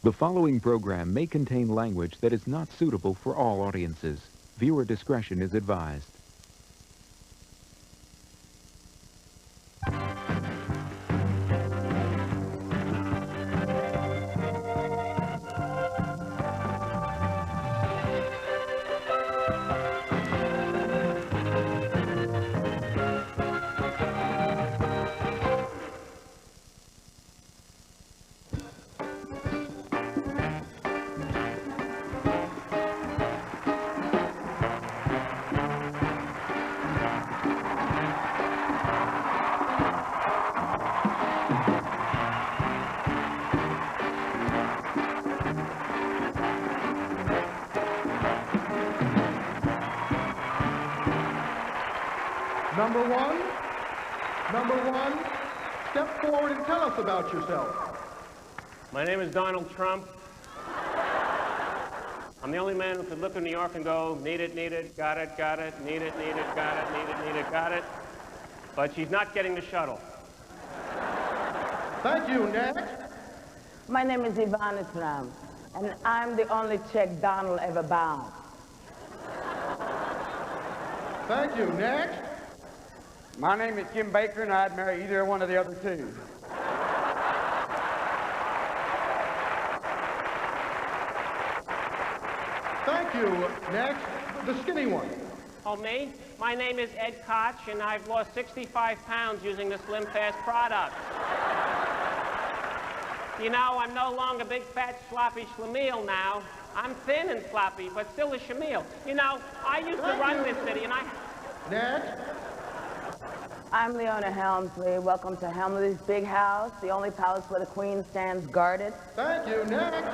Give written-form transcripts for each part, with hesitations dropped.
The following program may contain language that is not suitable for all audiences. Viewer discretion is advised. Number one, step forward and tell us about yourself. My name is Donald Trump. I'm the only man who could look at New York and go, need it, got it, need it, got it, need it, got it. But she's not getting the shuttle. Thank you. Next. My name is Ivana Trump, and I'm the only check Donald ever bounced. Thank you. Next. My name is Jim Baker, and I'd marry either one of the other two. Thank you. Next, the skinny one. Oh, me? My name is Ed Koch, and I've lost 65 pounds using the Slim Fast product. You know, I'm no longer big, fat, sloppy schlemiel now. I'm thin and sloppy, but still a schlemiel. You know, I used to run this city, and I... Next. I'm Leona Helmsley. Welcome to Helmsley's Big House, the only palace where the queen stands guarded. Thank you. Next.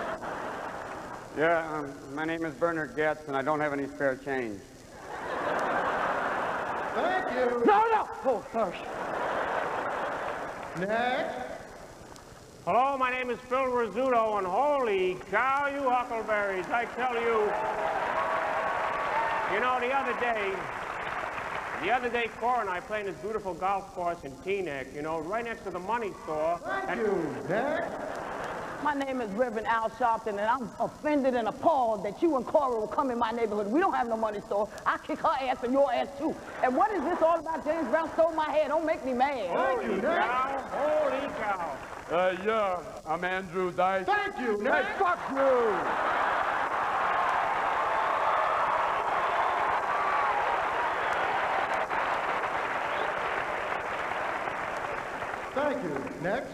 Yeah, my name is Bernard Getz, and I don't have any spare change. Thank you. No! Oh, gosh. Next. Hello, my name is Phil Rizzuto, and holy cow, you huckleberries, I tell you. You know, the other day, Cora and I played in this beautiful golf course in Teaneck, you know, right next to the money store. Thank you. Next. My name is Reverend Al Sharpton, and I'm offended and appalled that you and Cora will come in my neighborhood. We don't have no money store. I kick her ass and your ass, too. And what is this all about? James Brown stole my hair. Don't make me mad. Thank you. Next. Holy cow. Yeah, I'm Andrew Dice. Thank you. Next. Hey, fuck you! Thank you. Next.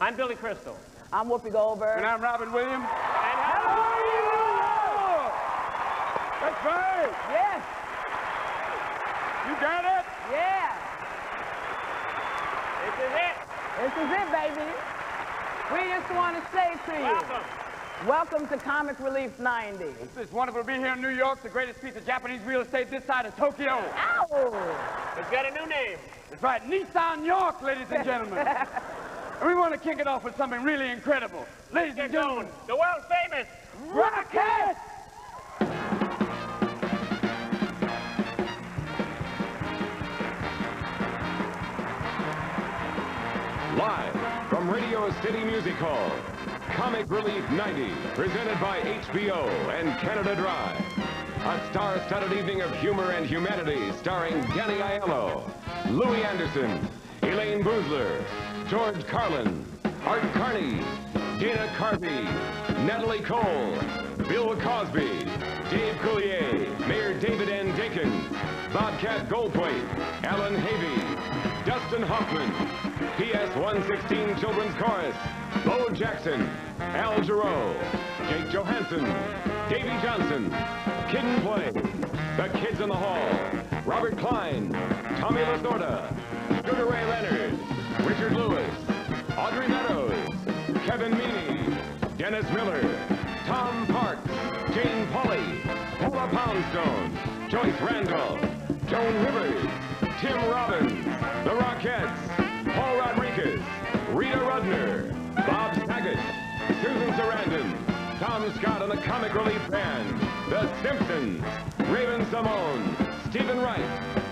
I'm Billy Crystal. I'm Whoopi Goldberg. And I'm Robin Williams. And hello! That's right! Yes. You got it? Yeah. This is it. This is it, baby. We just want to say to you, welcome to Comic Relief 90. It's wonderful to be here in New York, the greatest piece of Japanese real estate this side of Tokyo. Ow! It's got a new name. That's right, Nissan York, ladies and gentlemen. And we want to kick it off with something really incredible. Ladies and gentlemen, The world famous Rocket! Live from Radio City Music Hall, Comic Relief 90, presented by HBO and Canada Dry. A star-studded evening of humor and humanity starring Danny Aiello, Louis Anderson, Elaine Boozler, George Carlin, Art Carney, Dana Carvey, Natalie Cole, Bill Cosby, Dave Coulier, Mayor David N. Dinkins, Bobcat Goldthwait, Alan Havey, Dustin Hoffman, PS 116 Children's Chorus, Bo Jackson, Al Jarreau, Jake Johansson, Davey Johnson, Kid and Play, The Kids in the Hall, Robert Klein, Tommy Lasorda, Sugar Ray Leonard, Richard Lewis, Audrey Meadows, Kevin Meaney, Dennis Miller, Tom Parks, Jane Pauley, Paula Poundstone, Joyce Randolph, Joan Rivers, Tim Robbins, The Rockettes, Paul Rodriguez, Rita Rudner, Bob Saget, Susan Sarandon, Tom Scott and the Comic Relief Band, The Simpsons, Raven Simone, Stephen Wright,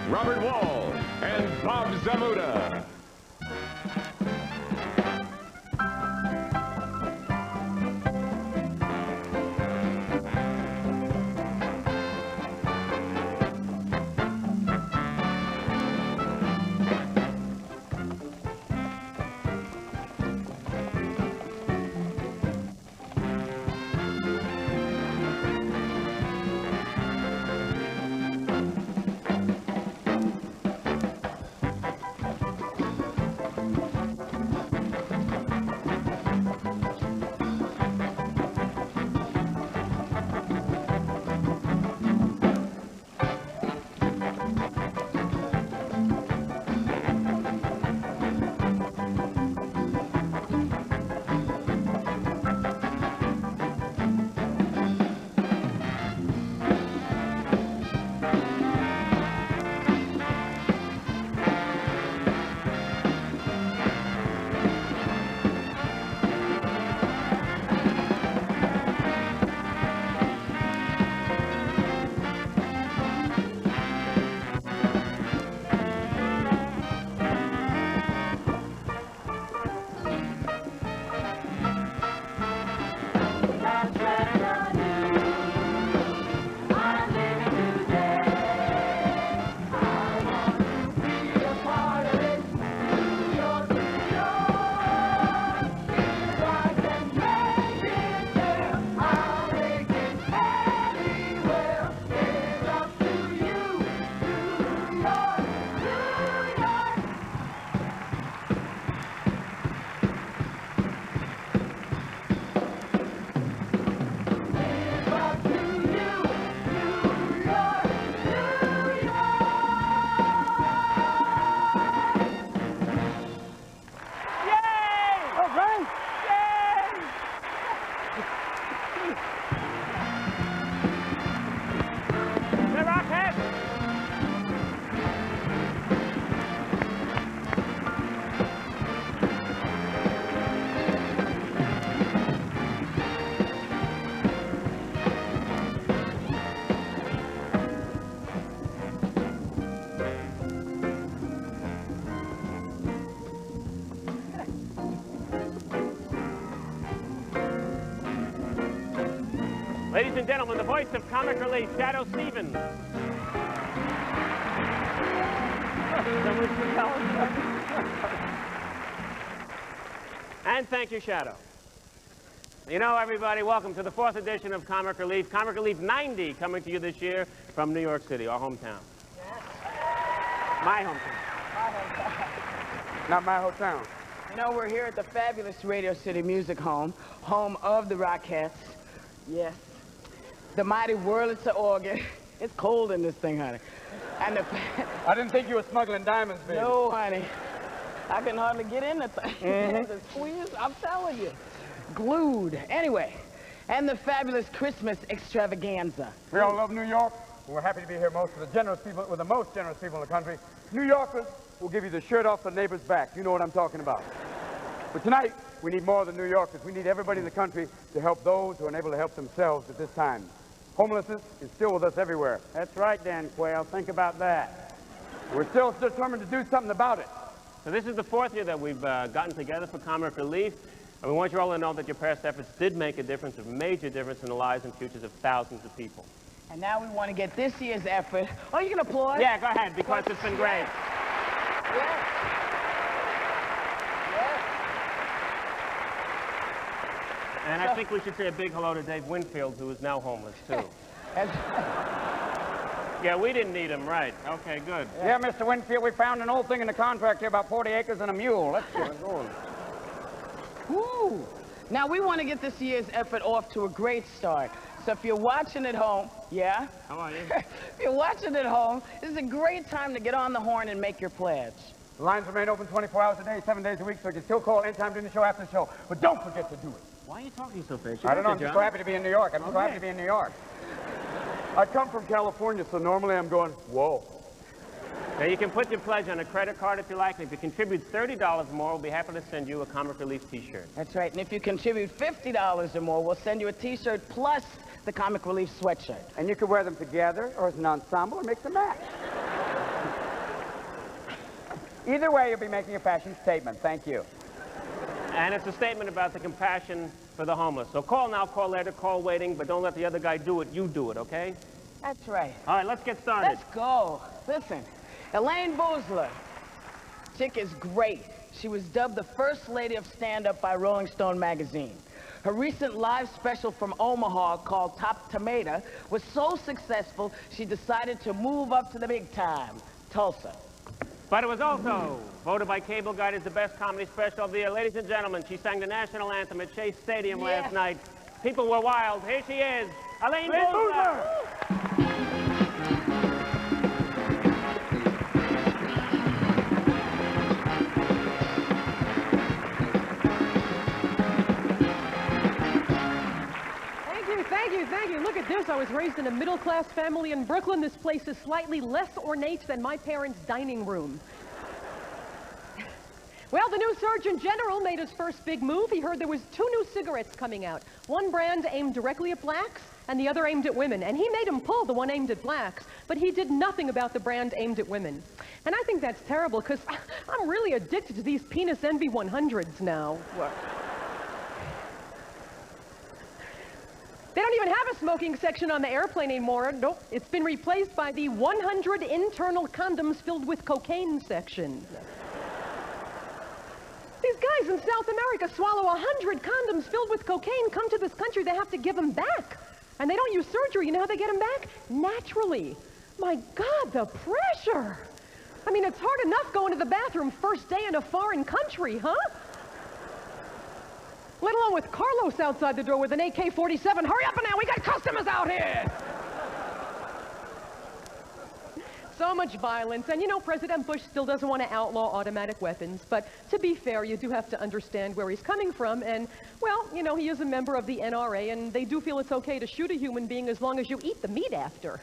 Robert Wall, and Bob Zamuda. everybody. The Rockettes! Ladies and gentlemen, the voice of comic relief, Shadow Stevens. And thank you, Shadow. You know, everybody, welcome to the 4th edition of Comic Relief 90, coming to you this year from New York City, our hometown. Yes. My hometown. Not my hometown. You know, we're here at the fabulous Radio City Music Home, home of the Rockettes. Yes. The mighty Wurlitzer organ. It's cold in this thing, honey. And the... I didn't think you were smuggling diamonds, baby. No, honey. I can hardly get in the thing. The squeeze, I'm telling you. Glued. Anyway, and the fabulous Christmas extravaganza. We all love New York. We're happy to be here with the most generous people in the country. New Yorkers will give you the shirt off the neighbor's back. You know what I'm talking about. But tonight, we need more than New Yorkers. We need everybody in the country to help those who are unable to help themselves at this time. Homelessness is still with us everywhere. That's right, Dan Quayle. Think about that. We're still determined to do something about it. So this is the 4th year that we've gotten together for Comic Relief. And we want you all to know that your past efforts did make a difference, a major difference in the lives and futures of thousands of people. And now we want to get this year's effort. Oh, you can applaud? Yeah, go ahead, because it's been great. Yes. And I think we should say a big hello to Dave Winfield, who is now homeless, too. Yeah, we didn't need him, right. Okay, good. Yeah, Mr. Winfield, we found an old thing in the contract here about 40 acres and a mule. Let's get it going. Woo. Now, we want to get this year's effort off to a great start. So if you're watching at home, yeah? How are you? If you're watching at home, this is a great time to get on the horn and make your pledge. The lines remain open 24 hours a day, 7 days a week, so you can still call anytime during the show, after the show. But don't forget to do it. Why are you talking so fast? I don't know. I'm just so happy to be in New York. I'm just so happy to be in New York. I come from California, so normally I'm going, whoa. Now, you can put your pledge on a credit card if you like. And if you contribute $30 or more, we'll be happy to send you a Comic Relief T-shirt. That's right. And if you contribute $50 or more, we'll send you a T-shirt plus the Comic Relief sweatshirt. And you can wear them together or as an ensemble or mix and match. Either way, you'll be making a fashion statement. Thank you. And it's a statement about the compassion for the homeless. So call now, call later, call waiting, but don't let the other guy do it. You do it, okay? That's right. All right, let's get started. Let's go. Listen, Elaine Boozler. Chick is great. She was dubbed the first lady of stand-up by Rolling Stone magazine. Her recent live special from Omaha called Top Tomato was so successful, she decided to move up to the big time, Tulsa. But it was also voted by Cable Guide as the best comedy special of the year. Ladies and gentlemen, she sang the national anthem at Chase Stadium last night. People were wild. Here she is, Elaine Boozler. Thank you. Look at this. I was raised in a middle-class family in Brooklyn. This place is slightly less ornate than my parents' dining room. Well, the new Surgeon General made his first big move. He heard there was 2 new cigarettes coming out. One brand aimed directly at blacks, and the other aimed at women. And he made him pull the one aimed at blacks, but he did nothing about the brand aimed at women. And I think that's terrible, because I'm really addicted to these Penis Envy 100s now. They don't even have a smoking section on the airplane anymore. Nope, it's been replaced by the 100 internal condoms filled with cocaine section. These guys in South America swallow 100 condoms filled with cocaine, come to this country, they have to give them back. And they don't use surgery. You know how they get them back? Naturally. My God, the pressure. I mean, it's hard enough going to the bathroom first day in a foreign country, huh? Let alone with Carlos outside the door with an AK-47. Hurry up now, we got customers out here! So much violence. And you know, President Bush still doesn't want to outlaw automatic weapons. But to be fair, you do have to understand where he's coming from. And, well, you know, he is a member of the NRA, and they do feel it's okay to shoot a human being as long as you eat the meat after.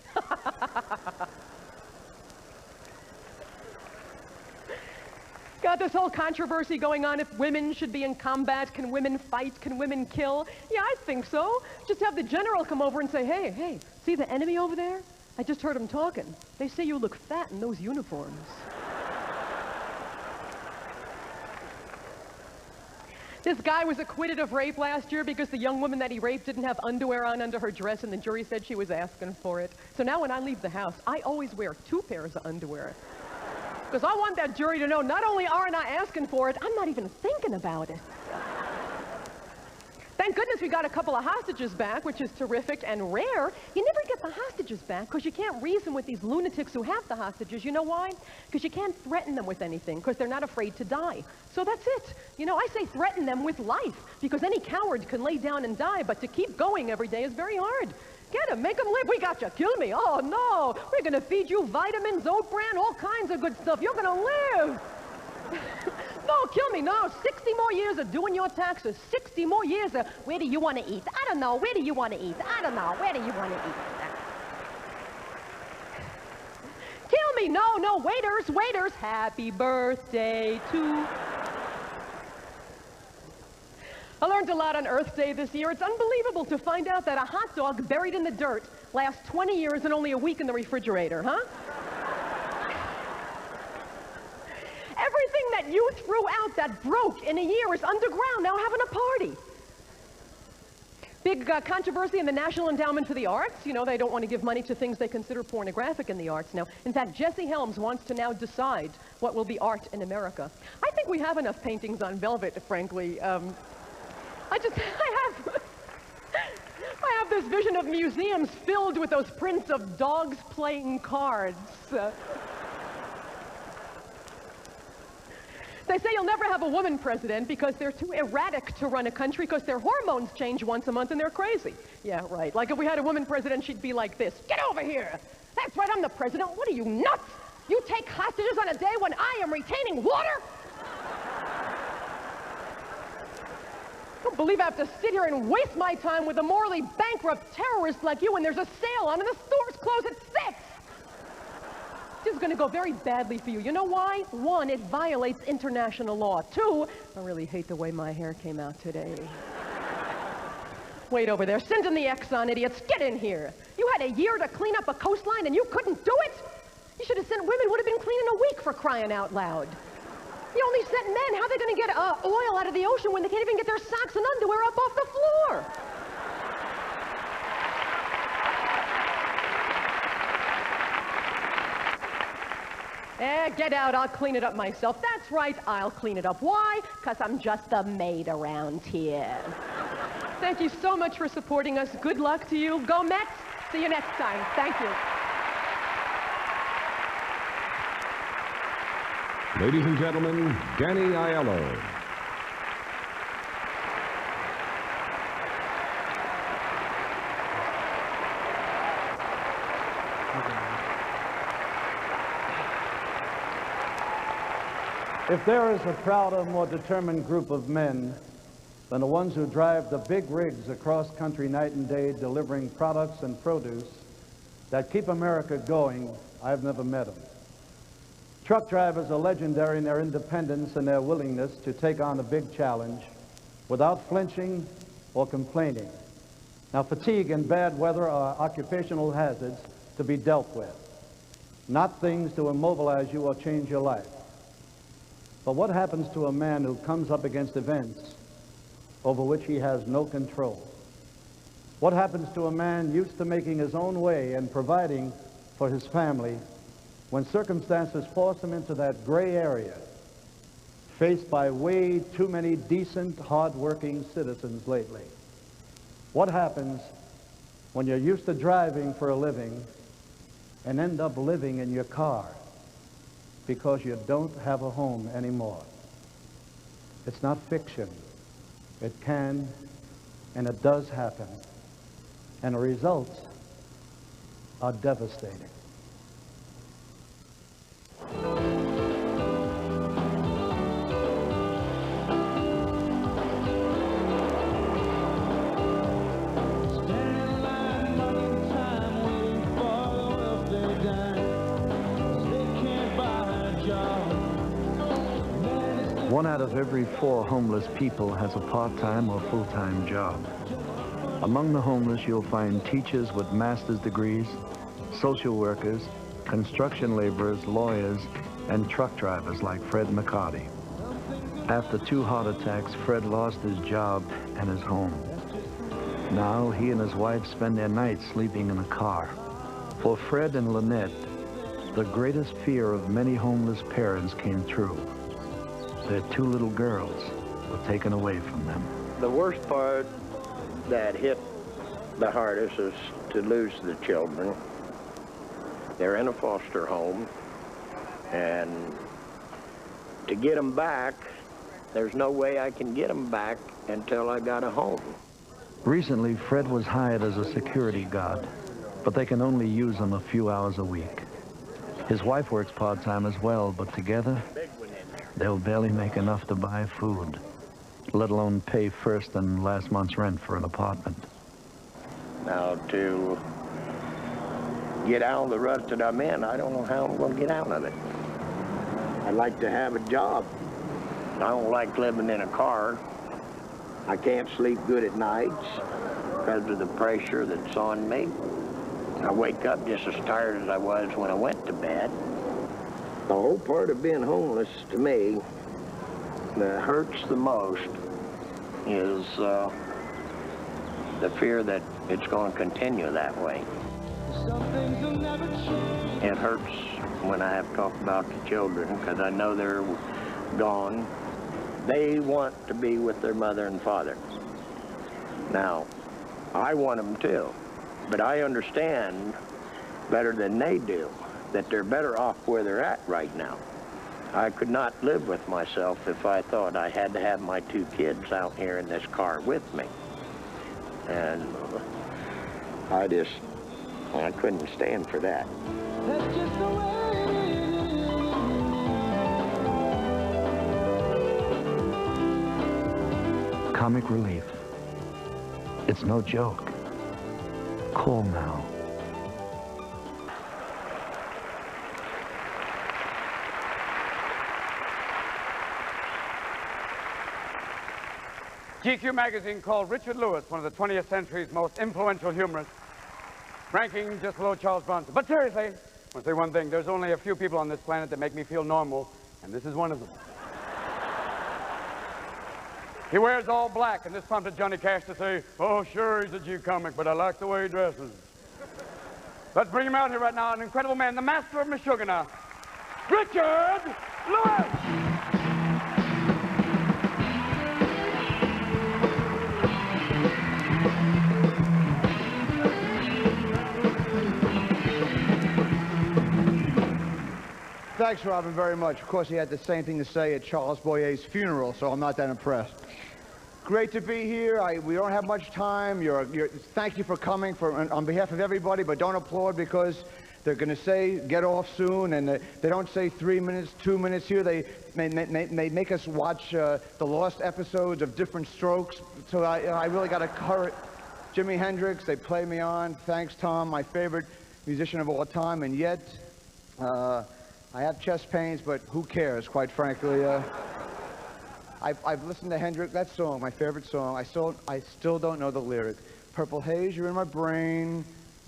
Got this whole controversy going on if women should be in combat. Can women fight? Can women kill? Yeah, I think so. Just have the general come over and say, hey, hey, see the enemy over there? I just heard him talking. They say you look fat in those uniforms. This guy was acquitted of rape last year because the young woman that he raped didn't have underwear on under her dress, and the jury said she was asking for it. So now when I leave the house, I always wear 2 pairs of underwear. Because I want that jury to know not only aren't I asking for it, I'm not even thinking about it. Thank goodness we got a couple of hostages back, which is terrific and rare. You never get the hostages back because you can't reason with these lunatics who have the hostages. You know why? Because you can't threaten them with anything because they're not afraid to die. So that's it. You know, I say threaten them with life because any coward can lay down and die, but to keep going every day is very hard. Get him, make him live. We got you. Kill me. Oh, no. We're going to feed you vitamins, oat bran, all kinds of good stuff. You're going to live. No, kill me. No, 60 more years of doing your taxes. 60 more years of, where do you want to eat? I don't know. Where do you want to eat? I don't know. Where do you want to eat? Kill me. No, no. Waiters, waiters. Happy birthday to... I learned a lot on Earth Day this year. It's unbelievable to find out that a hot dog buried in the dirt lasts 20 years and only a week in the refrigerator, huh? Everything that you threw out that broke in a year is underground now having a party. Big controversy in the National Endowment for the Arts. You know, they don't want to give money to things they consider pornographic in the arts now. In fact, Jesse Helms wants to now decide what will be art in America. I think we have enough paintings on velvet, frankly. I have this vision of museums filled with those prints of dogs playing cards. They say you'll never have a woman president because they're too erratic to run a country because their hormones change once a month and they're crazy. Yeah, right. Like if we had a woman president, she'd be like this. Get over here. That's right, I'm the president. What are you, nuts? You take hostages on a day when I am retaining water? I don't believe I have to sit here and waste my time with a morally bankrupt terrorist like you when there's a sale on and the stores close at 6. This is going to go very badly for you. You know why? 1, it violates international law. 2, I really hate the way my hair came out today. Wait over there. Send in the Exxon, idiots. Get in here. You had a year to clean up a coastline and you couldn't do it? You should have sent women, would have been clean in a week, for crying out loud. You only sent men. How are they going to get oil out of the ocean when they can't even get their socks and underwear up off the floor? Get out. I'll clean it up myself. That's right. I'll clean it up. Why? Because I'm just a maid around here. Thank you so much for supporting us. Good luck to you. Go Mets. See you next time. Thank you. Ladies and gentlemen, Danny Aiello. If there is a prouder, more determined group of men than the ones who drive the big rigs across country night and day delivering products and produce that keep America going, I've never met them. Truck drivers are legendary in their independence and their willingness to take on a big challenge without flinching or complaining. Now, fatigue and bad weather are occupational hazards to be dealt with, not things to immobilize you or change your life. But what happens to a man who comes up against events over which he has no control? What happens to a man used to making his own way and providing for his family when circumstances force him into that gray area, faced by way too many decent, hard-working citizens lately? What happens when you're used to driving for a living and end up living in your car because you don't have a home anymore? It's not fiction. It can, and it does happen. And the results are devastating. 1 out of every 4 homeless people has a part-time or full-time job. Among the homeless, you'll find teachers with master's degrees, social workers, construction laborers, lawyers, and truck drivers like Fred McCarty. After 2 heart attacks, Fred lost his job and his home. Now, he and his wife spend their nights sleeping in a car. For Fred and Lynette, the greatest fear of many homeless parents came true. Their 2 little girls were taken away from them. The worst part that hit the hardest is to lose the children. They're in a foster home, and to get them back, there's no way I can get them back until I got a home. Recently, Fred was hired as a security guard, but they can only use him a few hours a week. His wife works part-time as well, but together, they'll barely make enough to buy food, let alone pay first and last month's rent for an apartment. Now, to get out of the rut that I'm in, I don't know how I'm going to get out of it. I'd like to have a job. I don't like living in a car. I can't sleep good at nights because of the pressure that's on me. I wake up just as tired as I was when I went to bed. The whole part of being homeless, to me, that hurts the most is the fear that it's going to continue that way. It hurts when I have to talk about the children because I know they're gone. They want to be with their mother and father. Now, I want them too, but I understand better than they do that they're better off where they're at right now. I could not live with myself if I thought I had to have my 2 kids out here in this car with me. And I couldn't stand for that. That's just the way it is. Comic relief. It's no joke. Call now. GQ magazine called Richard Lewis one of the 20th century's most influential humorists, ranking just below Charles Bronson. But seriously, I want to say one thing. There's only a few people on this planet that make me feel normal, and this is one of them. He wears all black, and this prompted Johnny Cash to say, "Oh, sure, he's a G comic, but I like the way he dresses." Let's bring him out here right now, an incredible man, the master of Meshuggah, Richard Lewis! Thanks, Robin, very much. Of course, he had the same thing to say at Charles Boyer's funeral, so I'm not that impressed. Great to be here. We don't have much time. Thank you for coming on behalf of everybody, but don't applaud because they're going to say, get off soon, and they don't say 3 minutes, 2 minutes here. They make us watch the lost episodes of Different Strokes, so I really got to cover it. Jimi Hendrix, they play me on. Thanks, Tom, my favorite musician of all time, and yet... I have chest pains, but who cares, quite frankly. I've listened to Hendrix, that song, my favorite song. I still don't know the lyric. Purple haze, you're in my brain,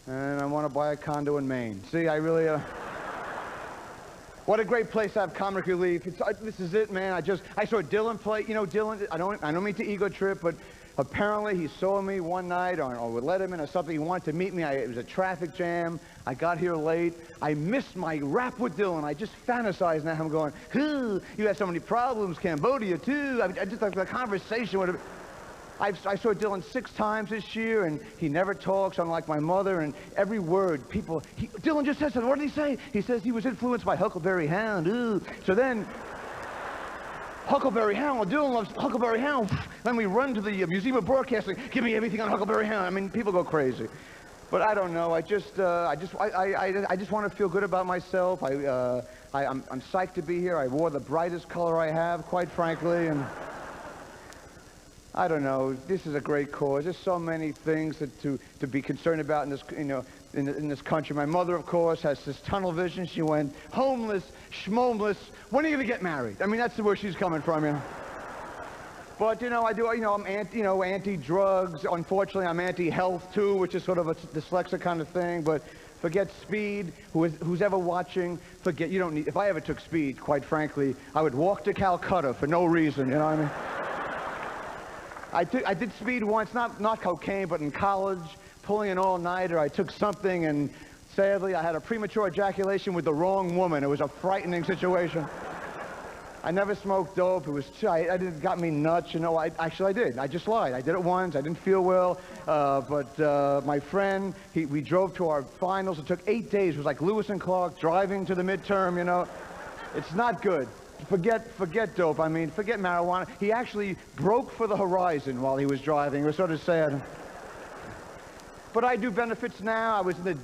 and I want to buy a condo in Maine. See, I really... What a great place to have comic relief. This is it, man. I saw Dylan play. You know, Dylan, I don't mean to ego trip, but apparently he saw me one night or with Letterman or something. He wanted to meet me. It was a traffic jam. I got here late. I missed my rap with Dylan. I just fantasize now. I'm going, you had so many problems. Cambodia, too. I just like the conversation with him. I saw Dylan 6 times this year, and he never talks, unlike my mother, and every word, Dylan just said something. What did he say? He says he was influenced by Huckleberry Hound. Ooh. So then, Huckleberry Hound, Dylan loves Huckleberry Hound. Then we run to the Museum of Broadcasting. Give me everything on Huckleberry Hound. I mean, people go crazy. But I don't know. I just want to feel good about myself. I'm psyched to be here. I wore the brightest color I have, quite frankly, and I don't know, this is a great cause. There's so many things to be concerned about in this, you know, in this country. My mother, of course, has this tunnel vision. She went homeless, schmomeless. When are you going to get married? I mean, that's where she's coming from, you know. But, you know, I'm anti-drugs. Unfortunately, I'm anti-health, too, which is sort of a dyslexic kind of thing. But forget speed. Who's ever watching, forget, you don't need, if I ever took speed, quite frankly, I would walk to Calcutta for no reason, you know what I mean? I did speed once, not cocaine, but in college, pulling an all-nighter. I took something, and sadly, I had a premature ejaculation with the wrong woman. It was a frightening situation. I never smoked dope. It was it got me nuts, you know. Actually, I did. I just lied. I did it once. I didn't feel well. But my friend, we drove to our finals. It took 8 days. It was like Lewis and Clark driving to the midterm, you know. It's not good. Forget dope. I mean, forget marijuana. He actually broke for the horizon while he was driving. It was sort of sad. But I do benefits now. I was in the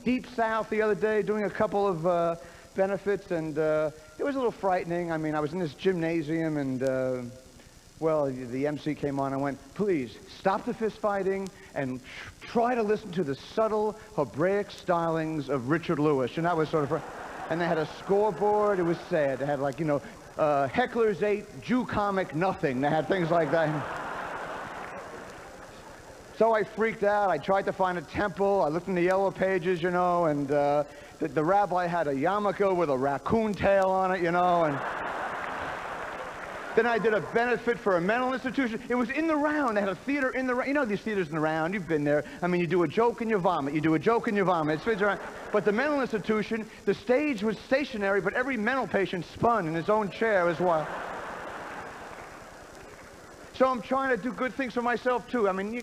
deep South the other day doing a couple of benefits, and it was a little frightening. I mean, I was in this gymnasium, and, well, the MC came on and went, please, stop the fist fighting and try to listen to the subtle Hebraic stylings of Richard Lewis. And that was sort of... And they had a scoreboard. It was sad. They had, like, you know, Heckler's 8, Jew comic, nothing. They had things like that. So I freaked out. I tried to find a temple. I looked in the yellow pages, you know, and the rabbi had a yarmulke with a raccoon tail on it, you know, and then I did a benefit for a mental institution. It was in the round. They had a theater in the round. You know these theaters in the round. You've been there. I mean, you do a joke and you vomit. You do a joke and you vomit. It spins around. But the mental institution, the stage was stationary, but every mental patient spun in his own chair as well. So I'm trying to do good things for myself, too. I mean, you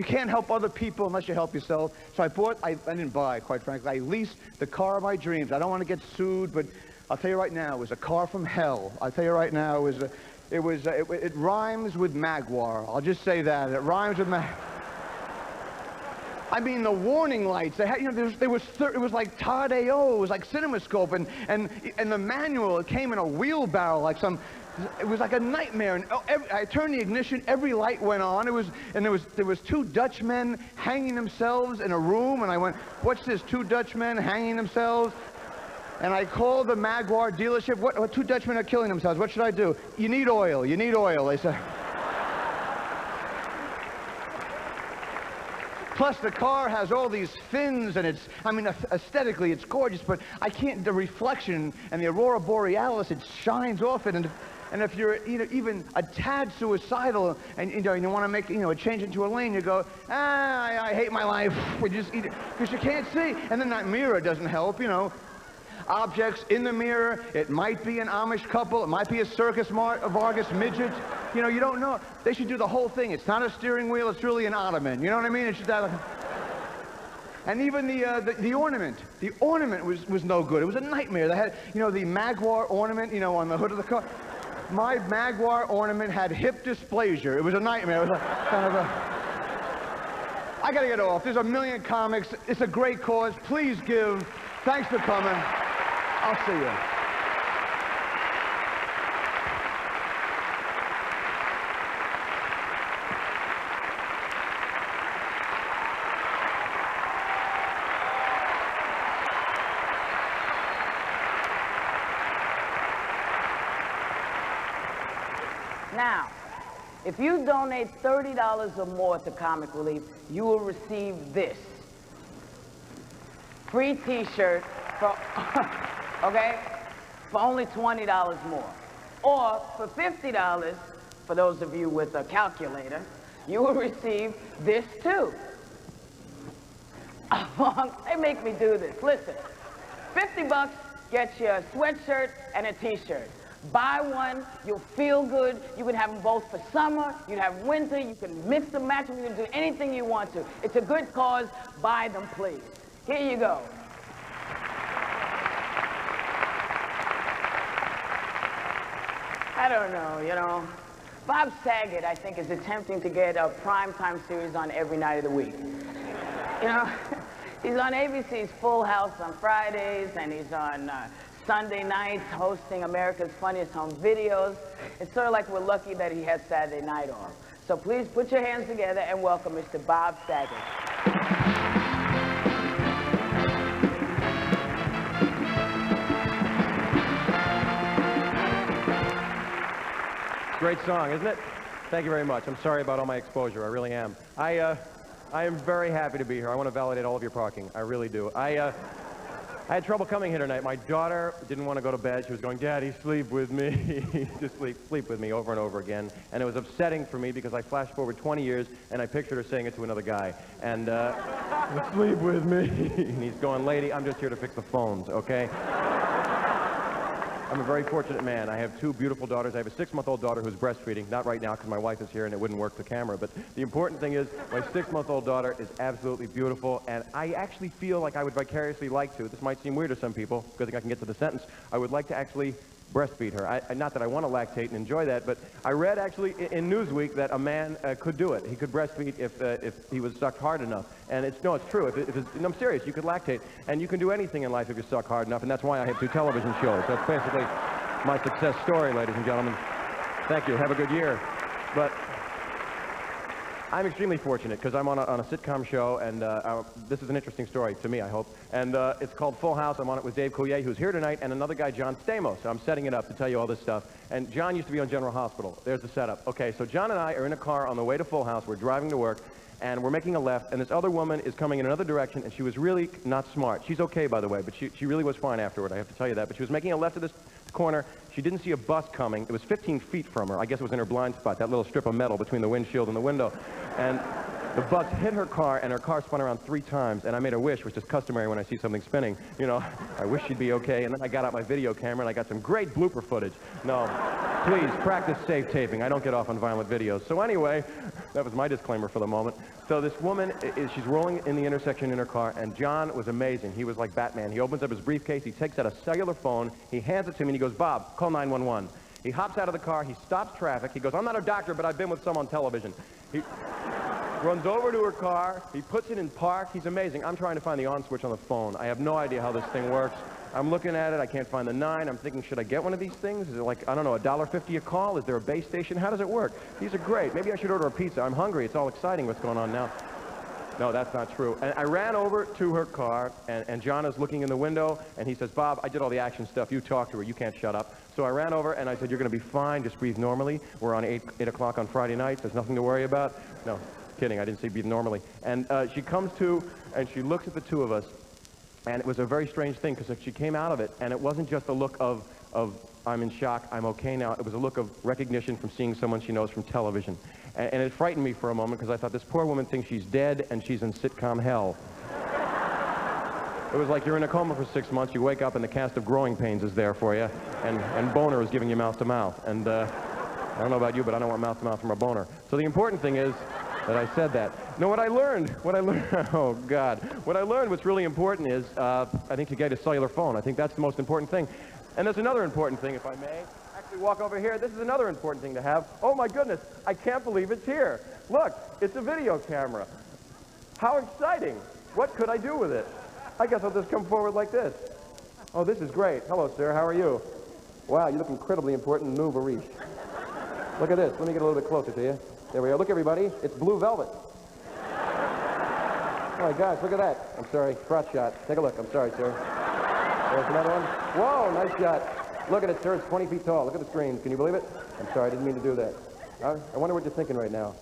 can't help other people unless you help yourself. So I didn't buy, quite frankly. I leased the car of my dreams. I don't want to get sued, but I'll tell you right now, it was a car from hell. I'll tell you right now, it rhymes with Magwar. I'll just say that. It rhymes with I mean, the warning lights, they had, you know, it was like Todd A.O., it was like CinemaScope, and the manual, it came in a wheelbarrow, like it was like a nightmare. And I turned the ignition, every light went on. There was two Dutchmen hanging themselves in a room, and I went, what's this, two Dutchmen hanging themselves? And I called the Magwar dealership. What two Dutchmen are killing themselves? What should I do? You need oil. You need oil, they said. Plus, the car has all these fins, and I mean, aesthetically, it's gorgeous, but I can't, the reflection and the Aurora Borealis, it shines off it, and if you're even a tad suicidal, and you want to make a change into a lane, you go, I hate my life. We just eat it because you can't see, and then that mirror doesn't help, you know. Objects in the mirror. It might be an Amish couple. It might be a Circus Vargas midget. You know, you don't know. They should do the whole thing. It's not a steering wheel. It's really an ottoman. You know what I mean? It should have and even the ornament. The ornament was no good. It was a nightmare. They had, the Magwar ornament, on the hood of the car. My Magwar ornament had hip dysplasia. It was a nightmare. It was kind of I gotta get off. There's a million comics. It's a great cause. Please give. Thanks for coming. I'll see you. Now, if you donate $30 or more to Comic Relief, you will receive this. Free t-shirt for, okay, for only $20 more. Or for $50, for those of you with a calculator, you will receive this too. They make me do this. Listen, $50 gets you a sweatshirt and a t-shirt. Buy one, you'll feel good. You can have them both for summer, you can have winter, you can mix and match them, you can do anything you want to. It's a good cause. Buy them, please. Here you go. I don't know, Bob Saget, I think, is attempting to get a primetime series on every night of the week. He's on ABC's Full House on Fridays, and he's on Sunday nights hosting America's Funniest Home Videos. It's sort of like we're lucky that he has Saturday night off. So please put your hands together and welcome Mr. Bob Saget. Great song, isn't it? Thank you very much. I'm sorry about all my exposure. I really am. I am very happy to be here. I want to validate all of your parking. I really do. I had trouble coming here tonight. My daughter didn't want to go to bed. She was going, "Daddy, sleep with me." Just sleep with me over and over again. And it was upsetting for me because I flashed forward 20 years and I pictured her saying it to another guy. And, "Sleep with me." And he's going, "Lady, I'm just here to fix the phones, okay?" I'm a very fortunate man. I have two beautiful daughters. I have a 6-month-old daughter who's breastfeeding. Not right now because my wife is here and it wouldn't work the camera. But the important thing is my 6-month-old daughter is absolutely beautiful. And I actually feel like I would vicariously like to. This might seem weird to some people because I can get to the sentence. I would like to actually breastfeed her. Not that I want to lactate and enjoy that, but I read actually in Newsweek that a man could do it. He could breastfeed if he was sucked hard enough. And it's true. And I'm serious. You could lactate. And you can do anything in life if you suck hard enough. And that's why I have 2 television shows. That's basically my success story, ladies and gentlemen. Thank you. Have a good year. But I'm extremely fortunate because I'm on a sitcom show, and this is an interesting story to me, I hope. And it's called Full House. I'm on it with Dave Coulier, who's here tonight, and another guy, John Stamos. So I'm setting it up to tell you all this stuff. And John used to be on General Hospital. There's the setup. Okay, so John and I are in a car on the way to Full House. We're driving to work, and we're making a left, and this other woman is coming in another direction, and she was really not smart. She's okay, by the way, but she really was fine afterward. I have to tell you that. But she was making a left at this corner. She didn't see a bus coming. It was 15 feet from her. I guess it was in her blind spot, that little strip of metal between the windshield and the window. And the bus hit her car, and her car spun around 3 times, and I made a wish, which is customary when I see something spinning. You know, I wish she'd be okay, and then I got out my video camera, and I got some great blooper footage. No, please, practice safe taping. I don't get off on violent videos. So anyway, that was my disclaimer for the moment. So this woman, she's rolling in the intersection in her car, and John was amazing. He was like Batman. He opens up his briefcase, he takes out a cellular phone, he hands it to me, and he goes, "Bob, call 911. He hops out of the car, he stops traffic, he goes, "I'm not a doctor, but I've been with some on television." He runs over to her car, he puts it in park. He's amazing. I'm trying to find the on switch on the phone. I have no idea how this thing works. I'm looking at it, I can't find the 9. I'm thinking, should I get one of these things? Is it like, I don't know, $1.50 a call? Is there a base station? How does it work? These are great. Maybe I should order a pizza. I'm hungry. It's all exciting what's going on now. No, that's not true. And I ran over to her car, and John is looking in the window, and he says, "Bob, I did all the action stuff. You talk to her. You can't shut up." So I ran over, and I said, "You're going to be fine. Just breathe normally. We're on 8 o'clock on Friday night. There's nothing to worry about." No, kidding. I didn't say breathe normally. And she comes to, and she looks at the 2 of us, and it was a very strange thing, because she came out of it, and it wasn't just a look of I'm in shock, I'm okay now. It was a look of recognition from seeing someone she knows from television. And it frightened me for a moment, because I thought, this poor woman thinks she's dead and she's in sitcom hell. It was like you're in a coma for 6 months, you wake up and the cast of Growing Pains is there for you, and Boner is giving you mouth to mouth. And I don't know about you, but I don't want mouth to mouth from a boner. So the important thing is that I said that. No, what I learned, oh God, what I learned what's really important is, I think, to get a cellular phone. I think that's the most important thing. And there's another important thing, if I may. Actually walk over here. This is another important thing to have. Oh my goodness, I can't believe it's here. Look, it's a video camera. How exciting. What could I do with it? I guess I'll just come forward like this. Oh, this is great. Hello, sir. How are you? Wow, you look incredibly important. Nouveau riche. Look at this. Let me get a little bit closer to you. There we are. Look, everybody. It's blue velvet. Oh my gosh, look at that. I'm sorry. Crotch shot. Take a look. I'm sorry, sir. There's another one. Whoa, nice shot. Look at it, sir. It's 20 feet tall. Look at the screen. Can you believe it? I'm sorry. I didn't mean to do that. I wonder what you're thinking right now.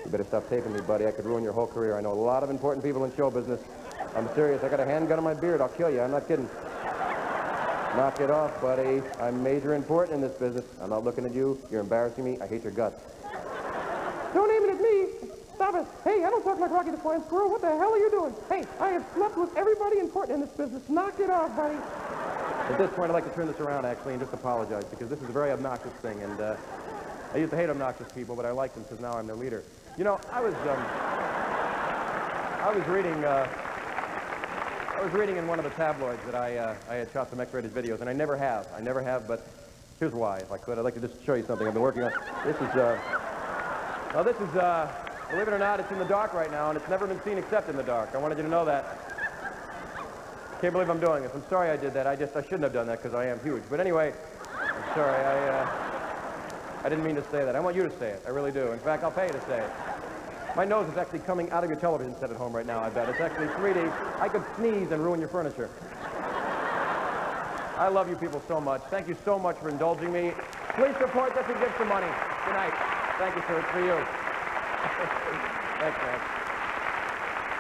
You better stop taping me, buddy. I could ruin your whole career. I know a lot of important people in show business. I'm serious. I got a handgun on my beard. I'll kill you. I'm not kidding. Knock it off, buddy. I'm major important in this business. I'm not looking at you. You're embarrassing me. I hate your guts. Don't aim it at me. Stop it. Hey, I don't talk like Rocky the Flying Squirrel. What the hell are you doing? Hey, I have slept with everybody important in this business. Knock it off, buddy. At this point, I'd like to turn this around, actually, and just apologize, because this is a very obnoxious thing, and I used to hate obnoxious people, but I like them because now I'm their leader. You know, I was reading in one of the tabloids that I had shot some X-rated videos, and I never have, but here's why, if I could. I'd like to just show you something I've been working on. This is, believe it or not, it's in the dark right now, and it's never been seen except in the dark. I wanted you to know that. Can't believe I'm doing this. I'm sorry I did that. I shouldn't have done that because I am huge. But anyway, I'm sorry. I didn't mean to say that. I want you to say it. I really do. In fact, I'll pay you to say it. My nose is actually coming out of your television set at home right now, I bet. It's actually 3D. I could sneeze and ruin your furniture. I love you people so much. Thank you so much for indulging me. Please support this and give some money. Good night. Thank you, sir. It's for you. Thanks, man.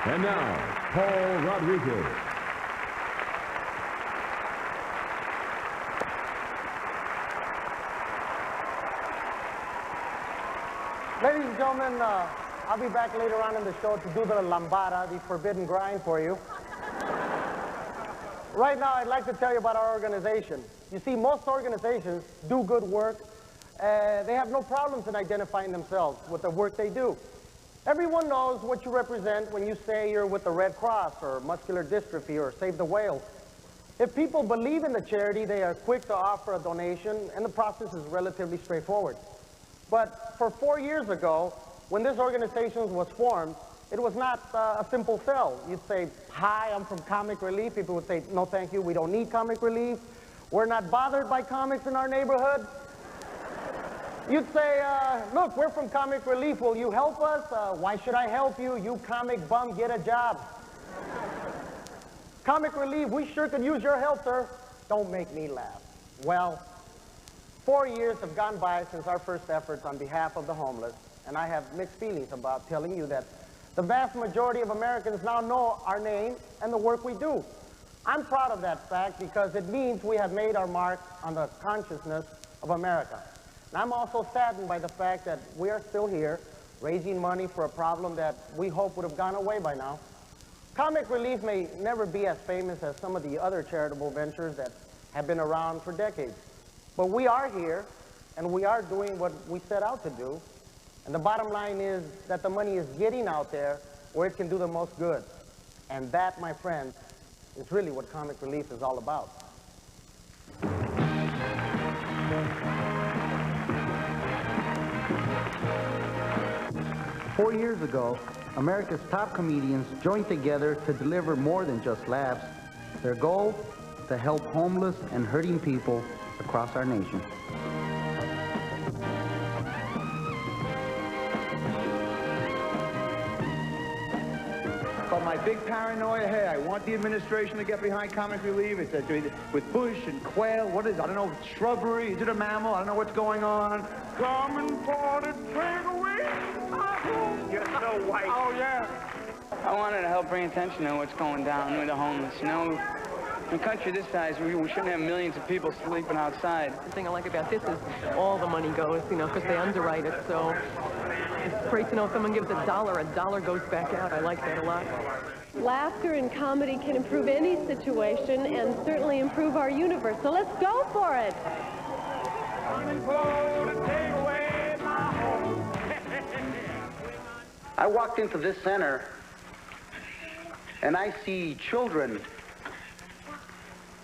And now, Paul Rodriguez. Ladies and gentlemen, I'll be back later on in the show to do the lambada, the forbidden grind for you. Right now, I'd like to tell you about our organization. You see, most organizations do good work. They have no problems in identifying themselves with the work they do. Everyone knows what you represent when you say you're with the Red Cross or Muscular Dystrophy or Save the Whales. If people believe in the charity, they are quick to offer a donation, and the process is relatively straightforward. But for 4 years ago, when this organization was formed, it was not a simple sell. You'd say, hi, I'm from Comic Relief. People would say, no, thank you, we don't need Comic Relief. We're not bothered by comics in our neighborhood. You'd say, look, we're from Comic Relief. Will you help us? Why should I help you? You comic bum, get a job. Comic Relief, we sure could use your help, sir. Don't make me laugh. Well, 4 years have gone by since our first efforts on behalf of the homeless, and I have mixed feelings about telling you that the vast majority of Americans now know our name and the work we do. I'm proud of that fact because it means we have made our mark on the consciousness of America. And I'm also saddened by the fact that we are still here raising money for a problem that we hope would have gone away by now. Comic Relief may never be as famous as some of the other charitable ventures that have been around for decades. But we are here, and we are doing what we set out to do. And the bottom line is that the money is getting out there where it can do the most good. And that, my friends, is really what Comic Relief is all about. 4 years ago, America's top comedians joined together to deliver more than just laughs. Their goal, to help homeless and hurting people across our nation. But my big paranoia, hey, I want the administration to get behind Comic Relief. It's with bush and quail. What is it? I don't know. Shrubbery? Is it a mammal? I don't know what's going on. Coming for the take away. You're so white. Oh, yeah. I wanted to help bring attention to what's going down with the homeless. You know, in a country this size, we shouldn't have millions of people sleeping outside. The thing I like about this is all the money goes, you know, because they underwrite it. So it's great to know if someone gives $1, $1 goes back out. I like that a lot. Laughter and comedy can improve any situation and certainly improve our universe. So let's go for it. I walked into this center and I see children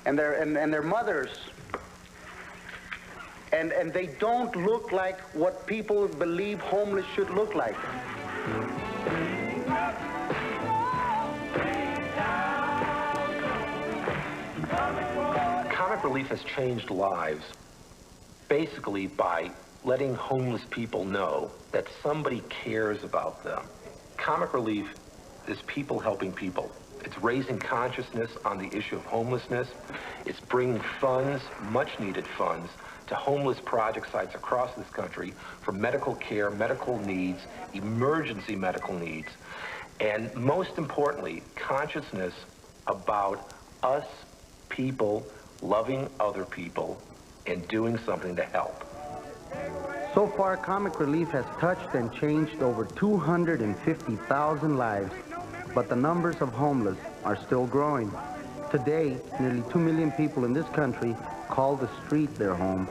and their mothers, and they don't look like what people believe homeless should look like. Comic Relief has changed lives basically by letting homeless people know that somebody cares about them. Comic Relief is people helping people. It's raising consciousness on the issue of homelessness. It's bringing funds, much needed funds, to homeless project sites across this country for medical care, medical needs, emergency medical needs, and most importantly, consciousness about us people loving other people and doing something to help. So far, Comic Relief has touched and changed over 250,000 lives, but the numbers of homeless are still growing. Today, nearly 2 million people in this country call the street their home.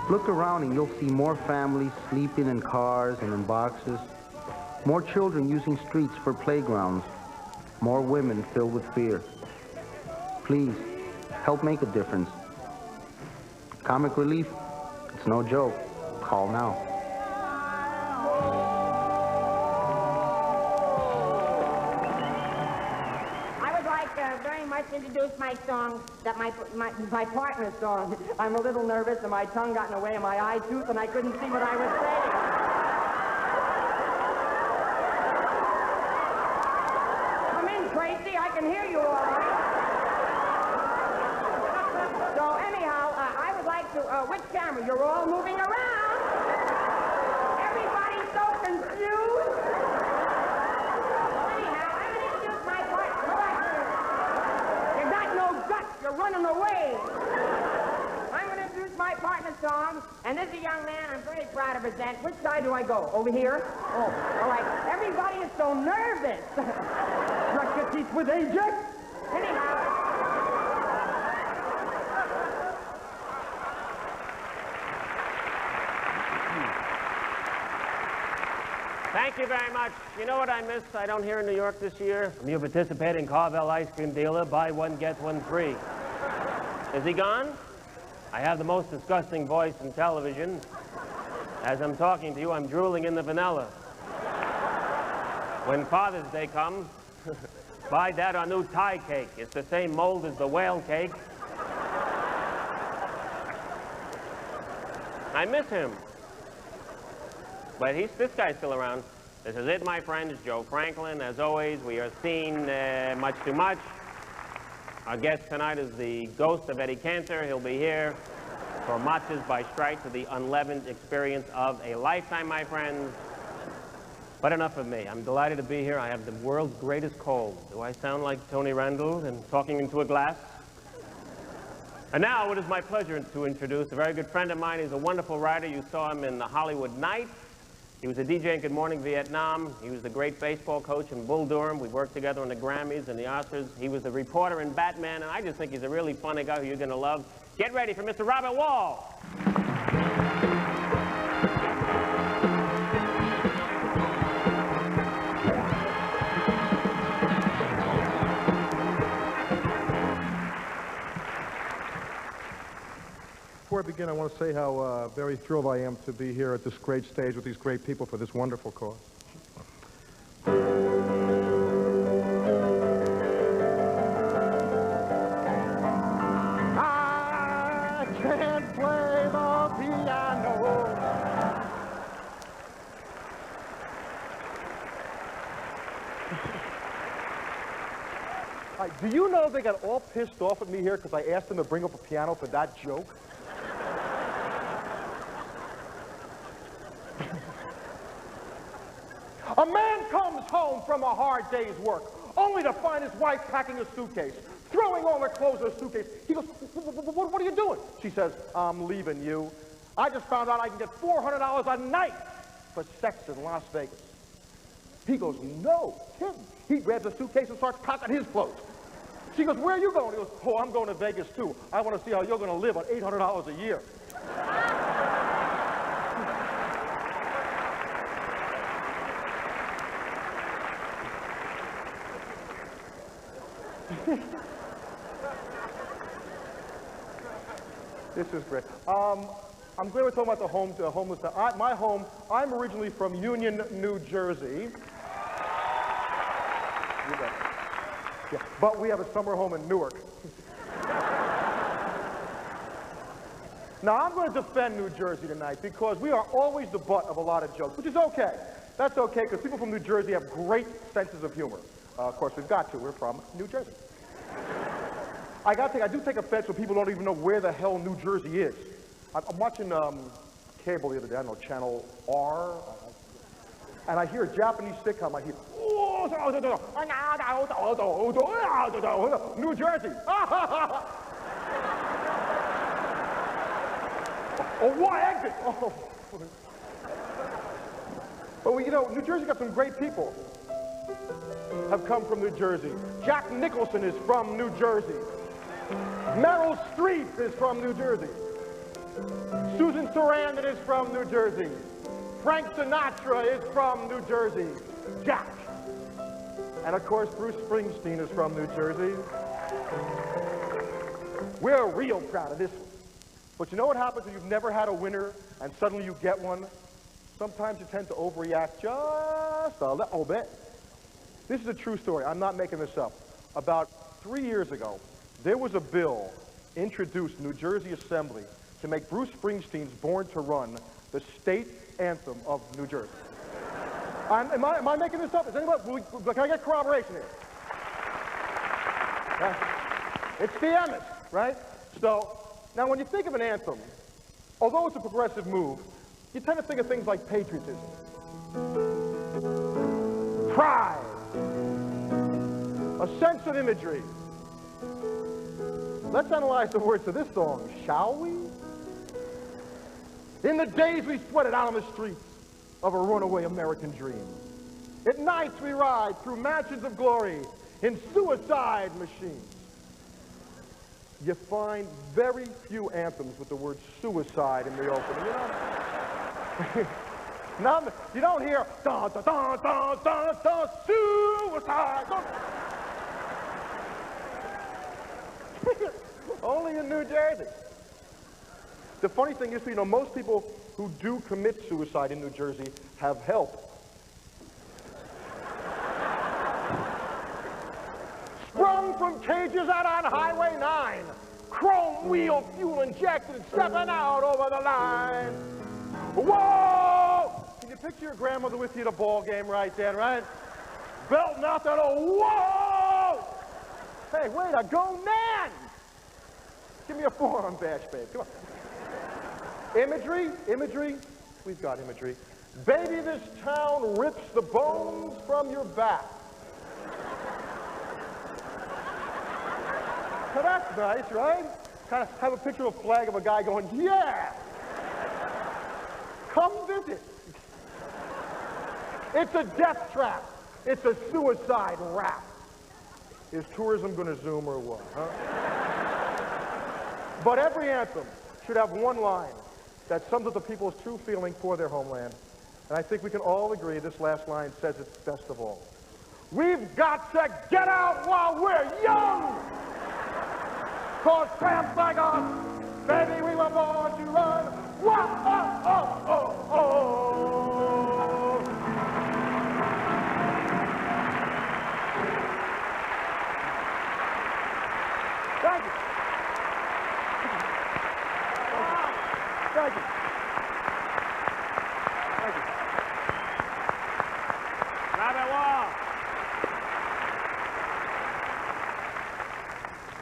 Look around and you'll see more families sleeping in cars and in boxes, more children using streets for playgrounds, more women filled with fear. Please, help make a difference. Comic Relief, it's no joke. Call now. I would like to very much introduce my song, my partner's song. I'm a little nervous and my tongue got in the way of my eye tooth and I couldn't see what I was saying. Come in, Tracy, I can hear you all right. So anyhow, I would like to, which camera? You're all moving around. Everybody's so confused. You're running away. I'm going to introduce my partner song, and this is a young man I'm very proud to present. Which side do I go? Over here? Oh, all right. Everybody is so nervous. Brush your teeth with Ajax. Anyhow. Thank you very much. You know what I missed I don't hear in New York this year? From you participating Carvel ice cream dealer, buy one, get one free. Is he gone? I have the most disgusting voice in television. As I'm talking to you, I'm drooling in the vanilla. When Father's Day comes, buy Dad our new Thai cake. It's the same mold as the whale cake. I miss him. But this guy's still around. This is it, my friends. Joe Franklin. As always, we are seen much too much. Our guest tonight is the ghost of Eddie Cantor. He'll be here for Matches by Strike, to the unleavened experience of a lifetime, my friends. But enough of me. I'm delighted to be here. I have the world's greatest cold. Do I sound like Tony Randall and talking into a glass? And now it is my pleasure to introduce a very good friend of mine. He's a wonderful writer. You saw him in the Hollywood Nights. He was a DJ in Good Morning Vietnam. He was the great baseball coach in Bull Durham. We worked together on the Grammys and the Oscars. He was the reporter in Batman, and I just think he's a really funny guy who you're going to love. Get ready for Mr. Robert Wall. Before I begin, I want to say how very thrilled I am to be here at this great stage with these great people for this wonderful cause. I can't play the piano. Do you know they got all pissed off at me here because I asked them to bring up a piano for that joke? A man comes home from a hard day's work, only to find his wife packing a suitcase, throwing all her clothes in a suitcase. He goes, what are you doing? She says, I'm leaving you. I just found out I can get $400 a night for sex in Las Vegas. He goes, no kidding. He grabs a suitcase and starts packing his clothes. She goes, where are you going? He goes, oh, I'm going to Vegas too. I want to see how you're going to live on $800 a year. This is great. I'm glad we're talking about the homeless. My home, I'm originally from Union, New Jersey. Yeah, but we have a summer home in Newark. Now, I'm going to defend New Jersey tonight because we are always the butt of a lot of jokes, which is okay. That's okay, because people from New Jersey have great senses of humor. Of course, we've got to. We're from New Jersey. I do take offense when people don't even know where the hell New Jersey is. I'm watching cable the other day, I don't know, Channel R, and I hear a Japanese sitcom. I hear, New Jersey. Oh, what exit? Oh. But you know, New Jersey got some great people have come from New Jersey. Jack Nicholson is from New Jersey. Meryl Streep is from New Jersey. Susan Sarandon is from New Jersey. Frank Sinatra is from New Jersey. Jack. And of course, Bruce Springsteen is from New Jersey. We're real proud of this one. But you know what happens when you've never had a winner and suddenly you get one? Sometimes you tend to overreact just a little bit. This is a true story. I'm not making this up. About 3 years ago, there was a bill introduced in New Jersey Assembly to make Bruce Springsteen's Born to Run the state anthem of New Jersey. Am I making this up? Is anybody, can I get corroboration here? It's the Emmys, right? So, now when you think of an anthem, although it's a progressive move, you tend to think of things like patriotism, pride, a sense of imagery. Let's analyze the words of this song, shall we? In the days we sweated out on the streets of a runaway American dream. At nights we ride through mansions of glory in suicide machines. You find very few anthems with the word suicide in the opening. You don't hear da da da da da da suicide. Only in New Jersey. The funny thing is, you know, most people who do commit suicide in New Jersey have help. Sprung from cages out on Highway 9, chrome wheel, fuel injected, stepping out over the line. Whoa! Can you picture your grandmother with you at a ball game right then, right? Belting out that old whoa! Hey, way to go, man! Give me a forearm bash, babe. Come on. Imagery, imagery. We've got imagery. Baby, this town rips the bones from your back. So that's nice, right? Kind of have a picture of a flag of a guy going, yeah! Come visit. It's a death trap. It's a suicide rap. Is tourism going to zoom or what, huh? But every anthem should have one line that sums up the people's true feeling for their homeland. And I think we can all agree this last line says it best of all. We've got to get out while we're young! 'Cause tramps like us, baby, we were born to run. Whoa, oh, oh, oh, oh. Thank you. Thank you. Thank you. Robert Wall.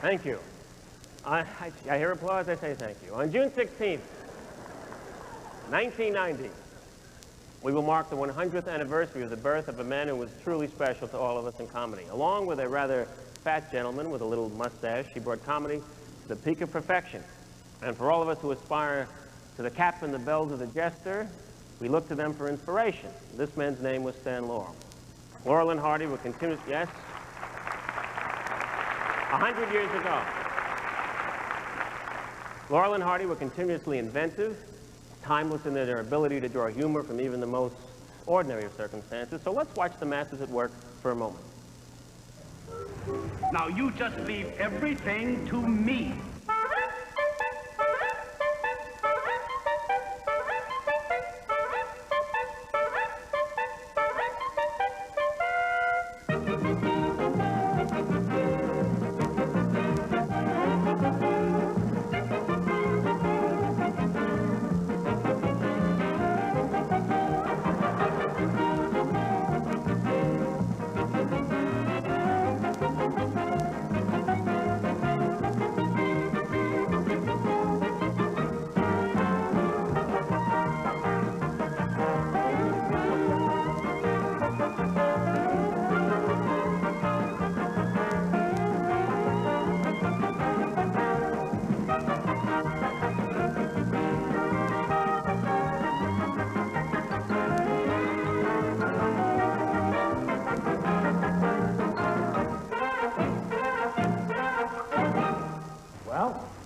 Thank you. I hear applause, I say thank you. On June 16th, 1990, we will mark the 100th anniversary of the birth of a man who was truly special to all of us in comedy. Along with a rather fat gentleman with a little mustache, he brought comedy to the peak of perfection. And for all of us who aspire to the cap and the bells of the jester, we look to them for inspiration. This man's name was Stan Laurel. Laurel and Hardy were continuous, yes? 100 years ago. Laurel and Hardy were continuously inventive, timeless in their ability to draw humor from even the most ordinary of circumstances. So let's watch the masters at work for a moment. Now you just leave everything to me.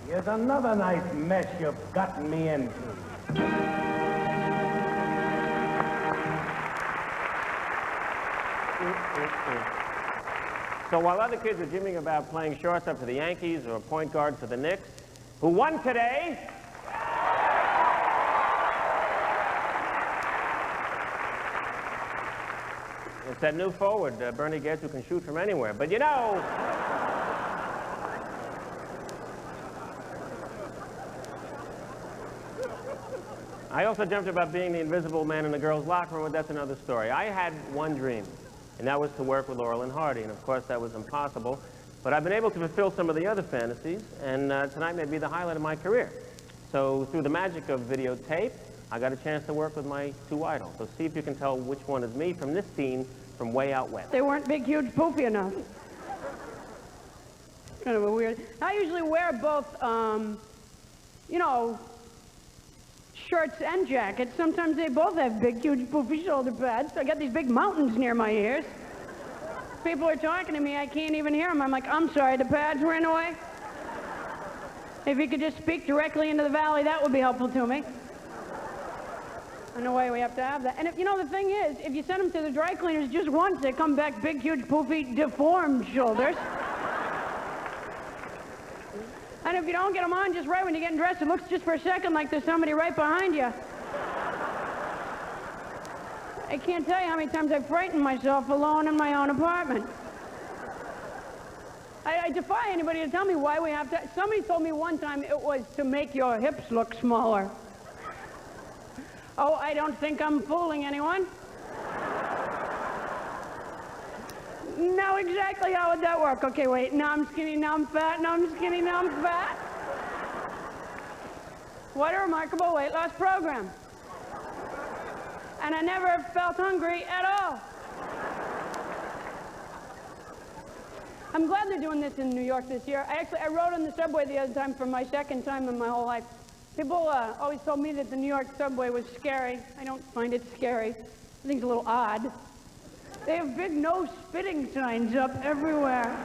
Here's another nice mess you've gotten me into. So while other kids are dreaming about playing shortstop for the Yankees or point guard for the Knicks, who won today? It's that new forward, Bernie Getz, who can shoot from anywhere. But you know, I also dreamt about being the invisible man in the girls' locker room, but that's another story. I had one dream, and that was to work with Laurel and Hardy, and of course that was impossible. But I've been able to fulfill some of the other fantasies, and tonight may be the highlight of my career. So through the magic of videotape, I got a chance to work with my two idols. So see if you can tell which one is me from this scene from Way Out West. They weren't big, huge, poofy enough. Kind of a weird. I usually wear both, you know, shirts and jackets. Sometimes they both have big, huge, poofy shoulder pads. I got these big mountains near my ears. People are talking to me, I can't even hear them. I'm like, I'm sorry, the pads were in the way. If you could just speak directly into the valley, that would be helpful to me. In a way, we have to have that. And if, you know, the thing is, if you send them to the dry cleaners just once, they come back big, huge, poofy, deformed shoulders. And if you don't get them on just right when you're getting dressed, it looks just for a second like there's somebody right behind you. I can't tell you how many times I've frightened myself alone in my own apartment. I defy anybody to tell me why we have to. Somebody told me one time it was to make your hips look smaller. Oh, I don't think I'm fooling anyone. Now exactly how would that work? Okay, wait, now I'm skinny, now I'm fat, now I'm skinny, now I'm fat. What a remarkable weight loss program. And I never felt hungry at all. I'm glad they're doing this in New York this year. I rode on the subway the other time for my second time in my whole life. People always told me that the New York subway was scary. I don't find it scary. I think it's a little odd. They have big no spitting signs up everywhere.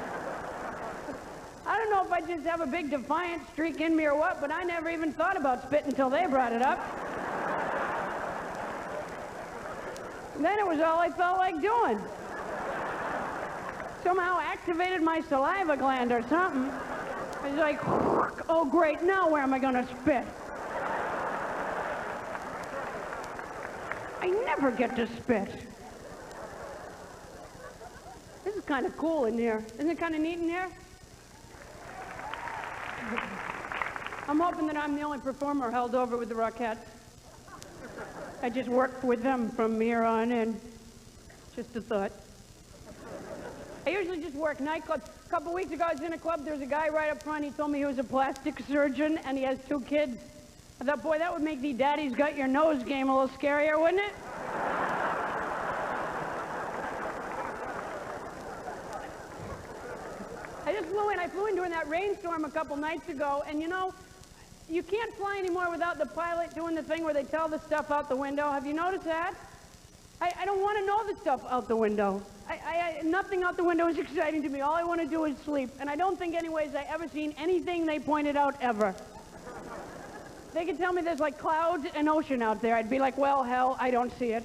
I don't know if I just have a big defiant streak in me or what, but I never even thought about spit until they brought it up. And then it was all I felt like doing. Somehow activated my saliva gland or something. I was like, oh great, now where am I gonna spit? I never get to spit. This is kind of cool in here. Isn't it kind of neat in here? I'm hoping that I'm the only performer held over with the Rockettes. I just worked with them from here on in. Just a thought. I usually just work nightclubs. A couple weeks ago, I was in a club. There was a guy right up front. He told me he was a plastic surgeon, and he has 2 kids. I thought, boy, that would make the daddy's got your nose game a little scarier, wouldn't it? I just flew in. I flew in during that rainstorm a couple nights ago, and you know, you can't fly anymore without the pilot doing the thing where they tell the stuff out the window. Have you noticed that? I don't want to know the stuff out the window. Nothing out the window is exciting to me. All I want to do is sleep. And I don't think anyways I ever seen anything they pointed out ever. They could tell me there's like clouds and ocean out there. I'd be like, well, hell, I don't see it.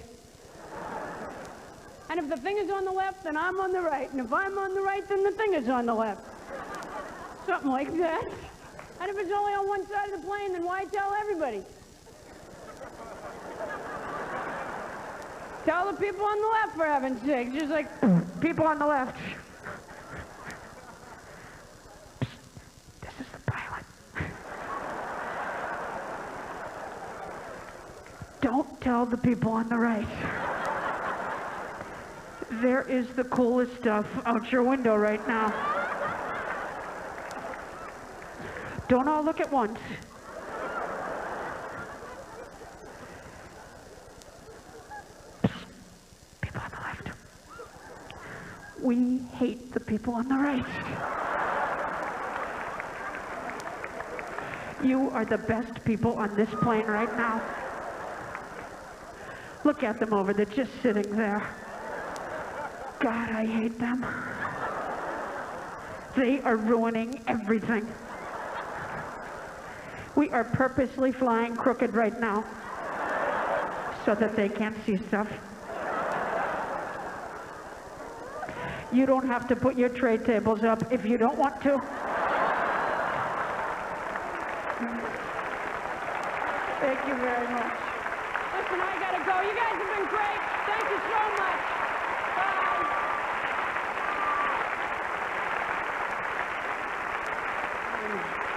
And if the thing is on the left, then I'm on the right. And if I'm on the right, then the thing is on the left. Something like that. And if it's only on one side of the plane, then why tell everybody? Tell the people on the left, for heaven's sake. Just like, people on the left. This is the pilot. Don't tell the people on the right. There is the coolest stuff out your window right now. Don't all look at once. People on the left. We hate the people on the right. You are the best people on this plane right now. Look at them over there, just sitting there. God, I hate them. They are ruining everything. We are purposely flying crooked right now so that they can't see stuff. You don't have to put your tray tables up if you don't want to. Thank you very much. Listen, I gotta go. You guys have been great. Thank you so much.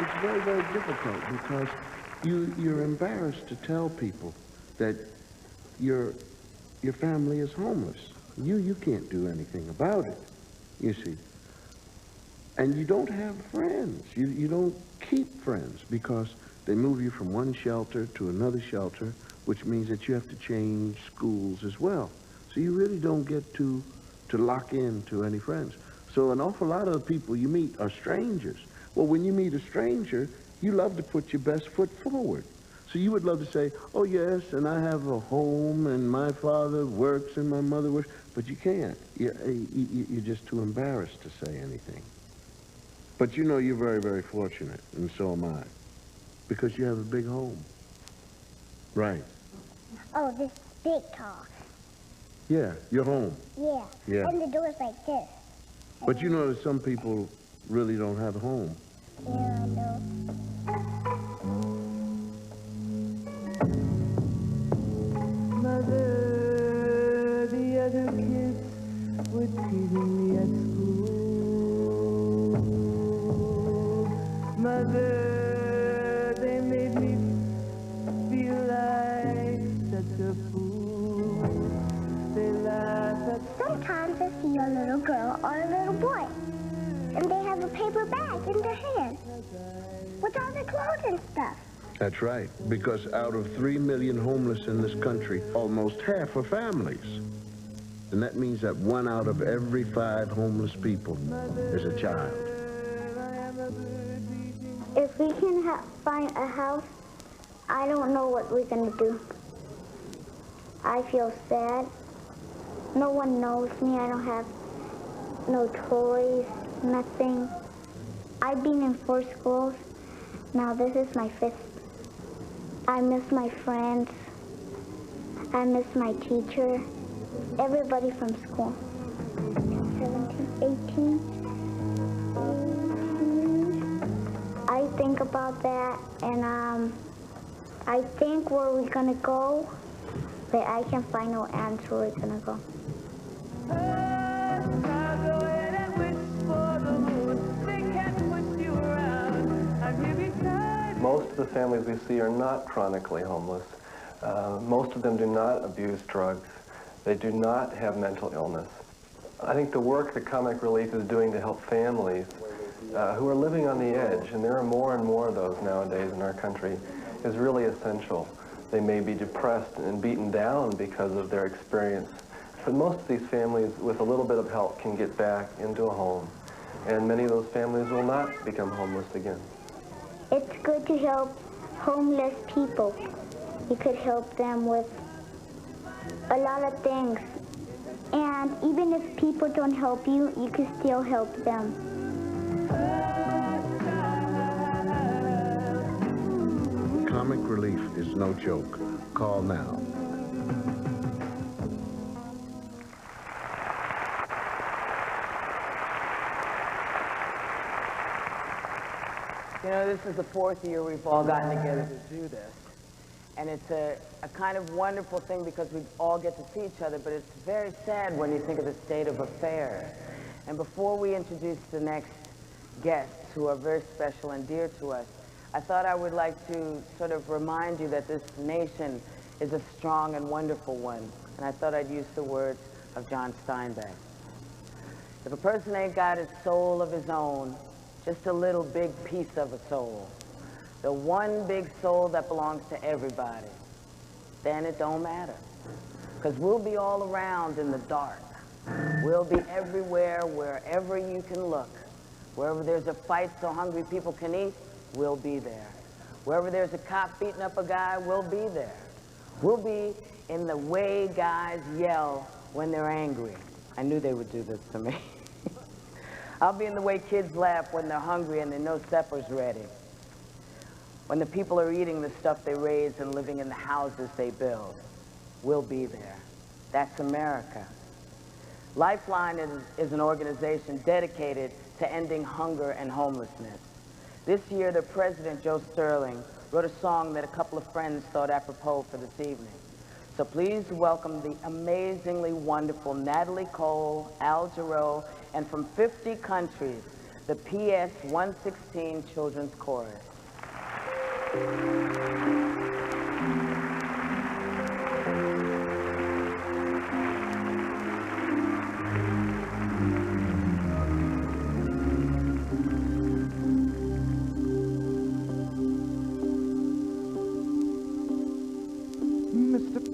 It's very, very difficult because you're embarrassed to tell people that your family is homeless. You can't do anything about it, you see. And you don't have friends. You don't keep friends because they move you from one shelter to another shelter, which means that you have to change schools as well. So you really don't get to lock in to any friends. So an awful lot of the people you meet are strangers. Well, when you meet a stranger, you love to put your best foot forward. So you would love to say, oh, yes, and I have a home, and my father works, and my mother works. But you can't. You're just too embarrassed to say anything. But you know you're very, very fortunate, and so am I, because you have a big home. Right. Oh, this big car. Yeah, your home. Yeah. Yeah. And the door's like this. But you know that some people really don't have a home. Yeah, I know. Mother, the other kids would teasing me at school. Mother, they made me feel like such a fool. They laugh at... Sometimes I see a little girl or a little boy, and they have a paper bag in their hand with all their clothes and stuff. That's right, because out of 3 million homeless in this country, almost half are families. And that means that 1 out of every 5 homeless people is a child. If we can find a house, I don't know what we're going to do. I feel sad. No one knows me. I don't have no toys, nothing. I've been in 4 schools. Now this is my 5th. I miss my friends. I miss my teacher. Everybody from school. 17, 18. I think about that, and I think where we're gonna go, but I can find no answer where we're gonna go. Most of the families we see are not chronically homeless. Most of them do not abuse drugs. They do not have mental illness. I think the work that Comic Relief is doing to help families who are living on the edge, and there are more and more of those nowadays in our country, is really essential. They may be depressed and beaten down because of their experience, but most of these families, with a little bit of help, can get back into a home. And many of those families will not become homeless again. It's good to help homeless people. You could help them with a lot of things. And even if people don't help you, you can still help them. Comic Relief is no joke. Call now. You know, this is the 4th year we've all gotten together to do this. And it's a kind of wonderful thing because we all get to see each other, but it's very sad when you think of the state of affairs. And before we introduce the next guests, who are very special and dear to us, I thought I would like to sort of remind you that this nation is a strong and wonderful one. And I thought I'd use the words of John Steinbeck. If a person ain't got a soul of his own, just a little big piece of a soul, the one big soul that belongs to everybody, then it don't matter. Because we'll be all around in the dark. We'll be everywhere, wherever you can look. Wherever there's a fight so hungry people can eat, we'll be there. Wherever there's a cop beating up a guy, we'll be there. We'll be in the way guys yell when they're angry. I knew they would do this to me. I'll be in the way kids laugh when they're hungry and they know supper's ready. When the people are eating the stuff they raise and living in the houses they build, we'll be there. That's America. Lifeline is an organization dedicated to ending hunger and homelessness. This year, the president, Joe Sterling, wrote a song that a couple of friends thought apropos for this evening. So please welcome the amazingly wonderful Natalie Cole, Al Jarreau, and from 50 countries, the PS 116 Children's Chorus. Mr.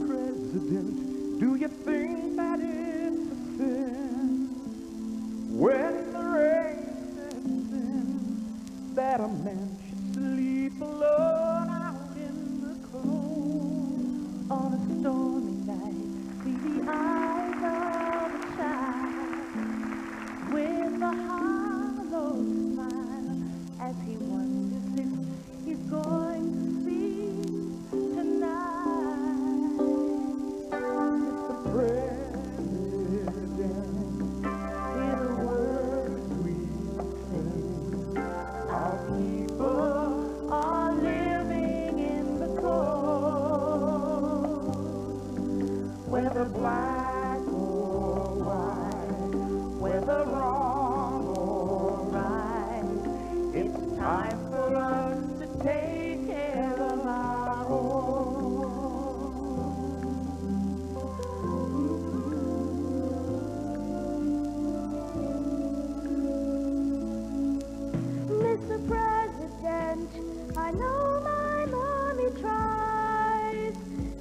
President, do you think that it's a sin when the rain sets in that a man should sleep alone out in the cold on a stormy night? See the eyes of a child with a hollow smile as he wonders if he's going to sleep tonight. Whether black or white, whether wrong or right, it's time for us to take care of our own. Mr. President, I know my mommy tries.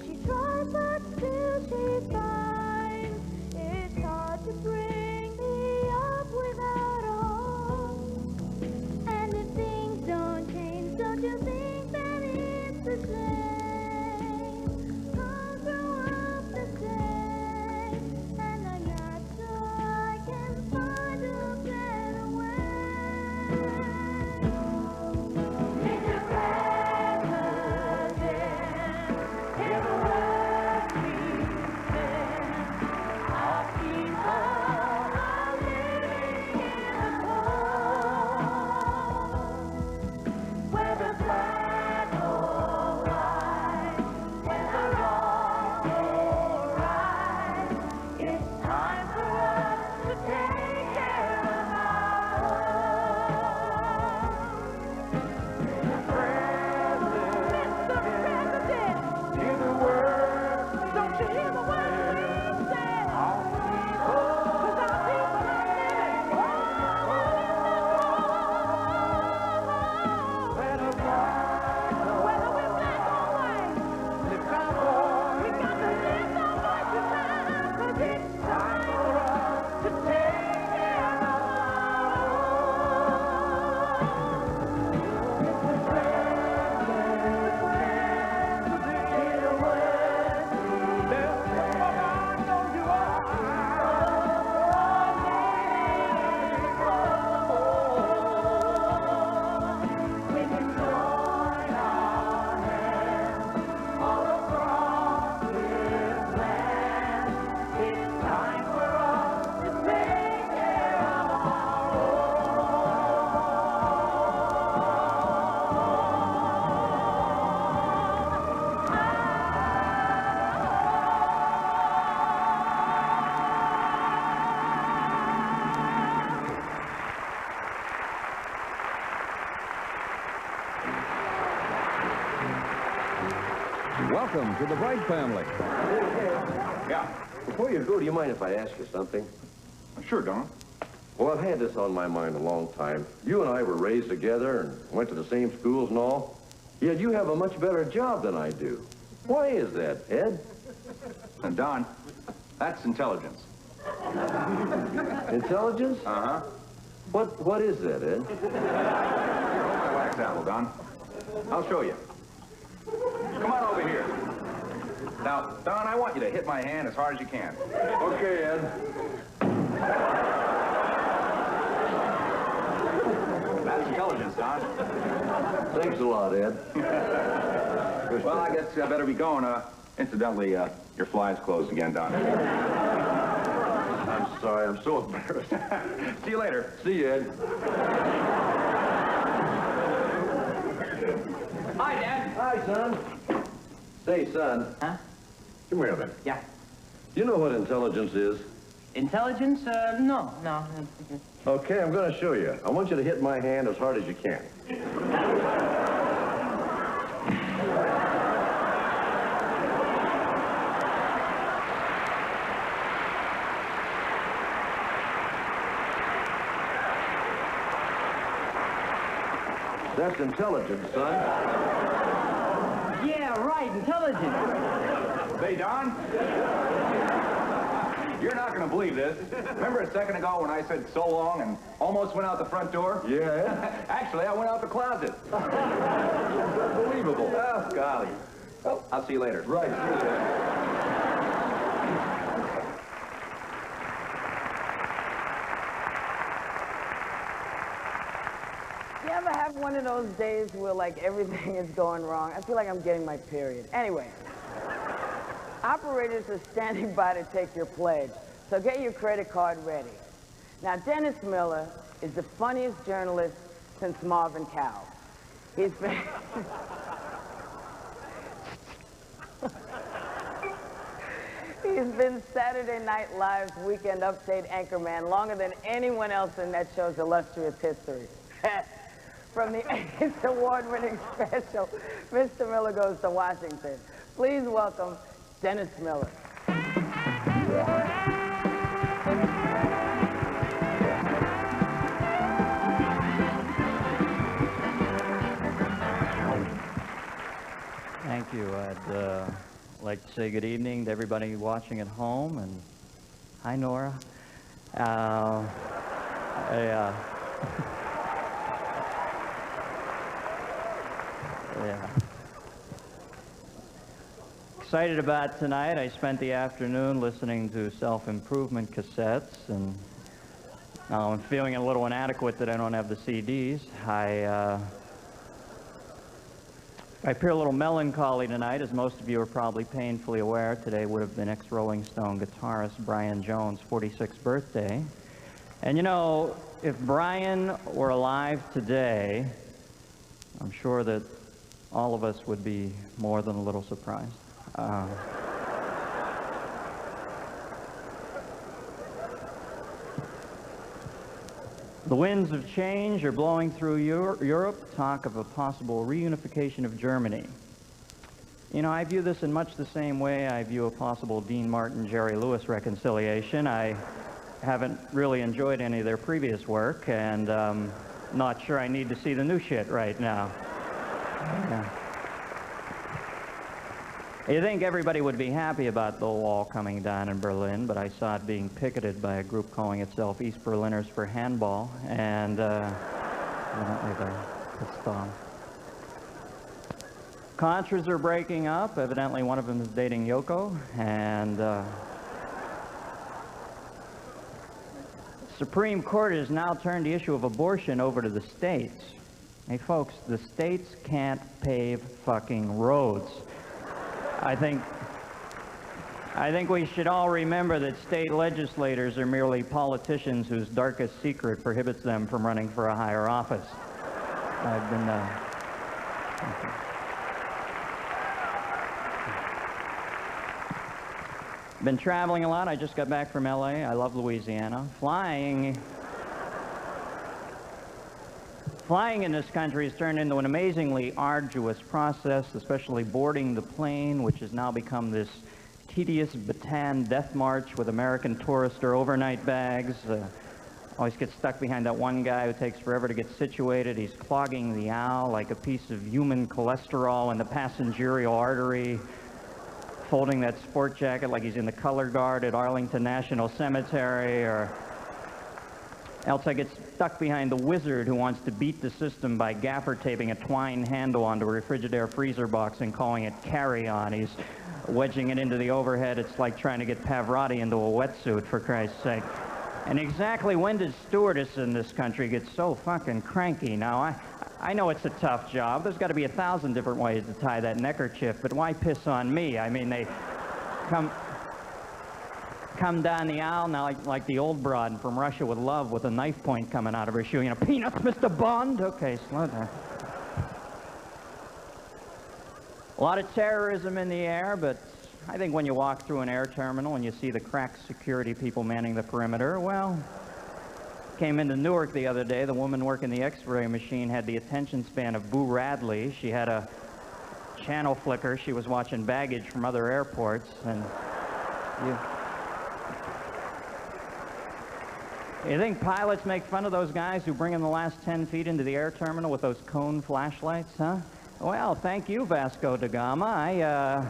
She tries, but still she's fine. It's hard to bring me up without a home. And if things don't change, don't you think that it's the same? I'll grow up the same, and I'm not sure I can find a better way. Mr. President, hear the words we send. Our people are living in the cold. Whether black or white, whether wrong or right, it's time for us to take care of our own. Mr. President, hear the words. Don't you hear the words we say? Our people, 'cause our people are living whether we're black or white, lift our voice. We got to lift our voices now, 'cause it's time for us to take care of our own. Mr. President, hear the words we say. I know you are. We can join our hands all across this land. It's time for us to take care of our Welcome to the Bright family. Yeah. Before you go, do you mind if I ask you something? Sure, Don. Well, I've had this on my mind a long time. You and I were raised together and went to the same schools and all. Yet you have a much better job than I do. Why is that, Ed? And Don, that's intelligence. Intelligence? Uh-huh. What is that, Ed? Hold my wax apple, Don. I'll show you. Come on over here. Now, Don, I want you to hit my hand as hard as you can. Okay, Ed. That's intelligence, Don. Thanks a lot, Ed. Well, I guess I better be going. Incidentally, your fly's closed again, Don. I'm sorry. I'm so embarrassed. See you later. See you, Ed. Hi, Dad. Hi, son. Say, son. Huh? Come here a minute. Yeah. Do you know what intelligence is? Intelligence? No. Okay, I'm going to show you. I want you to hit my hand as hard as you can. That's intelligence, son. Yeah, right, intelligent. Say, Don, you're not going to believe this. Remember a second ago when I said so long and almost went out the front door? Yeah? Actually, I went out the closet. Unbelievable. Oh, golly. Well, I'll see you later. Right, see you later. You ever have one of those days where, like, everything is going wrong? I feel like I'm getting my period. Anyway, operators are standing by to take your pledge, so get your credit card ready. Now, Dennis Miller is the funniest journalist since Marvin Cowell. He's been... He's been Saturday Night Live's Weekend Update anchorman longer than anyone else in that show's illustrious history. From the 8th award-winning special, Mr. Miller Goes to Washington. Please welcome Dennis Miller. Thank you. I'd like to say good evening to everybody watching at home, and hi, Nora. Yeah. Excited about tonight. I spent the afternoon listening to self-improvement cassettes, and now I'm feeling a little inadequate that I don't have the CDs. I appear a little melancholy tonight, as most of you are probably painfully aware. Today would have been ex-Rolling Stone guitarist Brian Jones' 46th birthday. And you know, if Brian were alive today, I'm sure that all of us would be more than a little surprised. The winds of change are blowing through Europe. Talk of a possible reunification of Germany. You know, I view this in much the same way I view a possible Dean Martin-Jerry Lewis reconciliation. I haven't really enjoyed any of their previous work, and not sure I need to see the new shit right now. Yeah. You think everybody would be happy about the wall coming down in Berlin, but I saw it being picketed by a group calling itself East Berliners for Handball, and evidently they're pissed off. Contras are breaking up. Evidently one of them is dating Yoko, and Supreme Court has now turned the issue of abortion over to the states. Hey folks, the states can't pave fucking roads. I think we should all remember that state legislators are merely politicians whose darkest secret prohibits them from running for a higher office. I've been traveling a lot. I just got back from LA. I love Louisiana. Flying in this country has turned into an amazingly arduous process, especially boarding the plane, which has now become this tedious Bataan death march with American tourister overnight bags. Always get stuck behind that one guy who takes forever to get situated. He's clogging the aisle like a piece of human cholesterol in the passengerial artery, folding that sport jacket like he's in the color guard at Arlington National Cemetery, or else I get stuck behind the wizard who wants to beat the system by gaffer taping a twine handle onto a Frigidaire freezer box and calling it carry-on. He's wedging it into the overhead. It's like trying to get Pavarotti into a wetsuit, for Christ's sake. And exactly when did stewardess in this country get so fucking cranky? Now, I know it's a tough job. There's got to be 1,000 different ways to tie that neckerchief, but why piss on me? I mean, they come down the aisle now like the old broad from Russia with Love with a knife point coming out of her shoe. You know, peanuts, Mr. Bond? Okay, slow down. A lot of terrorism in the air, but I think when you walk through an air terminal and you see the crack security people manning the perimeter, well, came into Newark the other day. The woman working the X-ray machine had the attention span of Boo Radley. She had a channel flicker. She was watching baggage from other airports, and You think pilots make fun of those guys who bring in the last 10 feet into the air terminal with those cone flashlights, huh? Well, thank you, Vasco da Gama.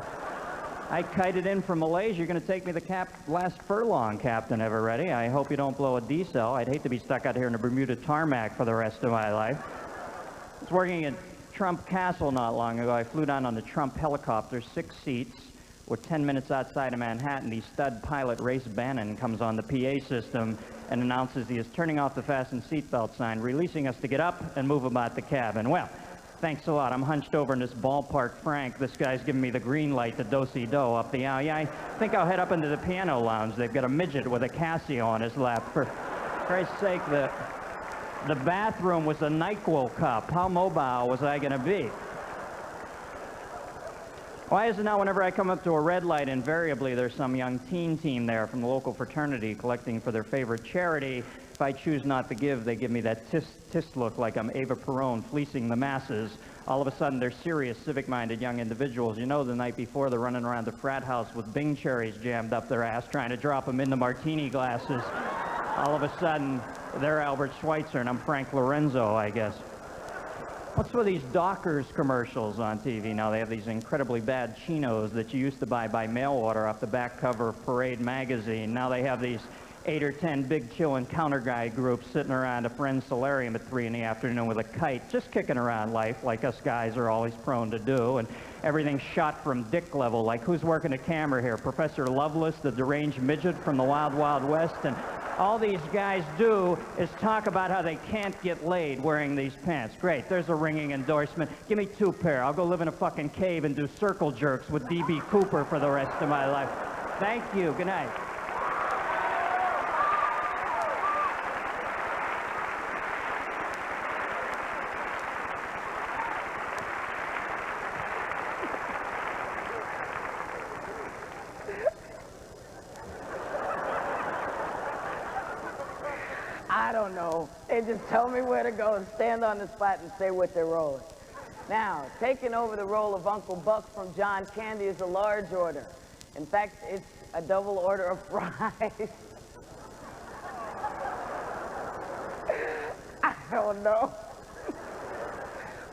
I kited in from Malaysia. You're going to take me the last furlong, Captain Eveready. I hope you don't blow a D-cell. I'd hate to be stuck out here in the Bermuda tarmac for the rest of my life. I was working at Trump Castle not long ago. I flew down on the Trump helicopter, 6 seats. We're 10 minutes outside of Manhattan. The stud pilot, Race Bannon, comes on the PA system and announces he is turning off the fasten seatbelt sign, releasing us to get up and move about the cabin. Well, thanks a lot. I'm hunched over in this ballpark Frank. This guy's giving me the green light to do-si-do up the aisle. Yeah, I think I'll head up into the piano lounge. They've got a midget with a Casio on his lap. For Christ's sake, the bathroom was a NyQuil cup. How mobile was I going to be? Why is it now whenever I come up to a red light, invariably there's some young teen team there from the local fraternity collecting for their favorite charity? If I choose not to give, they give me that tisk look like I'm Eva Peron fleecing the masses. All of a sudden, they're serious, civic-minded young individuals. You know, the night before, they're running around the frat house with Bing cherries jammed up their ass, trying to drop them into martini glasses. All of a sudden, they're Albert Schweitzer, and I'm Frank Lorenzo, I guess. What's with these Dockers commercials on TV now? They have these incredibly bad chinos that you used to buy by mail order off the back cover of Parade magazine. Now they have these 8 or 10 big chill encounter guy groups sitting around a friend's solarium at 3 in the afternoon with a kite, just kicking around life like us guys are always prone to do, and everything's shot from dick level, like who's working the camera here? Professor Lovelace, the deranged midget from the Wild Wild West, and all these guys do is talk about how they can't get laid wearing these pants. Great, there's a ringing endorsement. Give me 2 pair. I'll go live in a fucking cave and do circle jerks with D.B. Cooper for the rest of my life. Thank you. Good night. I don't know. They just tell me where to go and stand on the spot and say what they're rolling. Now, taking over the role of Uncle Buck from John Candy is a large order. In fact, it's a double order of fries. I don't know.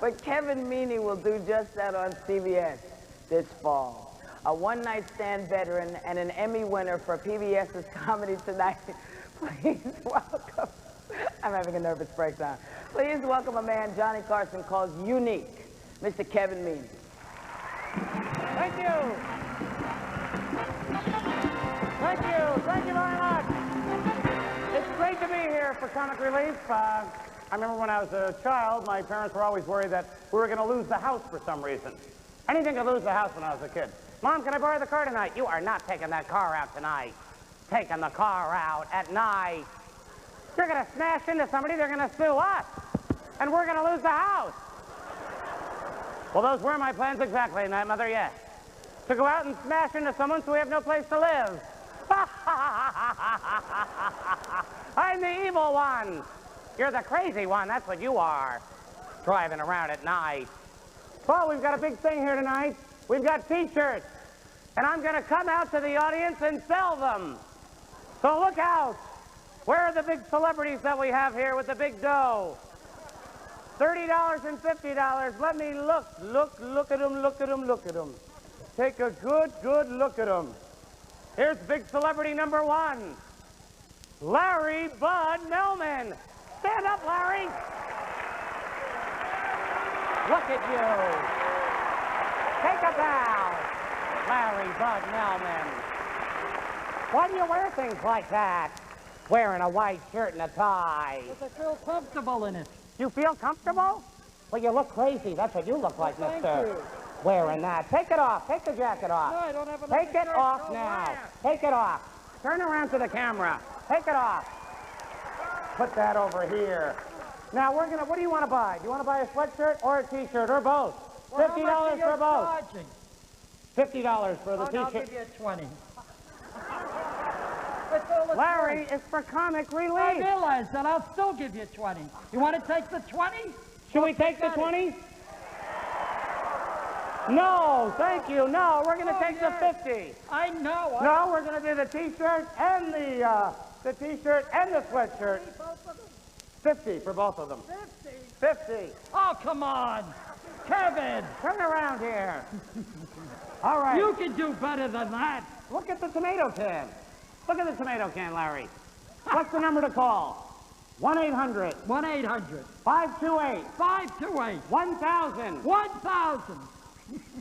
But Kevin Meaney will do just that on CBS this fall. A one-night stand veteran and an Emmy winner for PBS's Comedy Tonight. Please welcome, I'm having a nervous breakdown. Please welcome a man Johnny Carson calls unique, Mr. Kevin Meaney. Thank you. Thank you. Thank you very much. It's great to be here for Comic Relief. I remember when I was a child, my parents were always worried that we were going to lose the house for some reason. Anything could lose the house when I was a kid. Mom, can I borrow the car tonight? You are not taking that car out tonight. Taking the car out at night. You're going to smash into somebody, they're going to sue us. And we're going to lose the house. Well, those were my plans exactly, Night Mother, yes. To go out and smash into someone so we have no place to live. I'm the evil one. You're the crazy one, that's what you are. Driving around at night. Well, we've got a big thing here tonight. We've got T-shirts. And I'm going to come out to the audience and sell them. So look out. Where are the big celebrities that we have here with the big dough? $30 and $50. Let me look. Look at them, look at them, look at them. Take a good look at them. Here's big celebrity number 1. Larry Bud Melman. Stand up, Larry. Look at you. Take a bow. Larry Bud Melman. Why do you wear things like that? Wearing a white shirt and a tie. Because I feel comfortable in it. You feel comfortable? Well, you look crazy. That's what you look like, Thank mister. you. Wearing that. Take it off. Take the jacket off. No, I don't have enough Take it shirt. off No, now. why? Take it off. Turn around to the camera. Take it off. Put that over here. Now, what do you want to buy? Do you want to buy a sweatshirt or a T-shirt or both? Well, $50 how much are you for both. charging? $50 for the Oh, no, I'll T-shirt. give you 20. Larry, it's for Comic Relief. I realize that. I'll still give you 20. You want to take the 20? Should we take the 20? No, thank you. No, we're going to take the 50. I know. No, we're going to do the T-shirt and the The T-shirt and the sweatshirt. 50 for both of them. 50. Oh, come on. Kevin. Turn around here. All right. You can do better than that. Look at the tomato can. Look at the tomato can, Larry. What's the number to call? 1-800. 1-800. 528. 528. 1000. 1000.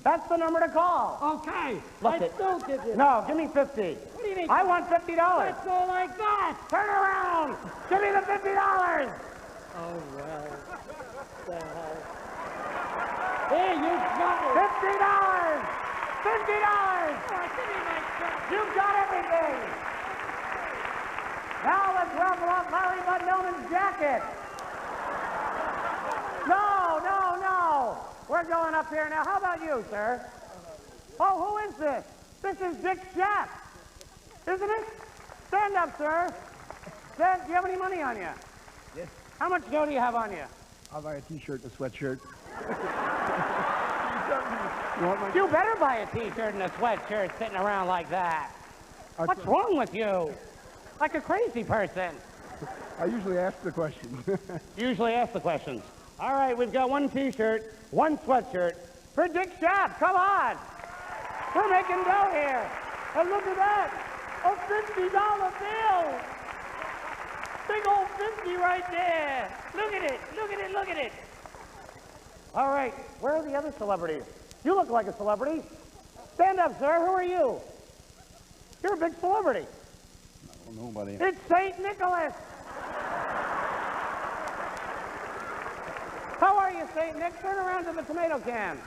That's the number to call. Okay. Look I it. still give you. No, give me 50. What do you mean? I want $50. Let's go like that. Turn around. Give me the $50. Oh, well. The hell. Here, you got it. $50. $50. You've got everything. Now let's raffle off Larry Bud Millman's jacket. No, no, no. We're going up here now. How about you, sir? Oh, who is this? This is Dick Schaap, isn't it? Stand up, sir. Stand, do you have any money on you? Yes. How much dough do you have on you? I'll buy a T-shirt and a sweatshirt. You better buy a T-shirt and a sweatshirt sitting around like that. What's wrong with you? Like a crazy person. I usually ask the questions. Usually ask the questions. All right, we've got one T-shirt, one sweatshirt for Dick Schaap. Come on. We're making dough here. And look at that. A $50 bill. Big old 50 right there. Look at it. Look at it. Look at it. All right. Where are the other celebrities? You look like a celebrity. Stand up, sir. Who are you? You're a big celebrity. I don't know about it. It's St. Nicholas. How are you, St. Nick? Turn around to the tomato can.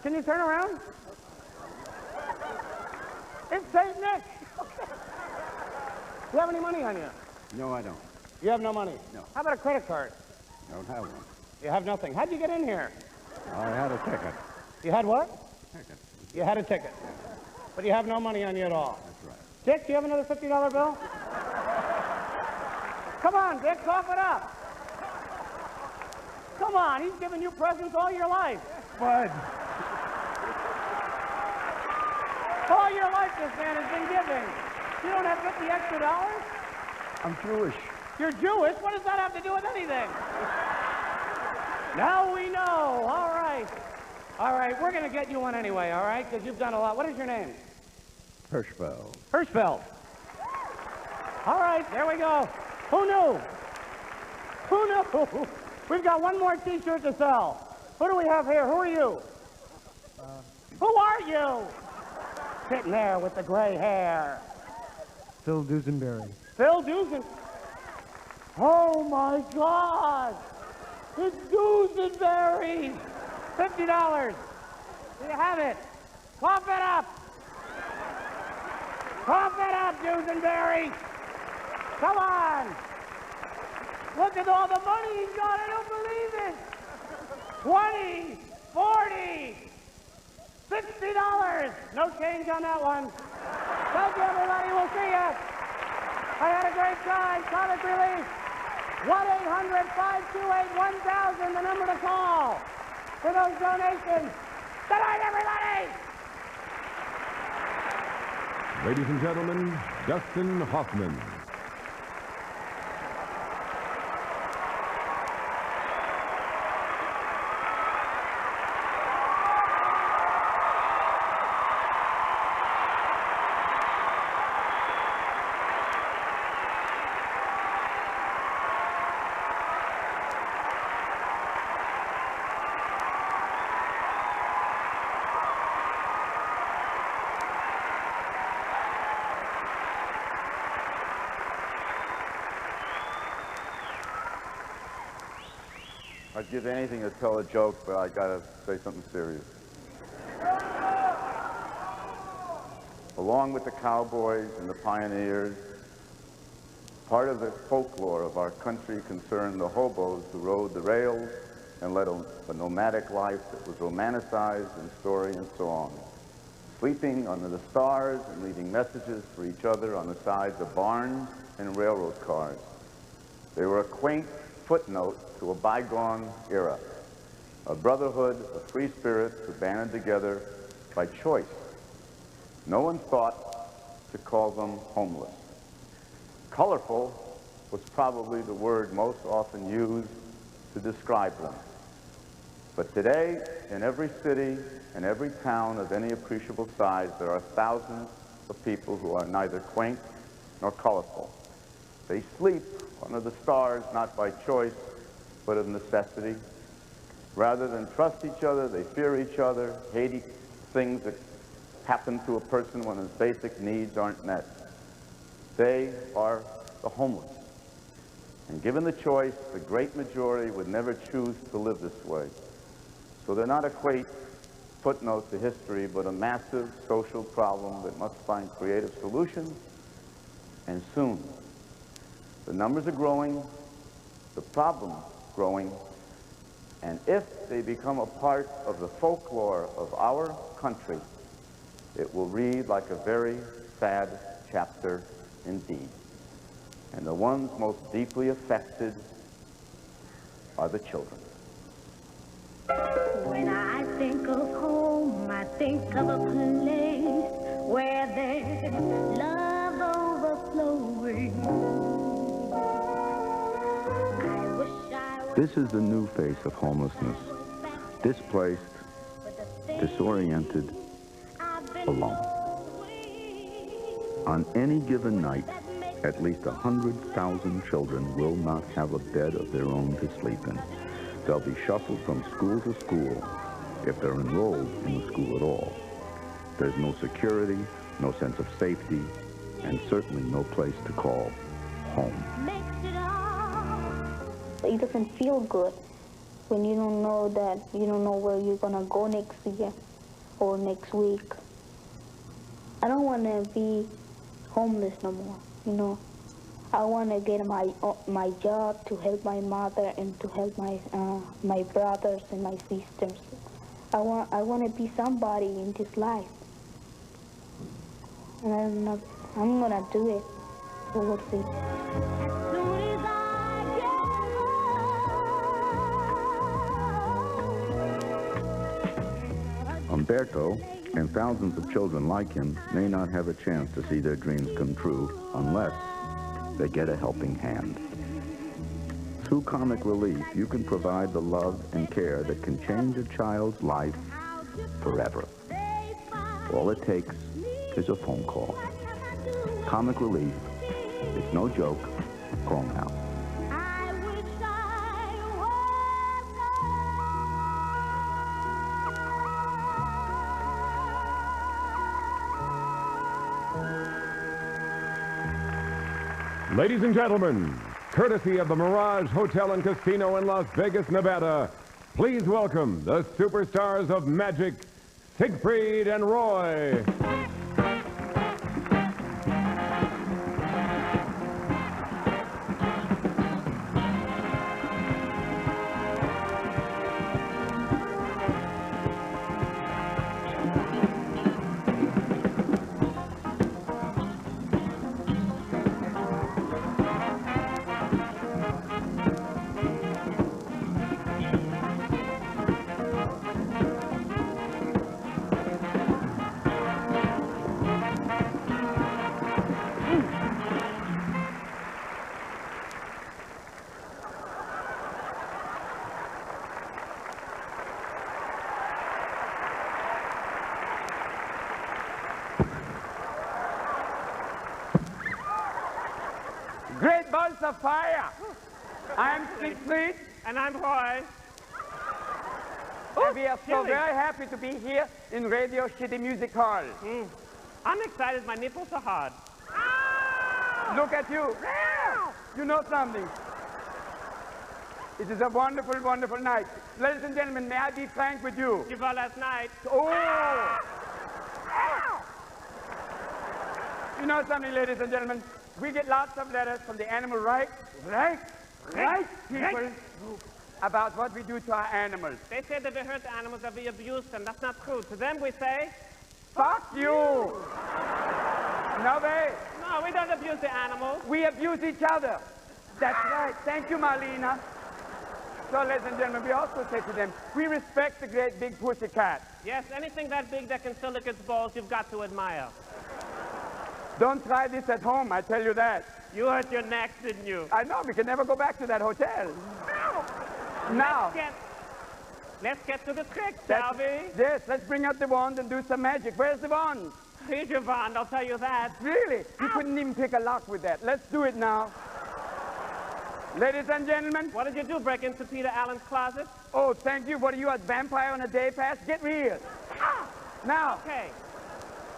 Can you turn around? It's St. Nick. Do you have any money on you? No, I don't. You have no money? No. How about a credit card? I don't have one. You have nothing. How'd you get in here? I had a ticket. You had what? Ticket. You had a ticket. But you have no money on you at all. That's right. Dick, do you have another $50 bill? Come on, Dick, cough it up. Come on, he's given you presents all your life. Bud. All your life this man has been giving. You don't have 50 extra dollars? I'm Jewish. You're Jewish? What does that have to do with anything? Now we know. All right. All right, we're going to get you one anyway, all right? Because you've done a lot. What is your name? Hirschfeld. Hirschfeld. All right, there we go. Who knew? Who knew? We've got one more T-shirt to sell. Who do we have here? Who are you? Who are you? Sitting there with the gray hair. Phil Dusenberry. Phil Dusen. Oh, my God. It's Dusenberry. $50. Do you have it? Cough it up. Cough it up, Dusenberry. Come on. Look at all the money he's got. I don't believe it. 20, 40, $60. No change on that one. Thank you, everybody. We'll see you. I had a great time. Comic Relief. 1-800-528-1000, the number to call for those donations. Good night, everybody. Ladies and gentlemen, Dustin Hoffman. I'd give anything to tell a joke, but I gotta say something serious. Along with the cowboys and the pioneers, part of the folklore of our country concerned the hobos who rode the rails and led a nomadic life that was romanticized in story and song, sleeping under the stars and leaving messages for each other on the sides of barns and railroad cars. They were a quaint footnote to a bygone era, a brotherhood of free spirits who banded together by choice. No one thought to call them homeless. Colorful was probably the word most often used to describe them. But today, in every city and every town of any appreciable size, there are thousands of people who are neither quaint nor colorful. They sleep under the stars not by choice, but of necessity. Rather than trust each other, they fear each other, hate things that happen to a person when his basic needs aren't met. They are the homeless. And given the choice, the great majority would never choose to live this way. So they're not a quaint footnote to history, but a massive social problem that must find creative solutions, and soon. The numbers are growing, the problem growing, and if they become a part of the folklore of our country, it will read like a very sad chapter indeed. And the ones most deeply affected are the children. When I think of home, I think of a place where there's love overflowing. This is the new face of homelessness. Displaced, disoriented, alone. On any given night, at least 100,000 children will not have a bed of their own to sleep in. They'll be shuffled from school to school, if they're enrolled in the school at all. There's no security, no sense of safety, and certainly no place to call home. It doesn't feel good when you don't know that, you don't know where you're gonna go next year or next week. I don't want to be homeless no more, you know. I want to get my job to help my mother and to help my brothers and my sisters. I want to be somebody in this life. And I'm gonna do it. So we'll see. Umberto and thousands of children like him may not have a chance to see their dreams come true unless they get a helping hand. Through Comic Relief, you can provide the love and care that can change a child's life forever. All it takes is a phone call. Comic Relief, it's no joke. Call now. Ladies and gentlemen, courtesy of the Mirage Hotel and Casino in Las Vegas, Nevada, please welcome the superstars of magic, Siegfried and Roy. Great balls of fire. I'm Siegfried. And I'm Roy. And we are so very happy to be here in Radio City Music Hall. I'm excited. My nipples are hard. Look at you. You know something. It is a wonderful, wonderful night. Ladies and gentlemen, may I be frank with you? You were last night. Oh! You know something, ladies and gentlemen? We get lots of letters from the animal rights people about what we do to our animals. They say that we hurt the animals, that we abuse them. That's not true. To them we say, fuck you! No way. No, we don't abuse the animals. We abuse each other. That's right. Thank you, Marlena. So, ladies and gentlemen, we also say to them, we respect the great big pussycat. Yes, anything that big that can still lick its balls, you've got to admire. Don't try this at home, I tell you that. You hurt your neck, didn't you? I know. We can never go back to that hotel. Now. Let's get to the trick, shall we? Yes, let's bring out the wand and do some magic. Where's the wand? Here's your wand, I'll tell you that. Really? You couldn't even pick a lock with that. Let's do it now. Ladies and gentlemen. What did you do, break into Peter Allen's closet? Oh, thank you. What are you, a vampire on a day pass? Get real. Now. Okay.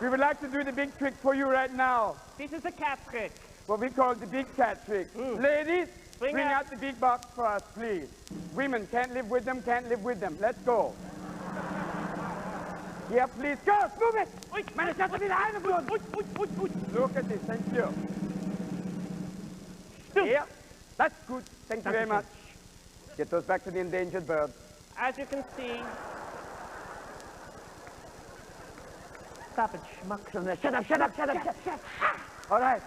We would like to do the big trick for you right now. This is a cat trick. What we call the big cat trick. Ladies, bring out the big box for us, please. Women, can't live with them, can't live with them. Let's go. Here, please. Girls, move it! Man, not to be behind the blood. Look at this, thank you. Here. That's good. Thank you very much. Get those back to the endangered birds. As you can see... Stop it, schmuck. Shut up, shut up, shut up, shut up. All right.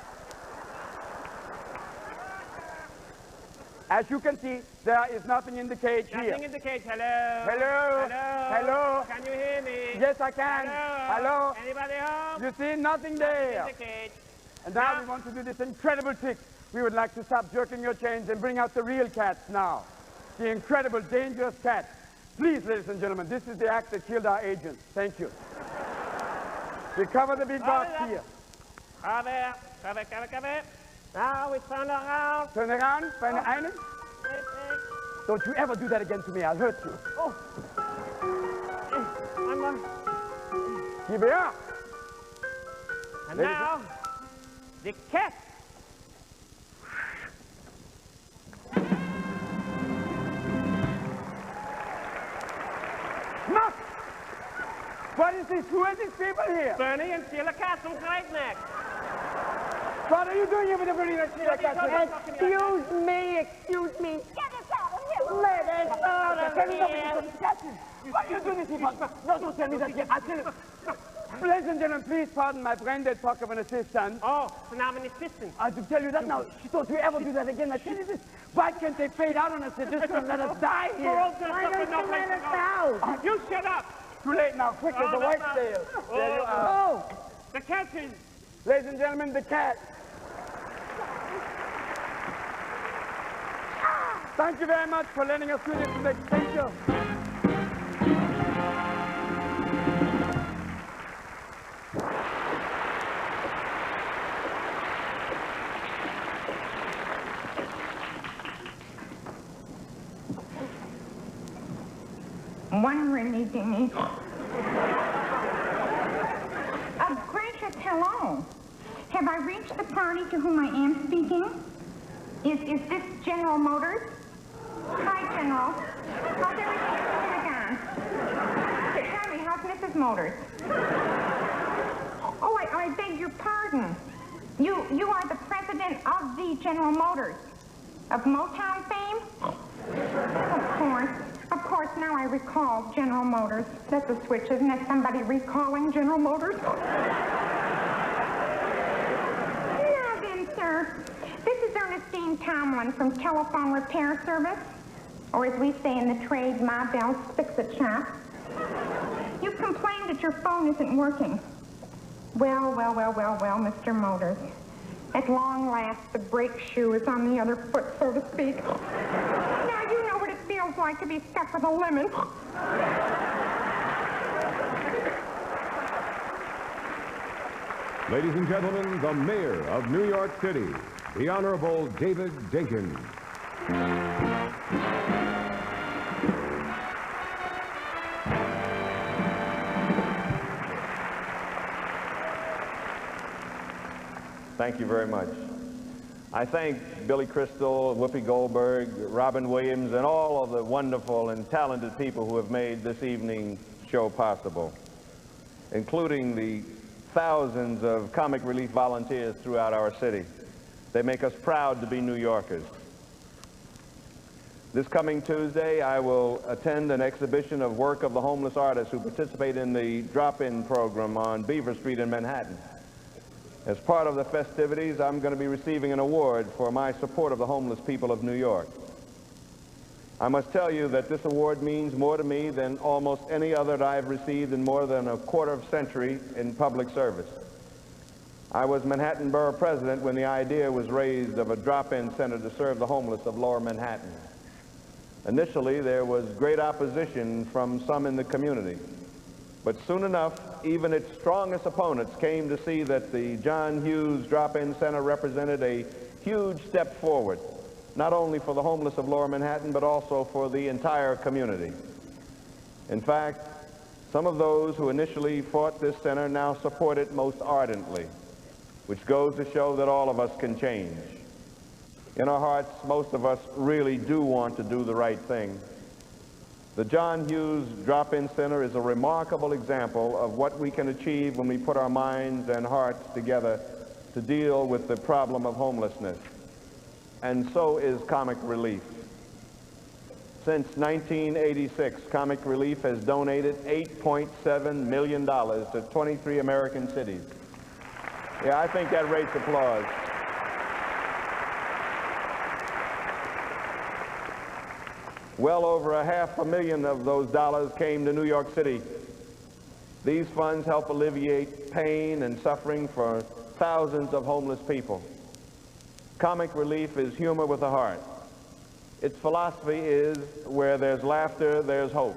As you can see, there is nothing in the cage here. Nothing in the cage. Hello? Hello? Hello? Hello? Can you hear me? Yes, I can. Hello? Hello? Anybody home? You see, nothing there. Nothing in the cage. And now we want to do this incredible trick. We would like to stop jerking your chains and bring out the real cats now. The incredible, dangerous cats. Please, ladies and gentlemen, this is the act that killed our agent. Thank you. We cover the big box here. Cover. Now we turn around. Turn around, find the island. Don't you ever do that again to me, I'll hurt you. Oh. Keep it up. And now, the cat. Knock! What is this? Who are these people here? Bernie and Sheila Katz from Great Neck. What are you doing here with the Bernie and Sheila Katz? Excuse me. Get us out of here. Let us out of here. What are you doing here? No, don't tell me that again. I'll tell you. Ladies and gentlemen, please pardon my brain-dead talk of an assistant. Oh, so now I'm an assistant. I do tell you that now. Don't you ever do that again. I tell you this. Why can't they fade out on us? They're just going to let us die here. Why don't you let us out? You shut up. Too late now. Quick as the white sail. There you are. Oh, the cat is... Ladies and gentlemen, the cat. Thank you very much for letting us do this today. Thank you. One really dingy. Gracious, hello. Have I reached the party to whom I am speaking? Is this General Motors? Hi, General. How's everything at the Pentagon? Tell me, how's Mrs. Motors? Oh, I beg your pardon. You are the president of the General Motors. Of Motown fame? Of course, now I recall General Motors. That's a switch, isn't it? Somebody recalling General Motors? Now then, sir, this is Ernestine Tomlin from Telephone Repair Service, or as we say in the trade, Ma Bell's Fix-It Shop. You complained that your phone isn't working. Well, Mr. Motors. At long last, the brake shoe is on the other foot, so to speak. Now you know what it feels like to be stuck with a lemon. Ladies and gentlemen, the Mayor of New York City, the Honorable David Dinkins. Thank you very much. I thank Billy Crystal, Whoopi Goldberg, Robin Williams, and all of the wonderful and talented people who have made this evening's show possible, including the thousands of comic relief volunteers throughout our city. They make us proud to be New Yorkers. This coming Tuesday, I will attend an exhibition of work of the homeless artists who participate in the drop-in program on Beaver Street in Manhattan. As part of the festivities, I'm going to be receiving an award for my support of the homeless people of New York. I must tell you that this award means more to me than almost any other that I've received in more than a quarter of a century in public service. I was Manhattan Borough President when the idea was raised of a drop-in center to serve the homeless of Lower Manhattan. Initially, there was great opposition from some in the community. But soon enough, even its strongest opponents came to see that the John Hughes Drop-In Center represented a huge step forward, not only for the homeless of Lower Manhattan, but also for the entire community. In fact, some of those who initially fought this center now support it most ardently, which goes to show that all of us can change. In our hearts, most of us really do want to do the right thing. The John Hughes Drop-In Center is a remarkable example of what we can achieve when we put our minds and hearts together to deal with the problem of homelessness. And so is Comic Relief. Since 1986, Comic Relief has donated $8.7 million to 23 American cities. Yeah, I think that rates applause. Well over $500,000 of those dollars came to New York City. These funds help alleviate pain and suffering for thousands of homeless people. Comic Relief is humor with a heart. Its philosophy is, where there's laughter, there's hope.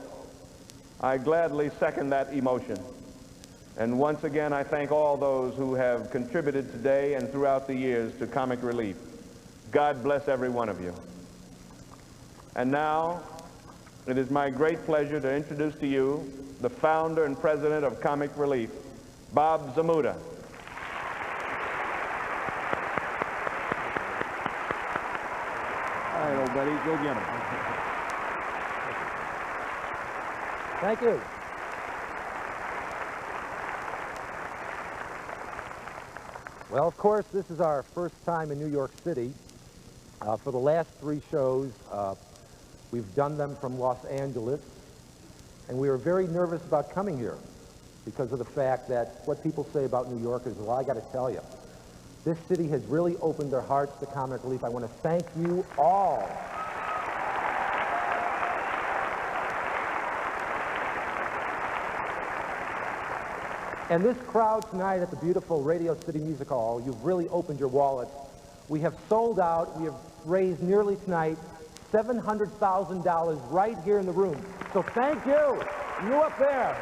I gladly second that emotion. And once again, I thank all those who have contributed today and throughout the years to Comic Relief. God bless every one of you. And now, it is my great pleasure to introduce to you the founder and president of Comic Relief, Bob Zmuda. All right, old buddy, go get him. Thank you. Well, of course, this is our first time in New York City. For the last 3 shows, we've done them from Los Angeles, and we were very nervous about coming here because of the fact that what people say about New York is, well, I got to tell you, this city has really opened their hearts to Comic Relief. I want to thank you all. And this crowd tonight at the beautiful Radio City Music Hall, you've really opened your wallets. We have sold out. We have raised nearly tonight $700,000 right here in the room. So thank you. You up there.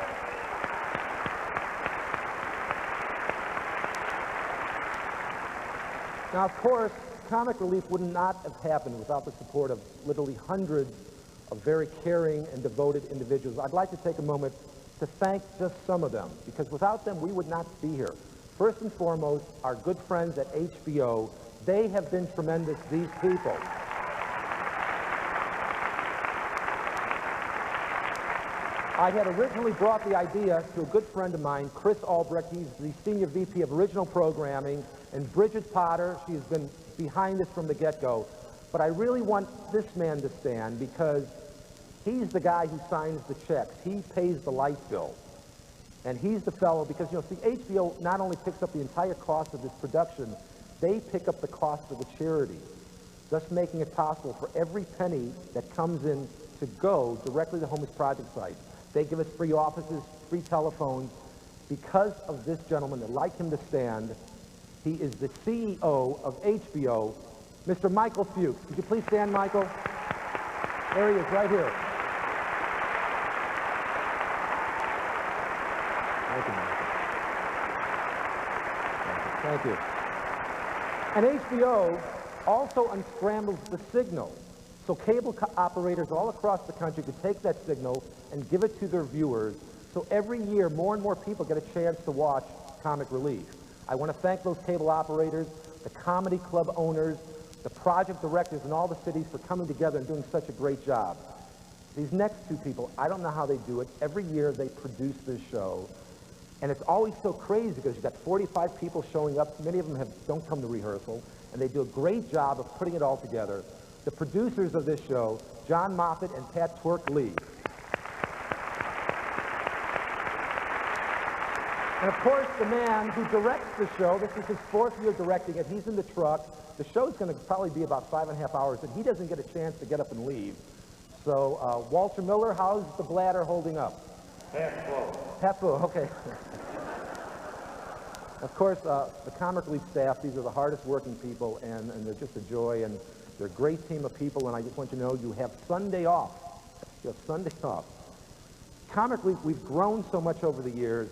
Now, of course, Comic Relief would not have happened without the support of literally hundreds of very caring and devoted individuals. I'd like to take a moment to thank just some of them, because without them, we would not be here. First and foremost, our good friends at HBO. They have been tremendous, these people. I had originally brought the idea to a good friend of mine, Chris Albrecht. He's the Senior VP of Original Programming, and Bridget Potter. She's been behind this from the get-go. But I really want this man to stand because he's the guy who signs the checks. He pays the light bill. And he's the fellow, because, you know, see, HBO not only picks up the entire cost of this production, they pick up the cost of the charity, thus making it possible for every penny that comes in to go directly to the Homeless Project site. They give us free offices, free telephones. Because of this gentleman, I'd like him to stand. He is the CEO of HBO, Mr. Michael Fuchs. Could you please stand, Michael? There he is, right here. Thank you, Michael. Thank you. And HBO also unscrambles the signal. So cable operators all across the country could take that signal and give it to their viewers. So every year, more and more people get a chance to watch Comic Relief. I want to thank those cable operators, the comedy club owners, the project directors in all the cities for coming together and doing such a great job. These next 2 people, I don't know how they do it. Every year they produce this show. And it's always so crazy because you've got 45 people showing up. Many of them don't come to rehearsal. And they do a great job of putting it all together. The producers of this show, John Moffat and Pat Twerk Lee. And of course, the man who directs the show, this is his 4th year directing it. He's in the truck. The show's going to probably be about 5.5 hours, and he doesn't get a chance to get up and leave. So, Walter Miller, how's the bladder holding up? Half full. Half full, okay. Of course, the Comic Relief staff, these are the hardest working people, and they're just a joy, and they're a great team of people, and I just want you to know you have Sunday off. You have Sunday off. Comic Relief, we've grown so much over the years.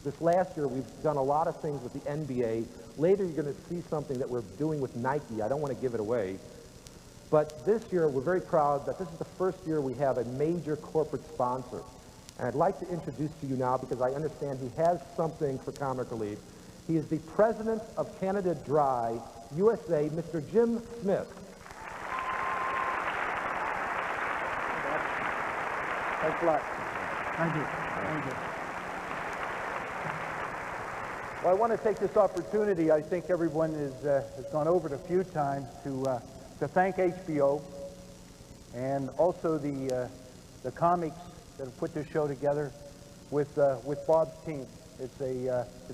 This last year, we've done a lot of things with the NBA. Later, you're going to see something that we're doing with Nike. I don't want to give it away. But this year, we're very proud that this is the first year we have a major corporate sponsor. And I'd like to introduce to you now, because I understand he has something for Comic Relief. He is the president of Canada Dry USA, Mr. Jim Smith. Thanks a lot. Thank you. Thank you. Well, I want to take this opportunity. I think everyone has gone over it a few times to thank HBO and also the comics that have put this show together with Bob's team. It's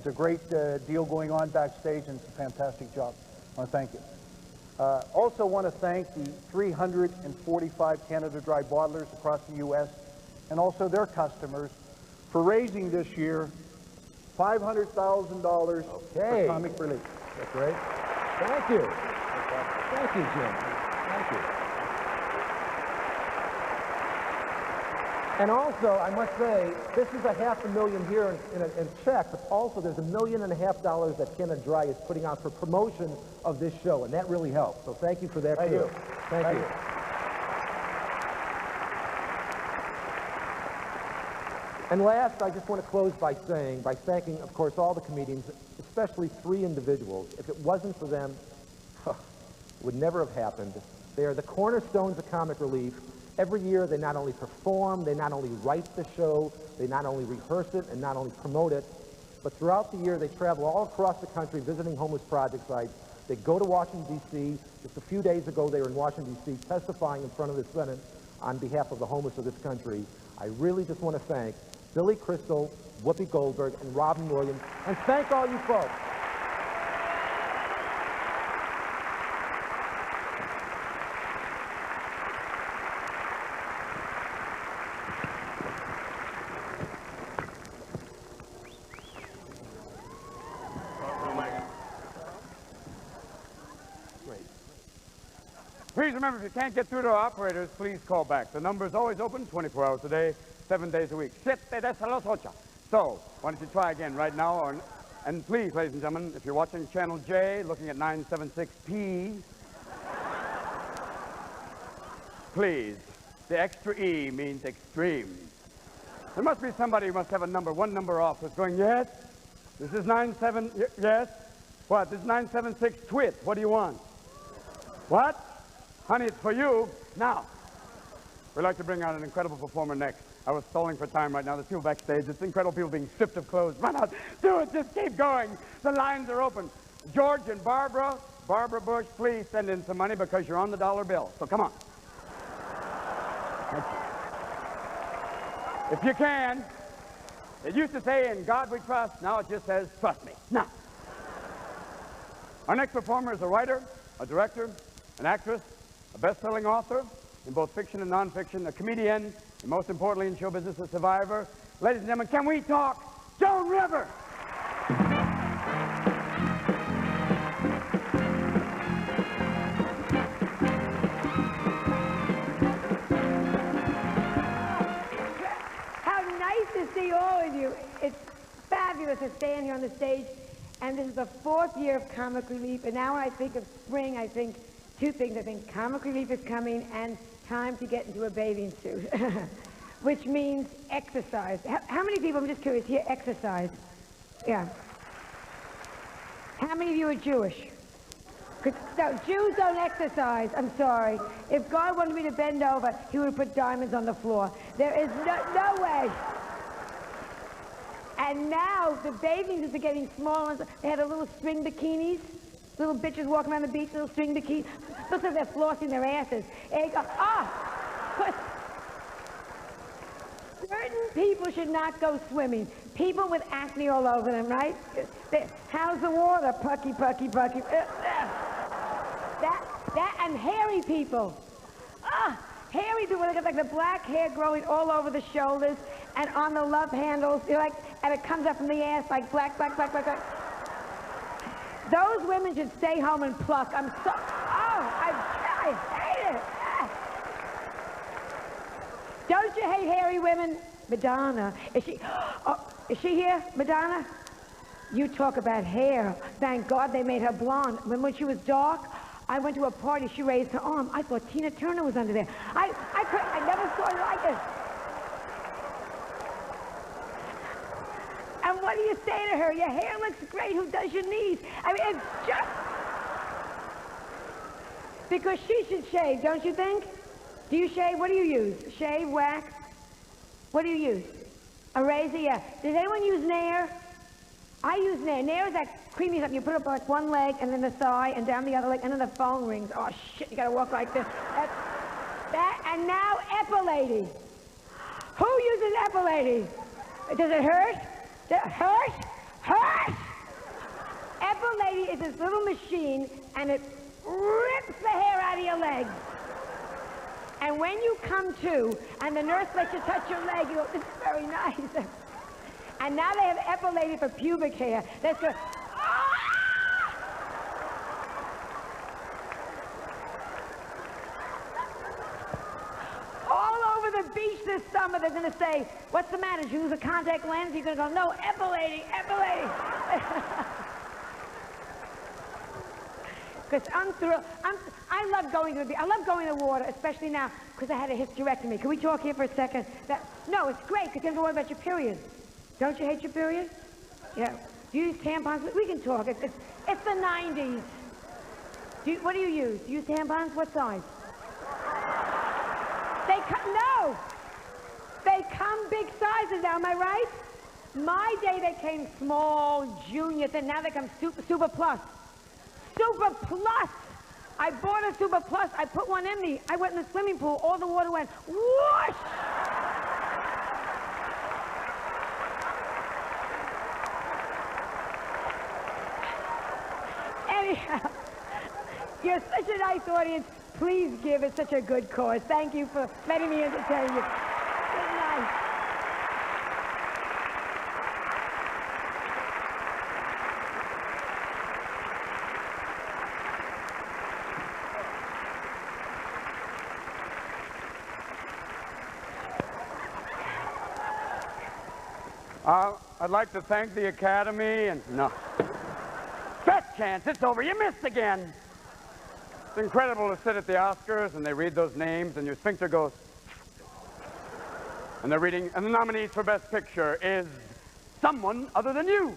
a great deal going on backstage, and it's a fantastic job. I want to thank you. Also want to thank the 345 Canada Dry bottlers across the U.S. and also their customers for raising this year $500,000 for Comic Relief. That's great. Thank you. Thank you, Jim. Thank you. And also, I must say, this is $500,000 here in check, but also there's $1.5 million that Canada Dry is putting out for promotion of this show, and that really helps. So thank you for that, too. Thank you. And last, I just want to close by thanking, of course, all the comedians, especially 3 individuals. If it wasn't for them, it would never have happened. They are the cornerstones of Comic Relief. Every year, they not only perform, they not only write the show, they not only rehearse it and not only promote it, but throughout the year, they travel all across the country visiting homeless project sites. They go to Washington, D.C. Just a few days ago, they were in Washington, D.C. testifying in front of the Senate on behalf of the homeless of this country. I really just want to thank Billy Crystal, Whoopi Goldberg, and Robin Williams, and thank all you folks. Please remember, if you can't get through to our operators, please call back. The number is always open 24 hours a day, 7 days a week. So, why don't you try again right now? And please, ladies and gentlemen, if you're watching Channel J, looking at 976p, please, the extra E means extreme. There must be somebody who must have a number, one number off, who's going, yes, this is 97, yes, what, this is 976 twit, what do you want? What? Honey, it's for you. Now, we'd like to bring out an incredible performer next. I was stalling for time right now. There's people backstage. It's incredible people being stripped of clothes. Run out. Do it. Just keep going. The lines are open. George and Barbara Bush, please send in some money because you're on the dollar bill. So come on. If you can. It used to say, in God we trust. Now it just says, trust me. Now, our next performer is a writer, a director, an actress, a best-selling author in both fiction and nonfiction, a comedian, and most importantly in show business, a survivor. Ladies and gentlemen, can we talk Joan Rivers? How nice to see all of you. It's fabulous to stand here on the stage, and this is the 4th year of Comic Relief, and now when I think of spring, I think 2 things. I think Comic Relief is coming and time to get into a bathing suit, which means exercise. How many people, I'm just curious, here exercise? Yeah. How many of you are Jewish? No, Jews don't exercise. I'm sorry. If God wanted me to bend over, he would have put diamonds on the floor. There is no way. And now the bathing suits are getting smaller. They had a little string bikinis. Little bitches walking around the beach, little string bikinis. Looks like they're flossing their asses. And you go, certain people should not go swimming. People with acne all over them, right? How's the water? Pucky, pucky, pucky. That and hairy people. Hairy people, they got like the black hair growing all over the shoulders and on the love handles. You're like, and it comes up from the ass like black, black, black, black, black. Those women should stay home and pluck. I'm so... I hate it. Don't you hate hairy women? Madonna. Is she here, Madonna? You talk about hair. Thank God they made her blonde. When she was dark, I went to a party, she raised her arm. I thought Tina Turner was under there. I never saw her like it. And what do you say to her? Your hair looks great. Who does your knees? I mean, it's just... Because she should shave, don't you think? Do you shave? What do you use? Shave, wax? What do you use? A razor? Yeah. Does anyone use Nair? I use Nair. Nair is that creamy stuff. You put up like one leg and then the thigh and down the other leg and then the phone rings. Oh, shit, you gotta walk like this. And now Epilady. Who uses Epilady? Does it hurt? Hurt? Hurt? Epilady is this little machine and it rips the hair out of your legs. And when you come to, and the nurse lets you touch your leg, you go, this is very nice. And now they have Epilady for pubic hair. That's good. All over the beach this summer, they're going to say, what's the matter? Did you lose a contact lens? You're going to go, no, Epilady, Epilady. Because I'm thrilled. I love going to the beach. I love going to the water, especially now, because I had a hysterectomy. Can we talk here for a second? No, it's great, because you don't have to worry about your period. Don't you hate your period? Yeah. Do you use tampons? We can talk. It's the 90s. What do you use? Do you use tampons? What size? No! They come big sizes now, am I right? My day they came small, junior, then now they come super plus. Super plus! I bought a Super Plus. I put one in me. I went in the swimming pool. All the water went whoosh! Anyhow, you're such a nice audience. Please give. It's such a good cause. Thank you for letting me entertain you. Good night. I'd like to thank the Academy and... No. Fat chance, it's over. You missed again. It's incredible to sit at the Oscars and they read those names and your sphincter goes... And they're reading, and the nominees for Best Picture is someone other than you.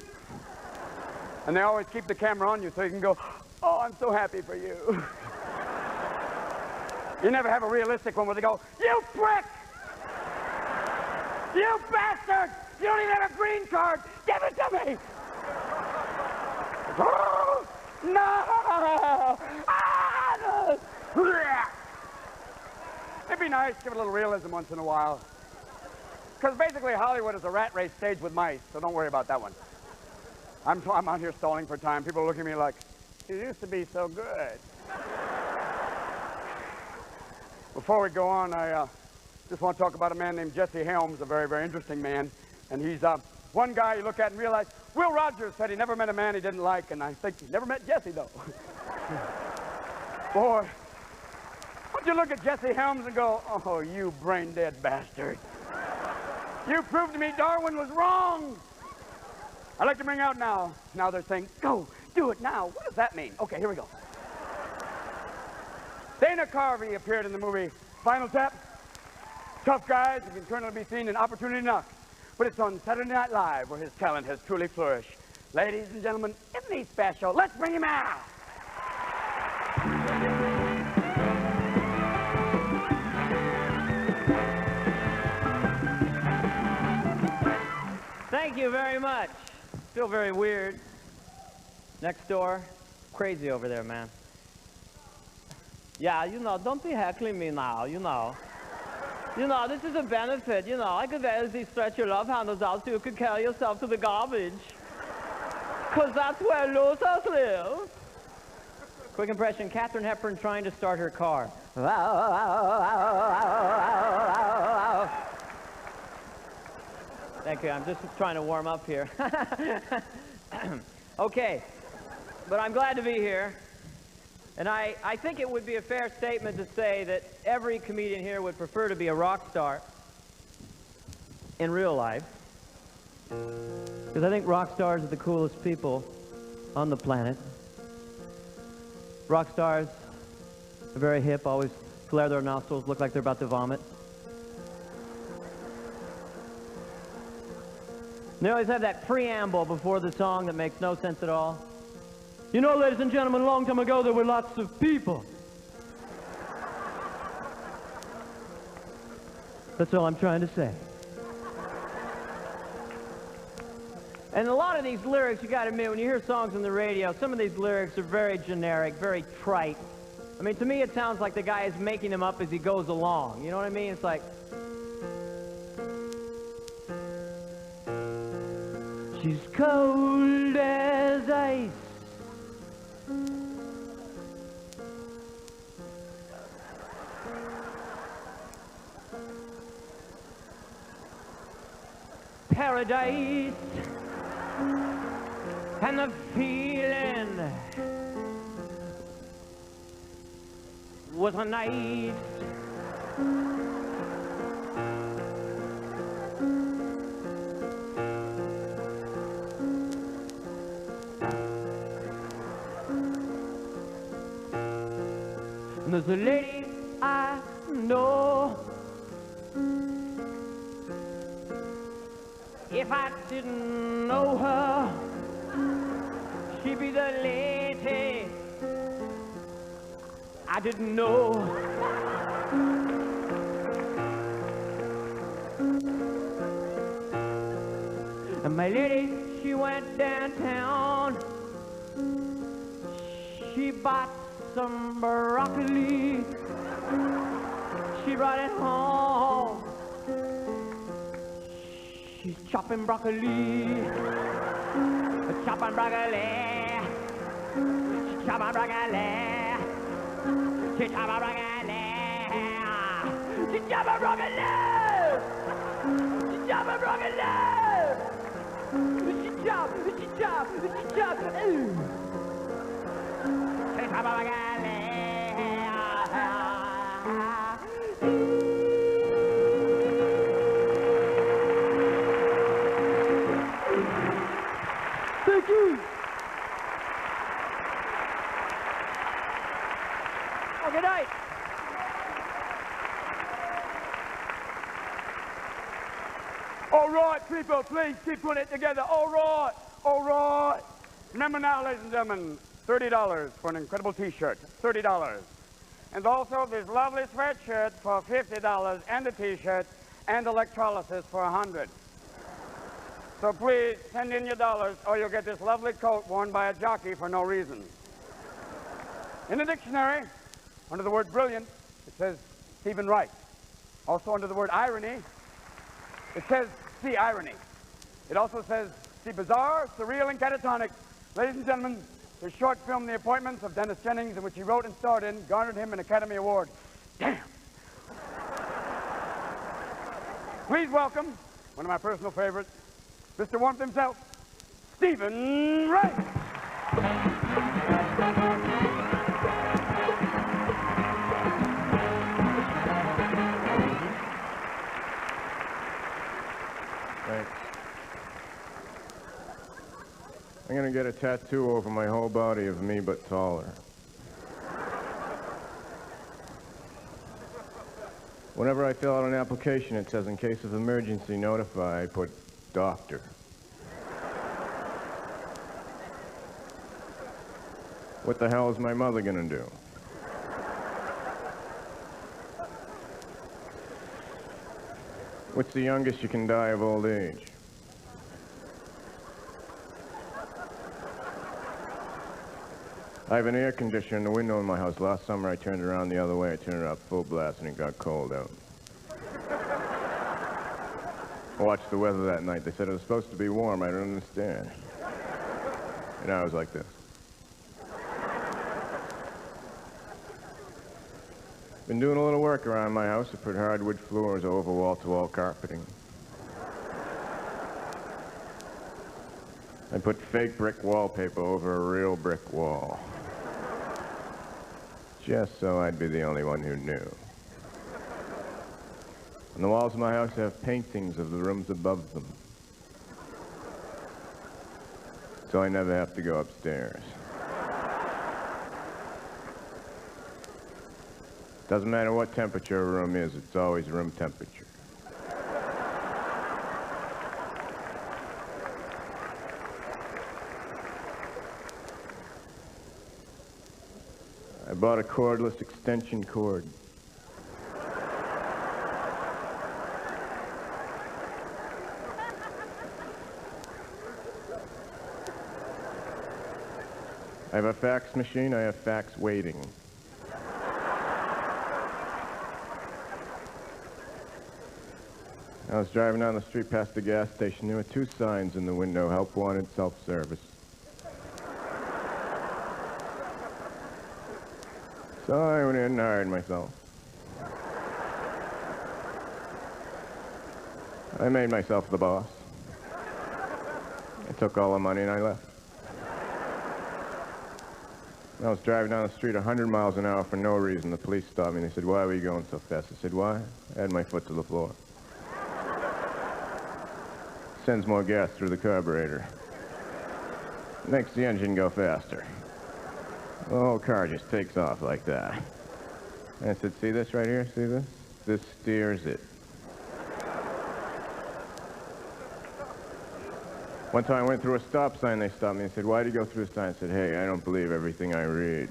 And they always keep the camera on you so you can go, oh, I'm so happy for you. You never have a realistic one where they go, you prick! You bastard! You don't even have a green card! Give it to me! Oh, no! Ah, no! It'd be nice to give a little realism once in a while. Because basically Hollywood is a rat race staged with mice, so don't worry about that one. I'm out here stalling for time. People are looking at me like, you used to be so good. Before we go on, I just want to talk about a man named Jesse Helms, a very, very interesting man. And he's one guy you look at and realize, Will Rogers said he never met a man he didn't like, and I think he never met Jesse, though. Boy, would you look at Jesse Helms and go, oh, you brain-dead bastard. You proved to me Darwin was wrong. I'd like to bring out now they're saying, go, do it now. What does that mean? Okay, here we go. Dana Carvey appeared in the movie Spinal Tap. Tough guys who can currently be seen in Opportunity Knocks. But it's on Saturday Night Live where his talent has truly flourished. Ladies and gentlemen, isn't he special? Let's bring him out! Thank you very much. Feel very weird. Next door, crazy over there, man. Yeah, you know, don't be heckling me now, you know. You know, this is a benefit, you know. I could easily stretch your love handles out so you could carry yourself to the garbage. Because that's where losers live. Quick impression, Katharine Hepburn trying to start her car. Thank you, I'm just trying to warm up here. Okay, but I'm glad to be here. And I think it would be a fair statement to say that every comedian here would prefer to be a rock star in real life. Because I think rock stars are the coolest people on the planet. Rock stars are very hip, always flare their nostrils, look like they're about to vomit. They always have that preamble before the song that makes no sense at all. You know, ladies and gentlemen, a long time ago there were lots of people. That's all I'm trying to say. And a lot of these lyrics, you gotta admit, when you hear songs on the radio, some of these lyrics are very generic, very trite. I mean, to me it sounds like the guy is making them up as he goes along. You know what I mean? It's like, she's cold as ice. Paradise and the feeling was a night. And there's a lady I know. If I didn't know her, she'd be the lady I didn't know. And my lady, she went downtown. She bought some broccoli. She brought it home. She's chopping broccoli. Chopping broccoli. She's chopping broccoli. She's chopping broccoli. She's chopping broccoli. She's chopping broccoli. She chop. She chop. She chop. Ooh. She's chopping broccoli. Thank you. Oh, good night. All right, people, please keep putting it together. All right, all right. Remember now, ladies and gentlemen, $30 for an incredible T-shirt, $30. And also this lovely sweatshirt for $50 and a T-shirt and electrolysis for $100. So please send in your dollars or you'll get this lovely coat worn by a jockey for no reason. In the dictionary, under the word brilliant, it says Stephen Wright. Also under the word irony, it says see irony. It also says see bizarre, surreal, and catatonic. Ladies and gentlemen, the short film The Appointments of Dennis Jennings, in which he wrote and starred in, garnered him an Academy Award. Damn! Please welcome one of my personal favorites, Mr. Warmth himself, Stephen Wright. Thanks. I'm gonna get a tattoo over my whole body of me but taller. Whenever I fill out an application, it says in case of emergency, notify, I put doctor. What the hell is my mother gonna do? What's the youngest you can die of old age? I have an air conditioner in the window in my house. Last summer I turned it around the other way. I turned it up full blast and it got cold out. I watched the weather that night. They said it was supposed to be warm. I don't understand. And I was like this. Been doing a little work around my house. I put hardwood floors over wall-to-wall carpeting. I put fake brick wallpaper over a real brick wall. Just so I'd be the only one who knew. On the walls of my house, I have paintings of the rooms above them. So I never have to go upstairs. Doesn't matter what temperature a room is, it's always room temperature. I bought a cordless extension cord. I have a fax machine, I have fax waiting. I was driving down the street past the gas station. There were two signs in the window, help wanted, self-service. So I went in and hired myself. I made myself the boss. I took all the money and I left. I was driving down the street 100 miles an hour for no reason. The police stopped me and they said, "Why were you going so fast?" I said, "Why? I had my foot to the floor." Sends more gas through the carburetor. Makes the engine go faster. The whole car just takes off like that. And I said, "See this right here? See this? This steers it." One time I went through a stop sign, they stopped me and said, "Why do you go through a sign?" I said, "Hey, I don't believe everything I read."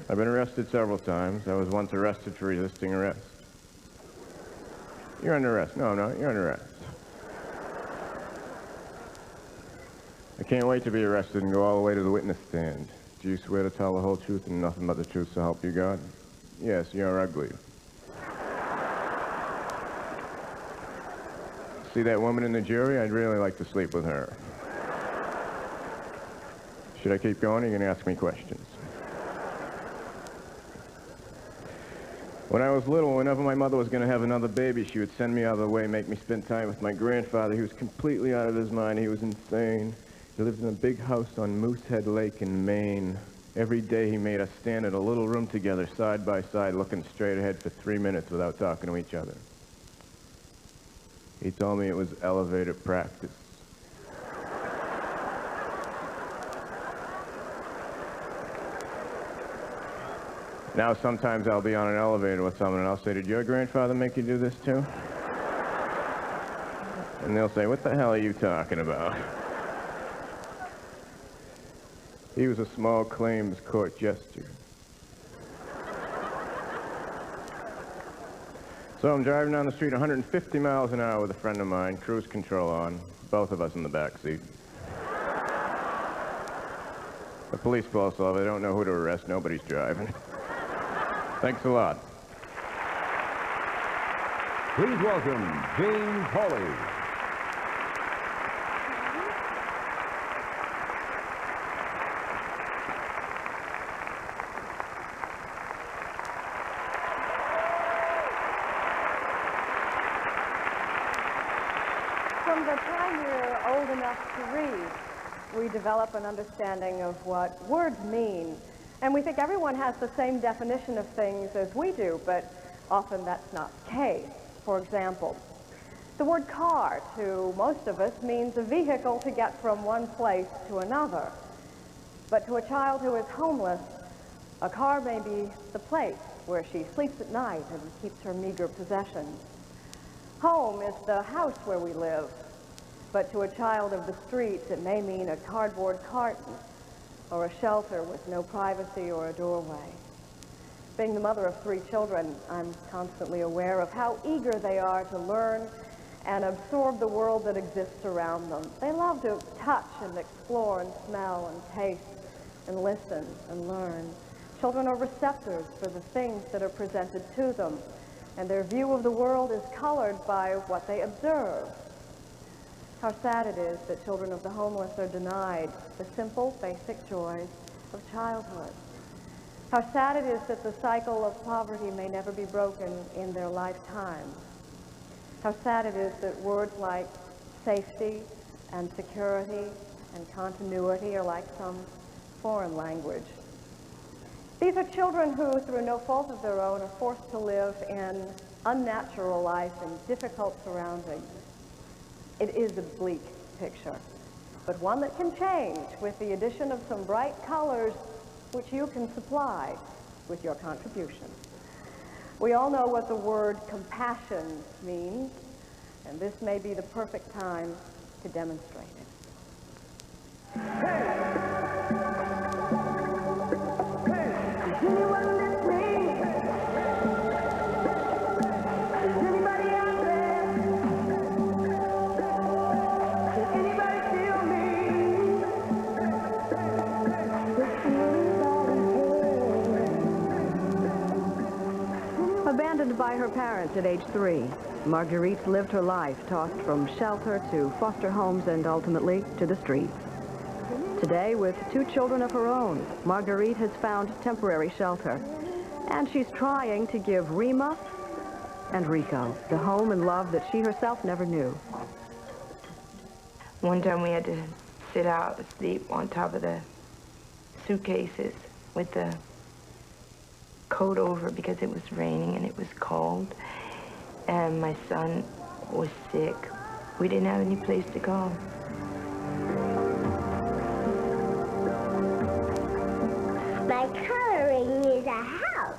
I've been arrested several times. I was once arrested for resisting arrest. You're under arrest. No, I'm not. You're under arrest. I can't wait to be arrested and go all the way to the witness stand. Do you swear to tell the whole truth and nothing but the truth, so help you God? Yes, you're ugly. See that woman in the jury? I'd really like to sleep with her. Should I keep going, or are you going to ask me questions? When I was little, whenever my mother was going to have another baby, she would send me out of the way, make me spend time with my grandfather. He was completely out of his mind. He was insane. He lived in a big house on Moosehead Lake in Maine. Every day he made us stand in a little room together, side by side, looking straight ahead for 3 minutes without talking to each other. He told me it was elevator practice. Now sometimes I'll be on an elevator with someone and I'll say, "Did your grandfather make you do this too?" And they'll say, "What the hell are you talking about?" He was a small claims court jester. So I'm driving down the street 150 miles an hour with a friend of mine, cruise control on, both of us in the back seat. The police pull us over. They don't know who to arrest. Nobody's driving. Thanks a lot. Please welcome James Hawley. From the time we're old enough to read, we develop an understanding of what words mean. And we think everyone has the same definition of things as we do, but often that's not the case. For example, the word car to most of us means a vehicle to get from one place to another. But to a child who is homeless, a car may be the place where she sleeps at night and keeps her meager possessions. Home is the house where we live, but to a child of the streets, it may mean a cardboard carton or a shelter with no privacy or a doorway. Being the mother of 3 children, I'm constantly aware of how eager they are to learn and absorb the world that exists around them. They love to touch and explore and smell and taste and listen and learn. Children are receptors for the things that are presented to them, and their view of the world is colored by what they observe. How sad it is that children of the homeless are denied the simple, basic joys of childhood. How sad it is that the cycle of poverty may never be broken in their lifetime. How sad it is that words like safety and security and continuity are like some foreign language. These are children who, through no fault of their own, are forced to live in unnatural life in difficult surroundings. It is a bleak picture, but one that can change with the addition of some bright colors which you can supply with your contribution. We all know what the word compassion means, and this may be the perfect time to demonstrate it. Abandoned by her parents at age 3, Marguerite lived her life tossed from shelter to foster homes and ultimately to the streets. Today, with 2 children of her own, Marguerite has found temporary shelter, and she's trying to give Rima and Rico the home and love that she herself never knew. One time we had to sit out to sleep on top of the suitcases with the coat over because it was raining and it was cold, and my son was sick. We didn't have any place to go. My coloring is a house.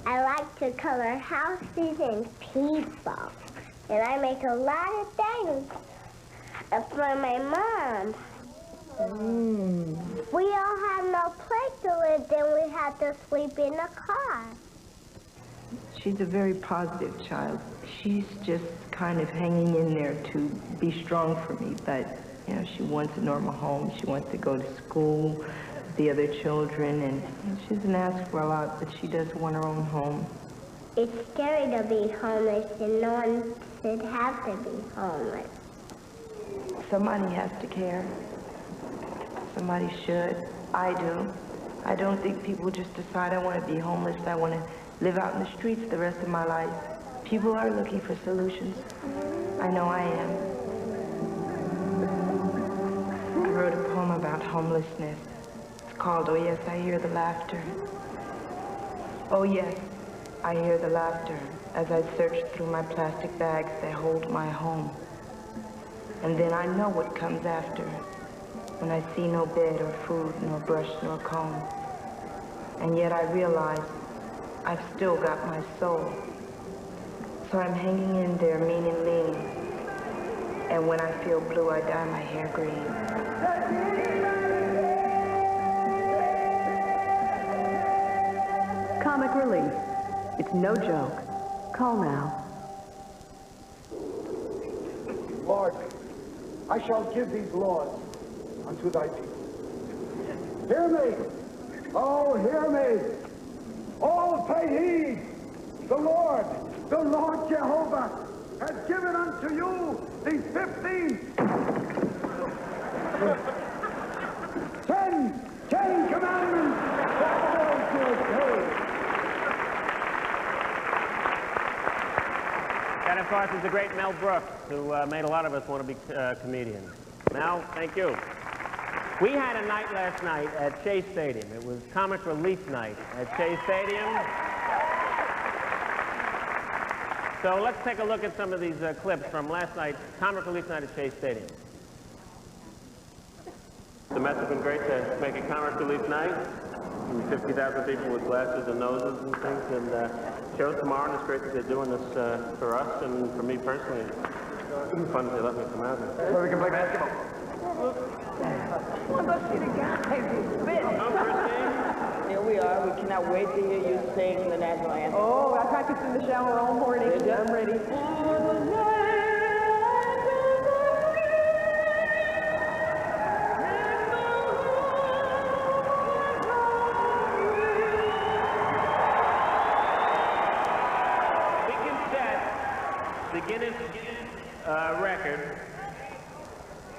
I like to color houses and people, and I make a lot of things for my mom. We all have no place to live, then we have to sleep in a car. She's a very positive child. She's just kind of hanging in there to be strong for me, but, you know, she wants a normal home. She wants to go to school with the other children, and she doesn't ask for a lot, but she does want her own home. It's scary to be homeless, and no one should have to be homeless. Somebody has to care. Somebody should. I do. I don't think people just decide I want to be homeless, I want to live out in the streets the rest of my life. People are looking for solutions. I know I am. I wrote a poem about homelessness. It's called Oh Yes, I Hear the Laughter. Oh yes, I hear the laughter as I search through my plastic bags that hold my home. And then I know what comes after, when I see no bed or food, nor brush, nor comb. And yet I realize I've still got my soul. So I'm hanging in there mean and lean. And when I feel blue, I dye my hair green. Comic relief. It's no joke. Call now. Lord, I shall give these laws unto thy people. Hear me! Oh, hear me! All pay heed! The Lord Jehovah has given unto you these 15 Ten Commandments for all to obey. That, of course, is the great Mel Brooks, who made a lot of us want to be comedians. Mel, thank you. We had a night last night at Shea Stadium. It was Comic Relief Night at Shea Stadium. So let's take a look at some of these clips from last night's Comic Relief Night at Shea Stadium. The Mets have been great to make a Comic Relief Night. 50,000 people with glasses and noses and things, and shows tomorrow, and it's great that they're doing this for us and for me personally. It's fun that they let me come out here. So we can play basketball. Well, go see the guys. Here we are. We cannot wait to hear you sing the national anthem. Oh, I practiced in the shower all morning. I'm ready. The Guinness record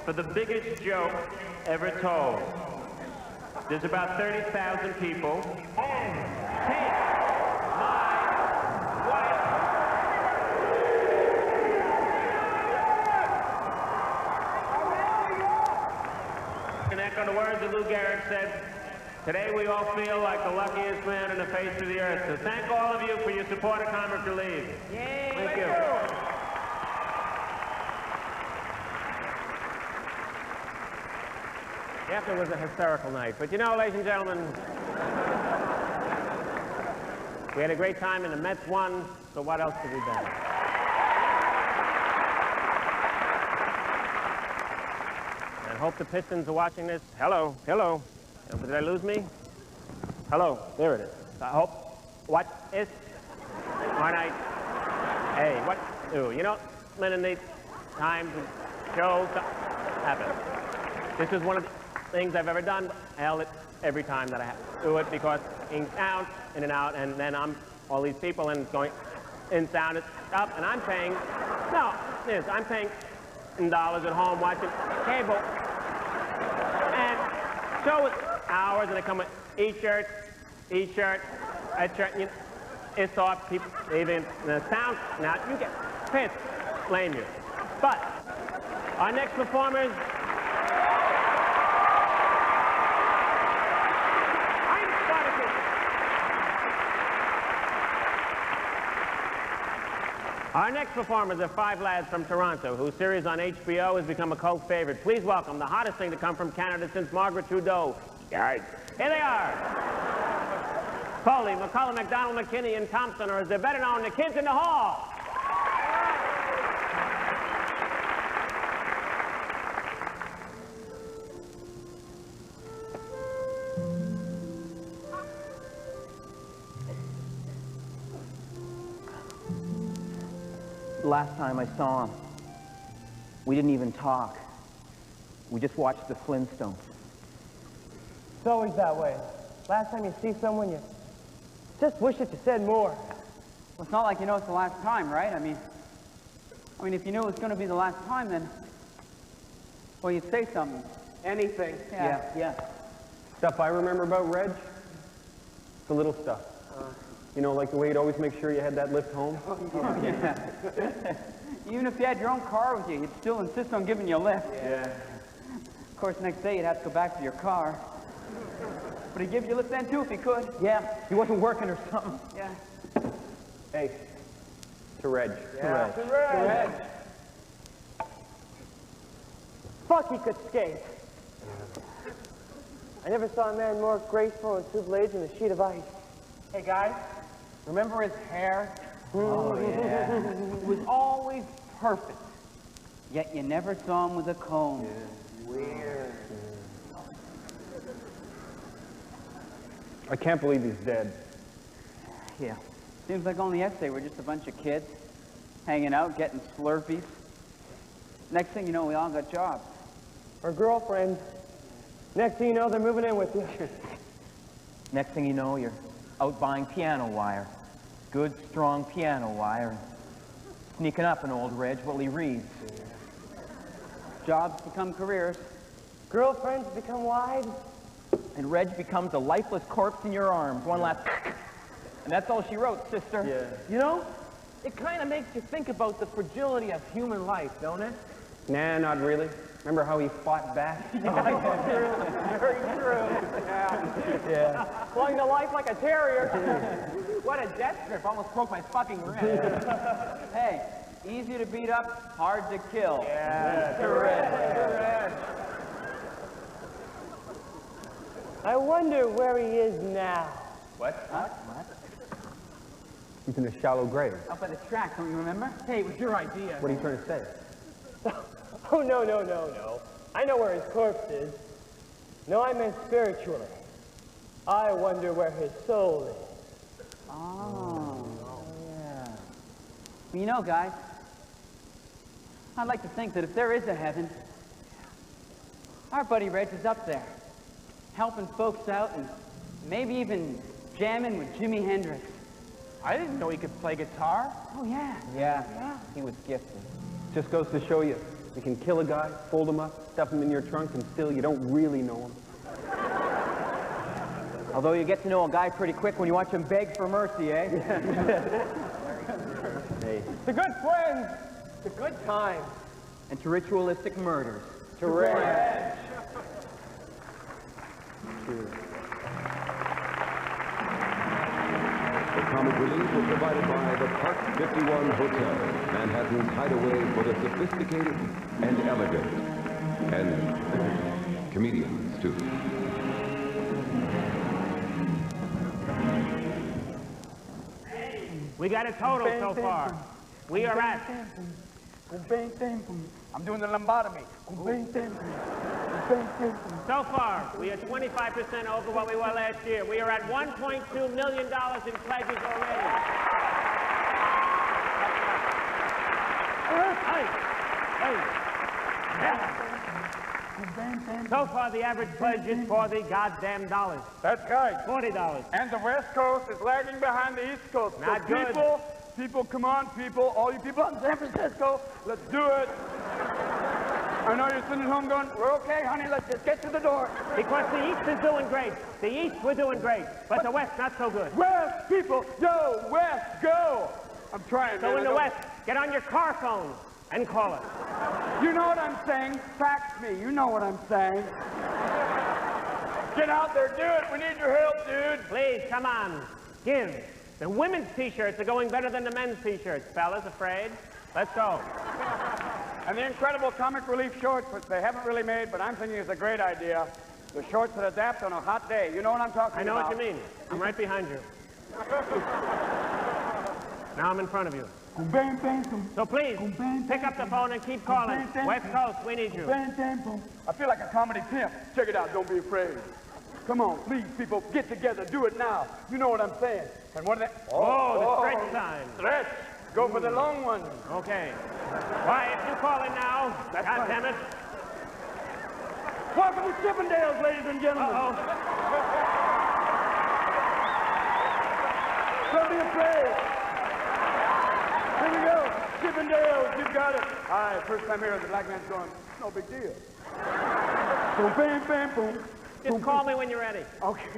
for the biggest joke ever told. There's about 30,000 people. Take my wife. words of Lou Gehrig said, today we all feel like the luckiest man on the face of the earth. So thank all of you for your support of Comic Relief. Yay! Thank you. After was a hysterical night. But you know, ladies and gentlemen, we had a great time and the Mets won, so what else could we do? I hope the Pistons are watching this. Hello, hello. Did I lose me? Hello, there it is. I hope. What is? Aren't I? Hey, what? Ooh, you know, in the time to show happen. This is one of the things I've ever done. I held it every time that I have to do it because in sound, in and out, and then I'm all these people and it's going in sound, it's up, and I'm paying. No, this I'm paying in dollars at home watching cable. And show it hours, and they come with e-shirts, a shirt, you know, it's off, people, even the sound, now you get pissed, blame you. But our next performers, our next performers are 5 lads from Toronto, whose series on HBO has become a cult favorite. Please welcome the hottest thing to come from Canada since Margaret Trudeau. Here they are. Foley, McCullough, McDonald, McKinney, and Thompson, or as they're better known, the Kids in the Hall. The last time I saw him, we didn't even talk. We just watched the Flintstones. It's always that way. Last time you see someone, you just wish that you said more. Well, it's not like you know it's the last time, right? I mean, if you knew it was going to be the last time, then, well, you'd say something. Anything. Yeah. Stuff I remember about Reg, the little stuff. You know, like the way you'd always make sure you had that lift home. Oh, yeah. Even if you had your own car with you, he'd still insist on giving you a lift. Yeah. Of course, next day you'd have to go back to your car. But he'd give you a lift then, too, if he could. Yeah, he wasn't working or something. Yeah. Hey, to Reg. Yeah. To Reg. Fuck, he could skate. I never saw a man more graceful and two blades than a sheet of ice. Hey, guys, remember his hair? Oh, yeah. It was always perfect. Yet you never saw him with a comb. Yeah. Weird. I can't believe he's dead. Yeah. Seems like only yesterday we're just a bunch of kids hanging out, getting Slurpees. Next thing you know, we all got jobs. Or girlfriends. Next thing you know, they're moving in with you. Next thing you know, you're out buying piano wire. Good, strong piano wire. Sneaking up an old Reg while he reads. Jobs become careers. Girlfriends become wives. And Reg becomes a lifeless corpse in your arms. One last... And that's all she wrote, sister. Yeah. You know, it kind of makes you think about the fragility of human life, don't it? Nah, not really. Remember how he fought back? Very true. Yeah. Clung to life like a terrier. What a death grip. Almost broke my fucking rib. Hey, easy to beat up, hard to kill. Yeah. Correct. I wonder where he is now. What? Huh? He's in a shallow grave. Up by the track, don't you remember? Hey, it was your idea. What are you trying to say? Oh, no. I know where his corpse is. No, I meant spiritually. I wonder where his soul is. Oh, yeah. Well, you know, guys, I'd like to think that if there is a heaven, our buddy Reg is up there, helping folks out and maybe even jamming with Jimi Hendrix. I didn't know he could play guitar. Oh, yeah. Yeah, he was gifted. Just goes to show you, you can kill a guy, fold him up, stuff him in your trunk, and still you don't really know him. Although you get to know a guy pretty quick when you watch him beg for mercy, eh? Hey. To good friends, to good times. And to ritualistic murders. To Reg. Cheers. The comic relief was provided by the Park 51 Hotel, Manhattan's hideaway for the sophisticated and elegant, and comedians, too. We got a total so far. We are at... I'm doing the lumbotomy. So far, we are 25% over what we were last year. We are at $1.2 million in pledges already. So far, the average pledge is $40 goddamn dollars. That's right. $40. And the West Coast is lagging behind the East Coast. Not so good. People, come on, people. All you people in San Francisco, let's do it. I know you're sitting at home going, we're okay, honey, let's just get to the door. Because the East is doing great. The East, we're doing great. But the West, not so good. West, people, yo, West, go. I'm trying, So man. in the West, get on your car phone and call us. You know what I'm saying? Fax me. You know what I'm saying. Get out there, do it. We need your help, dude. Please, come on. Give. The women's T-shirts are going better than the men's T-shirts. Fellas, afraid? Let's go. And the incredible comic relief shorts, which they haven't really made, but I'm thinking is a great idea. The shorts that adapt on a hot day. You know what I'm talking about? I know what you mean. I'm right behind you. Now I'm in front of you. So please, pick up the phone and keep calling. West Coast, we need you. I feel like a comedy pimp. Check it out, don't be afraid. Come on, please, people, get together, do it now. You know what I'm saying. And what are they? Oh, the stretch sign. Stretch. Go for the long one. Okay. Why, if you call it now, God damn it. Welcome to Chippendales, ladies and gentlemen. Don't be afraid. Here we go. Chippendales, you got it. All right, first time here, the black man's going, no big deal. Boom, bam, bam, boom. Just call me when you're ready. Okay.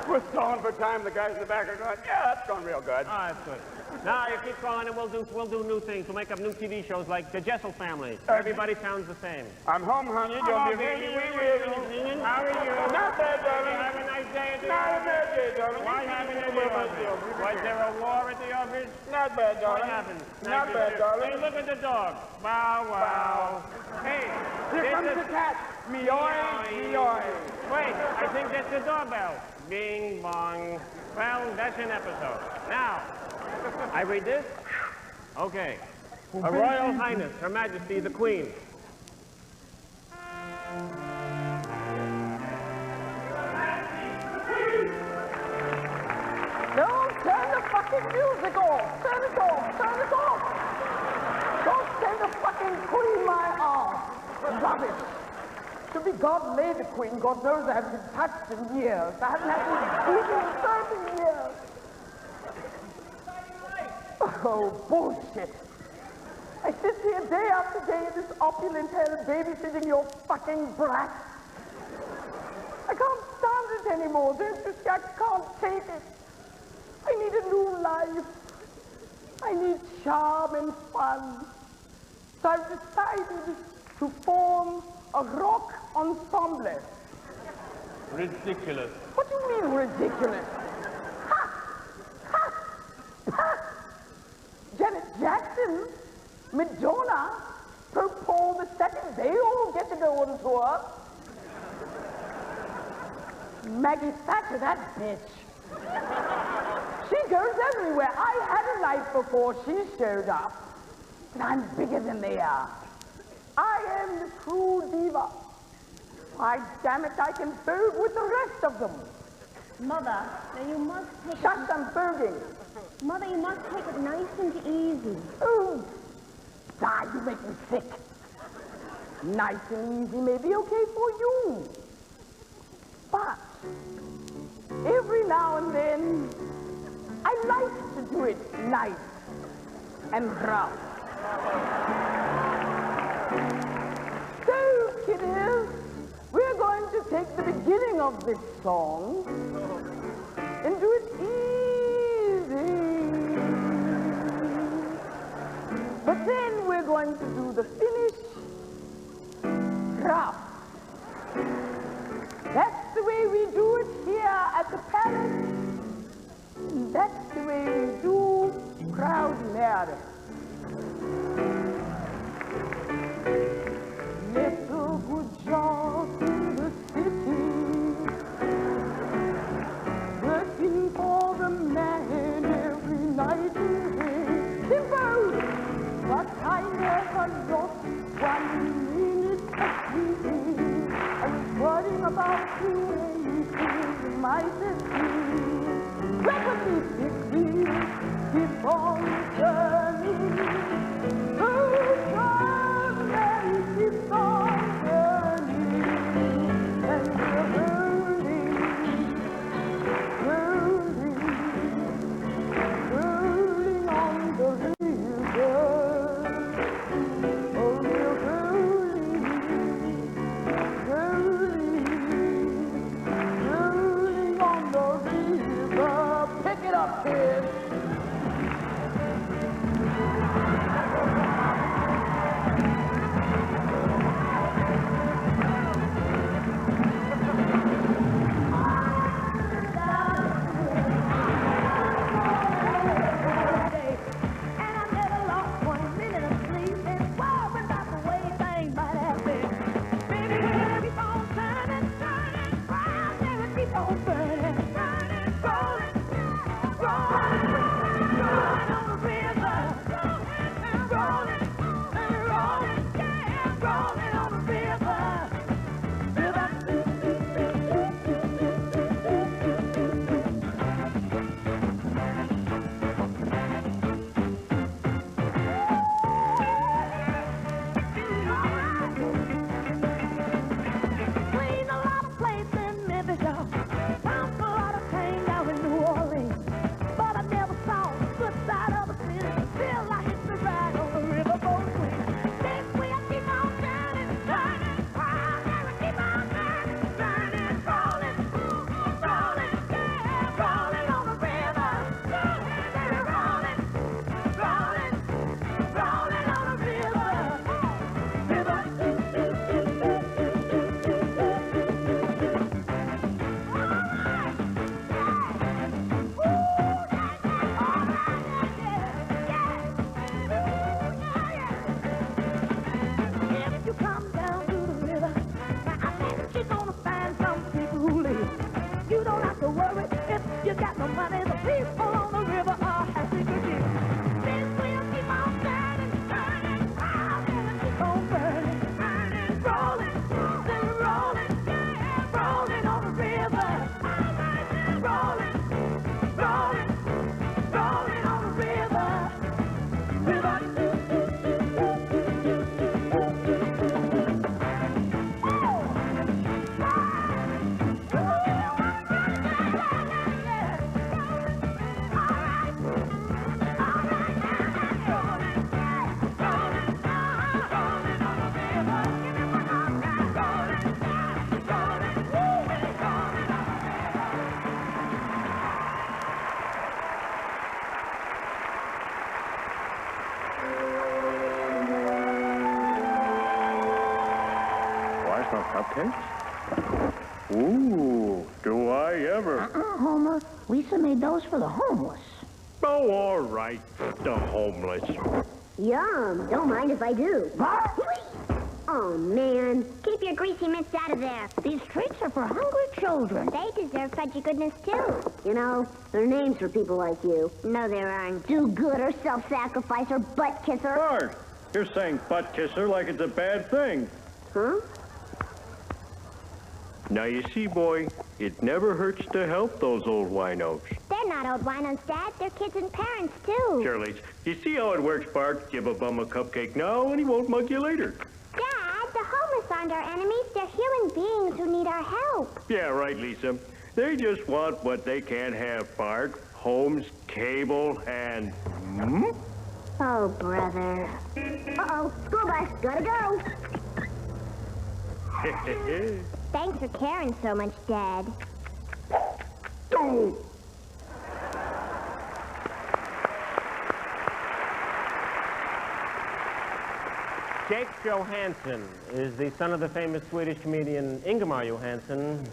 We're stalling for time. The guys in the back are going, yeah, that's going real good. Oh, that's good. Now you keep calling and we'll do new things. We'll make up new TV shows like The Jessel Family. Everybody sounds the same. I'm home, honey. Don't be afraid. How are you? Not bad, darling. Have a nice day at the Not a office. bad day, darling. What happened at the office? Was there a war at the office? Not bad, darling. What happened? Not bad, darling. Hey, look at the dog. Bow, wow. Hey, Here comes the cat. Meow, meow. Wait, I think that's the doorbell. Bing, bong. Well, that's an episode. Now, I read this? Okay. Her Royal Highness, Her Majesty, the Queen. Don't turn the fucking music off. Turn it off. Turn it off. Don't turn the fucking Queen my arm. Rubbish. Should be God made the Queen. God knows I haven't been touched in years. I haven't had to eat in 30 years. Oh, bullshit. I sit here day after day in this opulent hell babysitting your fucking brat. I can't stand it anymore. I can't take it. I need a new life. I need charm and fun. So I've decided to form a rock ensemble. Ridiculous. What do you mean ridiculous? Janet Jackson, Madonna, Pope Paul II, they all get to go on tour. Maggie Thatcher, that bitch. She goes everywhere. I had a life before she showed up. But I'm bigger than they are. I am the true diva. Why, damn it, I can vogue with the rest of them. Mother, now you must take Shut them voguing. Mother, you must take it nice and easy. Oh, die, you make me sick. Nice and easy may be okay for you. But every now and then, I like to do it nice and rough. So, kiddies, we're going to take the beginning of this song and do it easy. But then we're going to do the finish rough. That's everybody. Left a good job in the city, working for the man every night and day. Simple, but I never lost 1 minute of sleeping. I was worrying about you anything you might have seen. Rapidly 6 wheels keep on turning. Oh, traveling keeps on turning. And we're whirling, whirling, whirling on the river. Oh, we're whirling, whirling, whirling on the river. Pick it up, kids. Cupcakes? Ooh, do I ever. Homer. Lisa made those for the homeless. Oh, all right, the homeless. Yum. Don't mind if I do. Oh, man. Keep your greasy mitts out of there. These treats are for hungry children. They deserve fudgy goodness, too. You know, there are names for people like you. No, there aren't. Do-gooder, self-sacrificer, butt-kisser. Bart, you're saying butt kisser like it's a bad thing. Huh? Now, you see, boy, it never hurts to help those old winos. They're not old winos, Dad. They're kids and parents, too. Shirley, you see how it works, Bart? Give a bum a cupcake now, and he won't mug you later. Dad, the homeless aren't our enemies. They're human beings who need our help. Yeah, right, Lisa. They just want what they can't have, Bart. Homes, cable, and... Oh, brother. Uh-oh, school bus, gotta go. Thanks for caring so much, Dad. Don't. Jake Johansson is the son of the famous Swedish comedian Ingemar Johansson.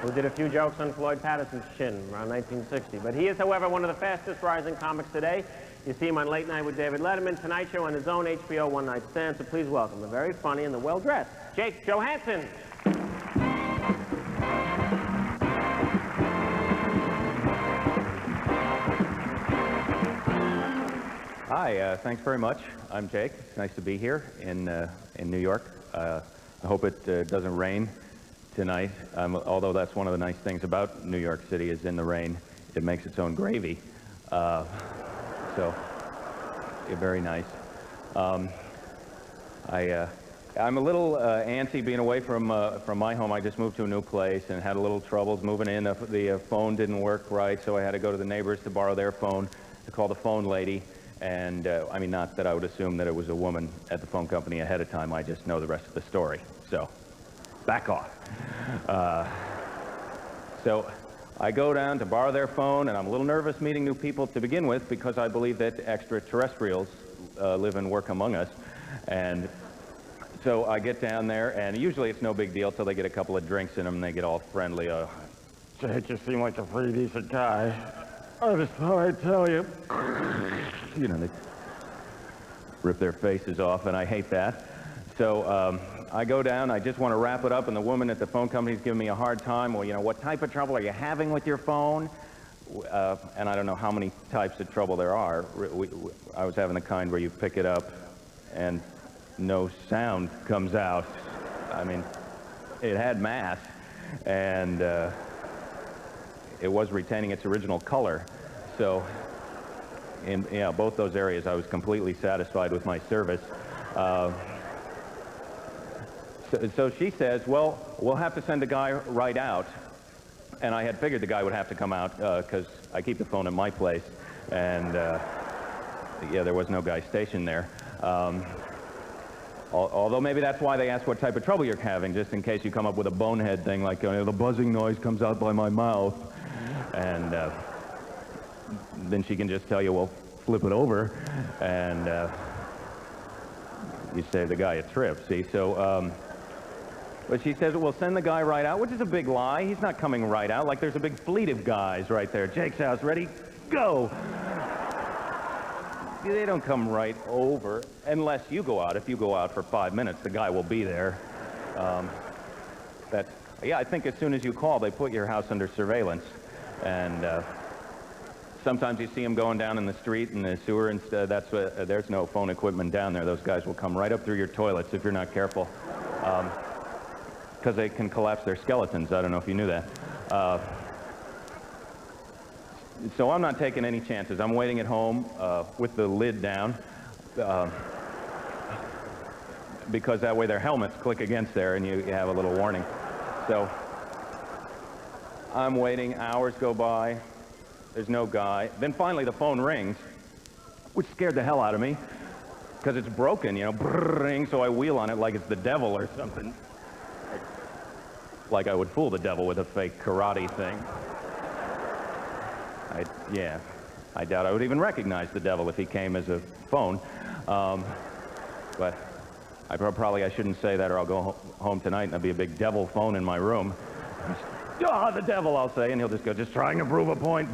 who did a few jokes on Floyd Patterson's chin around 1960. But he is, however, one of the fastest rising comics today. You see him on Late Night with David Letterman, Tonight Show, and his own HBO One Night Stand. So please welcome the very funny and the well-dressed Jake Johansson. Hi, thanks very much. I'm Jake. It's nice to be here in New York. I hope it doesn't rain tonight, although that's one of the nice things about New York City is in the rain, it makes its own gravy. So, yeah, very nice. I'm a little antsy being away from my home. I just moved to a new place and had a little troubles moving in. The phone didn't work right, so I had to go to the neighbors to borrow their phone to call the phone lady. And, I mean, not that I would assume that it was a woman at the phone company ahead of time. I just know the rest of the story. So, back off. So, I go down to borrow their phone, and I'm a little nervous meeting new people to begin with because I believe that extraterrestrials live and work among us. And so I get down there, and usually it's no big deal till they get a couple of drinks in them, and they get all friendly. Jake, you seem like a pretty decent guy. I just thought I'd tell you. You know, they rip their faces off, and I hate that. So I go down, I just want to wrap it up, and the woman at the phone company's giving me a hard time. Well, you know, what type of trouble are you having with your phone? And I don't know how many types of trouble there are. I was having the kind where you pick it up, and no sound comes out. I mean, it had mass, and it was retaining its original color. So in both those areas, I was completely satisfied with my service. So she says, well, we'll have to send a guy right out. And I had figured the guy would have to come out because I keep the phone at my place. And, yeah, there was no guy stationed there. Although maybe that's why they ask what type of trouble you're having, just in case you come up with a bonehead thing like, the buzzing noise comes out by my mouth. And then she can just tell you, well, flip it over. And you save the guy a trip, see? So, but she says, we'll send the guy right out, which is a big lie. He's not coming right out. Like, there's a big fleet of guys right there. Jake's house, ready? Go! They don't come right over unless you go out. If you go out for 5 minutes, the guy will be there. Yeah, I think as soon as you call, they put your house under surveillance. And sometimes you see them going down in the street in the sewer, and there's no phone equipment down there. Those guys will come right up through your toilets if you're not careful. Because they can collapse their skeletons. I don't know if you knew that. So I'm not taking any chances. I'm waiting at home with the lid down because that way their helmets click against there and you have a little warning. So I'm waiting. Hours go by. There's no guy. Then finally the phone rings, which scared the hell out of me because it's broken, you know, brrring, so I wheel on it like it's the devil or something. Like I would fool the devil with a fake karate thing. Yeah, I doubt I would even recognize the devil if he came as a phone. But I shouldn't say that or I'll go home tonight and there'll be a big devil phone in my room. The devil, I'll say, and he'll just go, just trying to prove a point.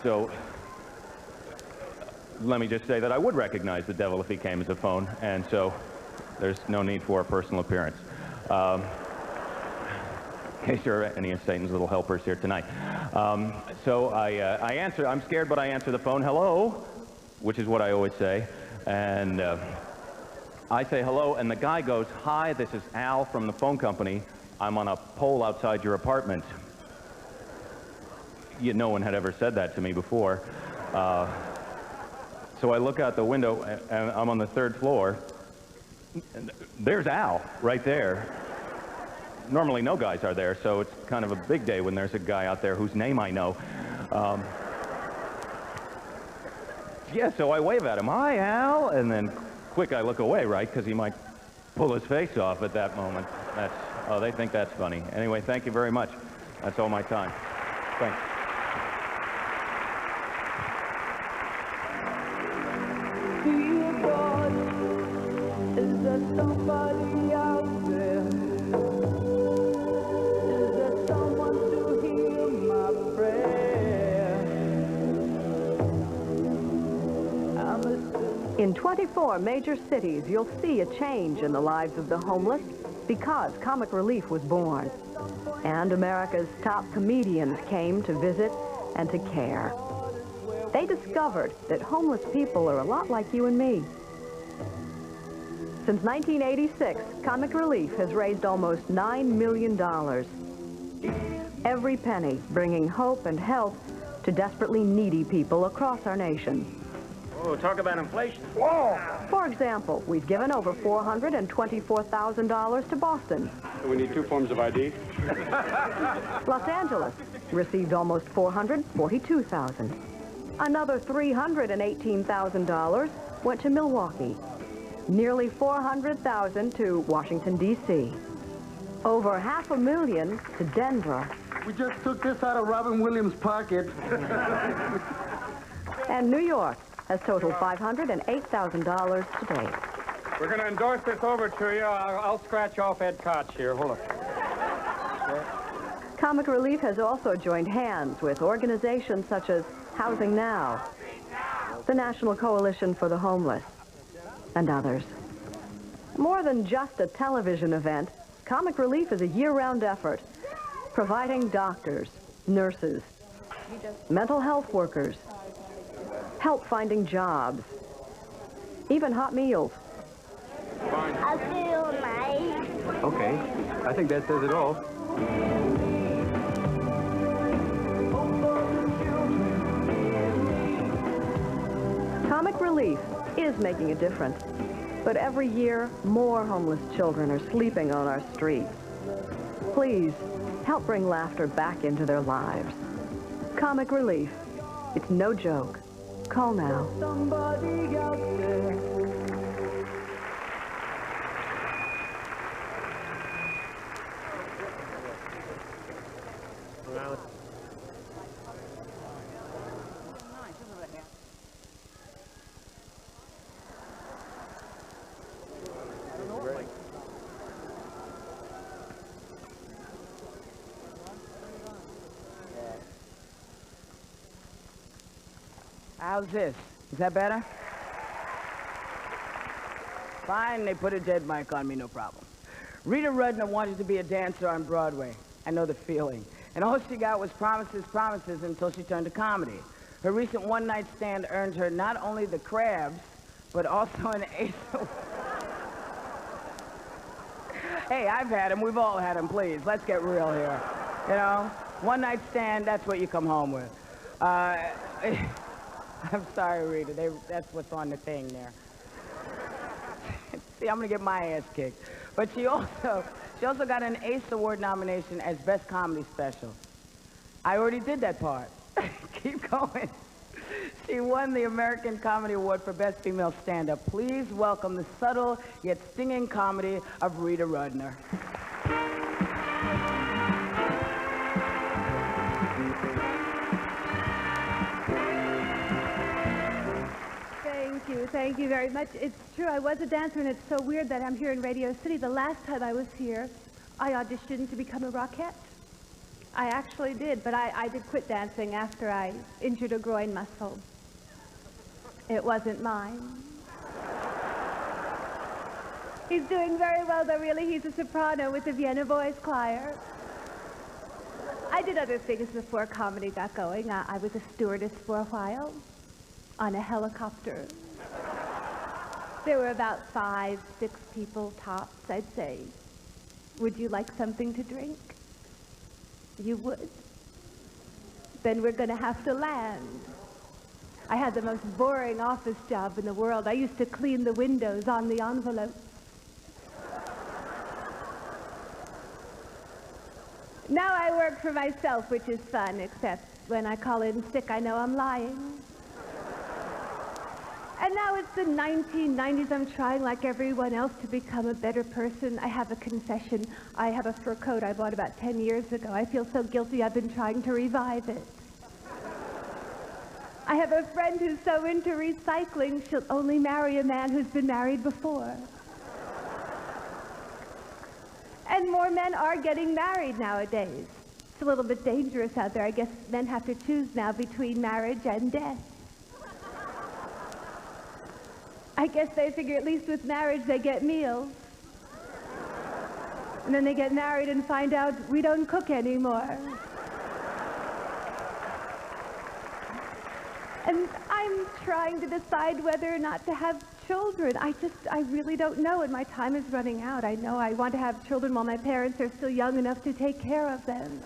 So let me just say that I would recognize the devil if he came as a phone, and so there's no need for a personal appearance. In case there are any of Satan's little helpers here tonight. So I answer. I'm scared, but I answer the phone. Hello, which is what I always say. And I say hello, and the guy goes, hi, this is Al from the phone company. I'm on a pole outside your apartment. No one had ever said that to me before. So I look out the window, and I'm on the 3rd floor. And there's Al right there. Normally no guys are there, so it's kind of a big day when there's a guy out there whose name I know. Yeah, so I wave at him, hi, Al, and then quick I look away, right, because he might pull his face off at that moment. They think that's funny. Anyway, thank you very much. That's all my time. Thanks. Dear God, is there somebody out there? In 24 major cities, you'll see a change in the lives of the homeless because Comic Relief was born. And America's top comedians came to visit and to care. They discovered that homeless people are a lot like you and me. Since 1986, Comic Relief has raised almost $9 million. Every penny bringing hope and help to desperately needy people across our nation. Oh, talk about inflation. Whoa! For example, we've given over $424,000 to Boston. We need 2 forms of ID. Los Angeles received almost $442,000. Another $318,000 went to Milwaukee. Nearly $400,000 to Washington, D.C. Over $500,000 to Denver. We just took this out of Robin Williams' pocket. And New York has totaled $508,000 to date. We're going to endorse this over to you. I'll scratch off Ed Koch here. Hold on. Comic Relief has also joined hands with organizations such as Housing Now, the National Coalition for the Homeless, and others. More than just a television event, Comic Relief is a year-round effort, providing doctors, nurses, mental health workers, help finding jobs, even hot meals. I feel nice. Okay, I think that says it all. Comic Relief is making a difference, but every year, more homeless children are sleeping on our streets. Please, help bring laughter back into their lives. Comic Relief. It's no joke. Call now. Somebody out there. How's this? Is that better? Fine, they put a dead mic on me, no problem. Rita Rudner wanted to be a dancer on Broadway. I know the feeling. And all she got was promises, promises until she turned to comedy. Her recent one-night stand earned her not only the crabs, but also an ace. Hey, I've had them. We've all had them, please. Let's get real here. You know, one-night stand, that's what you come home with. I'm sorry, Rita. That's what's on the thing there. See, I'm going to get my ass kicked. But she also got an Ace Award nomination as Best Comedy Special. I already did that part. Keep going. She won the American Comedy Award for Best Female Stand-Up. Please welcome the subtle yet stinging comedy of Rita Rudner. Thank you very much. It's true, I was a dancer, and it's so weird that I'm here in Radio City. The last time I was here, I auditioned to become a Rockette. I actually did, but I did quit dancing after I injured a groin muscle. It wasn't mine. He's doing very well, though, really. He's a soprano with the Vienna Boys Choir. I did other things before comedy got going. I was a stewardess for a while on a helicopter. There were about 5, 6 people tops, I'd say. Would you like something to drink? You would? Then we're going to have to land. I had the most boring office job in the world. I used to clean the windows on the envelopes. Now I work for myself, which is fun, except when I call in sick, I know I'm lying. And now it's the 1990s. I'm trying, like everyone else, to become a better person. I have a confession. I have a fur coat I bought about 10 years ago. I feel so guilty I've been trying to revive it. I have a friend who's so into recycling, she'll only marry a man who's been married before. And more men are getting married nowadays. It's a little bit dangerous out there. I guess men have to choose now between marriage and death. I guess they figure at least with marriage they get meals. And then they get married and find out we don't cook anymore. And I'm trying to decide whether or not to have children. I really don't know, and my time is running out. I know I want to have children while my parents are still young enough to take care of them.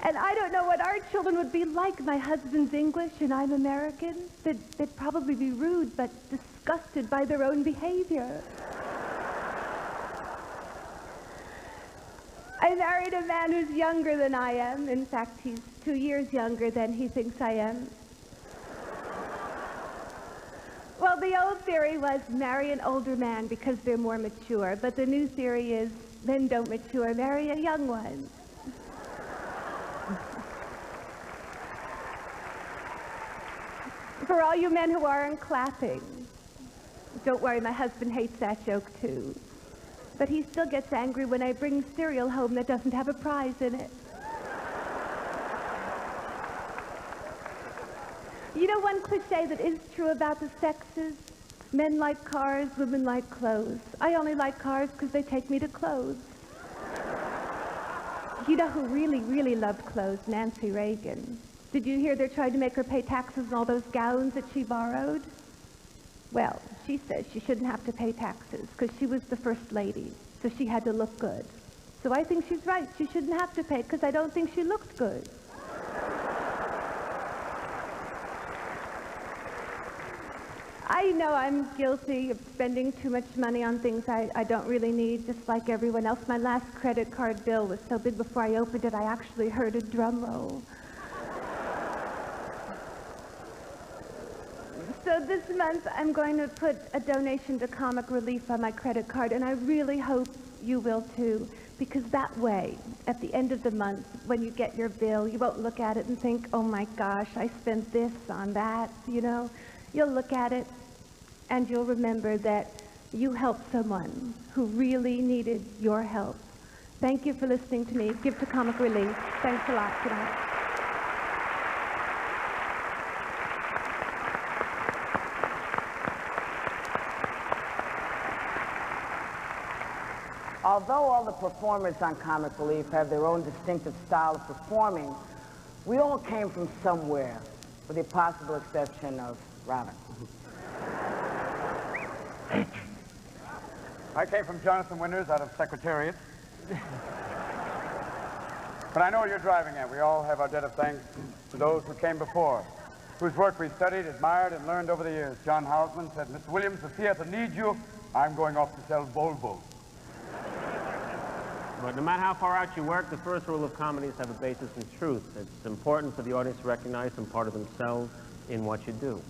And I don't know what our children would be like. My husband's English and I'm American. They'd probably be rude, but disgusted by their own behavior. I married a man who's younger than I am. In fact, he's 2 years younger than he thinks I am. Well, the old theory was marry an older man because they're more mature, but the new theory is men don't mature, marry a young one. For all you men who aren't clapping, don't worry, my husband hates that joke too. But he still gets angry when I bring cereal home that doesn't have a prize in it. You know one cliche that is true about the sexes? Men like cars, women like clothes. I only like cars because they take me to clothes. You know who really, really loved clothes? Nancy Reagan. Did you hear they're trying to make her pay taxes on all those gowns that she borrowed? Well, she says she shouldn't have to pay taxes because she was the first lady, so she had to look good. So I think she's right. She shouldn't have to pay because I don't think she looked good. I know I'm guilty of spending too much money on things I don't really need, just like everyone else. My last credit card bill was so big before I opened it, I actually heard a drum roll. So this month, I'm going to put a donation to Comic Relief on my credit card, and I really hope you will too, because that way, at the end of the month, when you get your bill, you won't look at it and think, oh my gosh, I spent this on that, you know? You'll look at it, and you'll remember that you helped someone who really needed your help. Thank you for listening to me. Give to Comic Relief. Thanks a lot. Good night. Although all the performers on Comic Relief have their own distinctive style of performing, we all came from somewhere, with the possible exception of Robin. I came from Jonathan Winters out of Secretariat. But I know what you're driving at. We all have our debt of thanks to those who came before, whose work we studied, admired, and learned over the years. John Houseman said, Mr. Williams, the theater needs you. I'm going off to sell Volvo. But no matter how far out you work, the first rule of comedy is to have a basis in truth. It's important for the audience to recognize some part of themselves in what you do.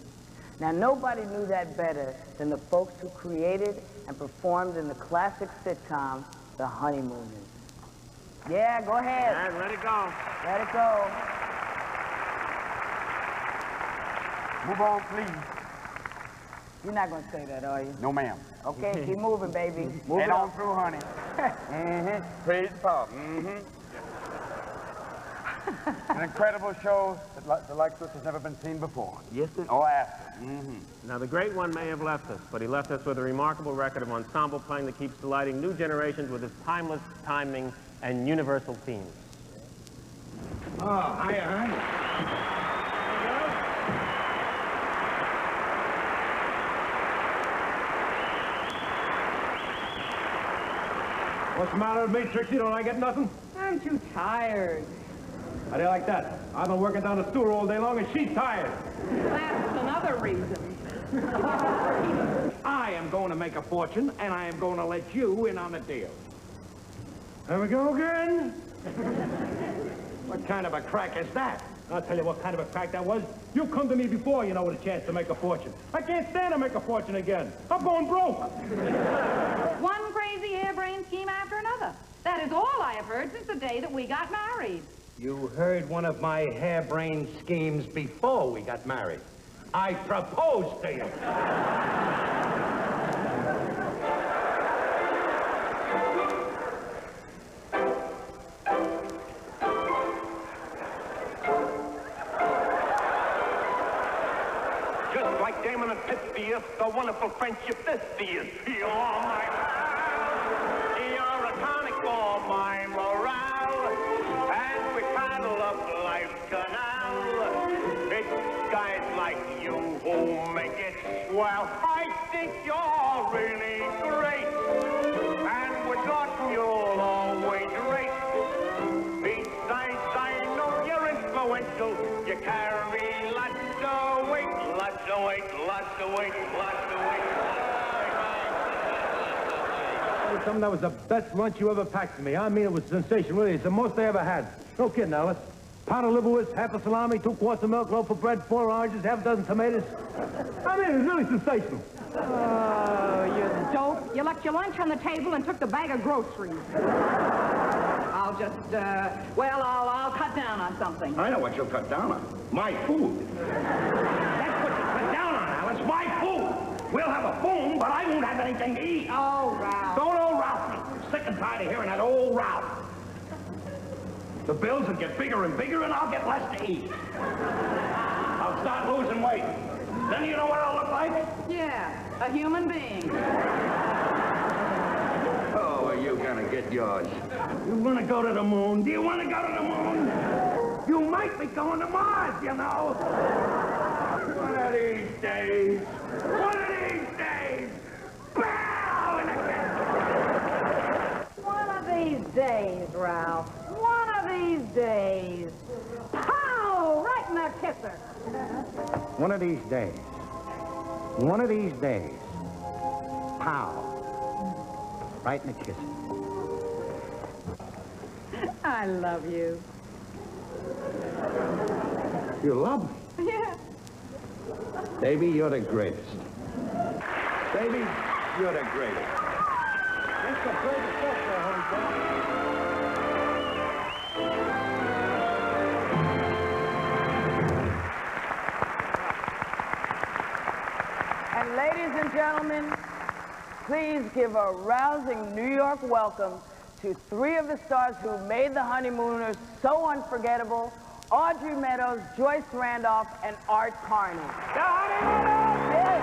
Now, nobody knew that better than the folks who created and performed in the classic sitcom, The Honeymooners. Yeah, go ahead. All right, let it go. Let it go. Move on, please. You're not going to say that, are you? No, ma'am. Okay, keep moving, baby. Move Head it on through, honey. Praise Pop. An incredible show that the likes of us has never been seen before. Yes, sir. Or after. Now, the great one may have left us, but he left us with a remarkable record of ensemble playing that keeps delighting new generations with its timeless timing and universal themes. Oh, hiya, hon. What's the matter with me, Trixie? Don't I get nothing? I'm too tired. How do you like that? I've been working down the sewer all day long and she's tired. That's another reason. I am going to make a fortune, and I am going to let you in on the deal. There we go again. What kind of a crack is that? I'll tell you what kind of a crack that was. You come to me before, you know, with a chance to make a fortune. I can't stand to make a fortune again. I'm going broke. One crazy harebrained scheme after another. That is all I have heard since the day that we got married. You heard one of my harebrained schemes before we got married. I proposed to you. claiming a 50th, the wonderful friendship 50th. You're my pal. You're a tonic for my morale. As we paddle up life's canal, it's guys like you who make it swell. I think you're really great, and with God you'll always rate. Besides, I know you're influential. You carry lots of weight, lots of weight, lots of weight, lots of weight. Something that was the best lunch you ever packed for me. I mean, it was sensational, really. It's the most I ever had. No kidding, Alice. Pound of liverwurst, half a salami, 2 quarts of milk, loaf of bread, 4 oranges, half a dozen tomatoes. I mean, it was really sensational. Oh, you dope. You left your lunch on the table and took the bag of groceries. I'll just, I'll cut down on something. I know what you'll cut down on. My food. That's what you cut down on, Alice. My food. We'll have a phone, but I won't have anything to eat. Oh, Ralph. Don't old Ralph me. I'm sick and tired of hearing that old Ralph. The bills will get bigger and bigger, and I'll get less to eat. I'll start losing weight. Then you know what I'll look like? Yeah, a human being. Oh, are you gonna get yours? You want to go to the moon? Do you want to go to the moon? You might be going to Mars, you know. One of these days. One of these days. Bow in the One of these days, Ralph. One of these days. Pow! Right in the kisser. One of these days. One of these days. Pow. Right in the kisser. I love you. You love me? Yeah. Baby, you're the greatest. Baby, you're the greatest. That's the greatest stuff there, honey. And ladies and gentlemen, please give a rousing New York welcome to 3 of the stars who made the Honeymooners so unforgettable: Audrey Meadows, Joyce Randolph, and Art Carney. The Honeymooners! Yeah.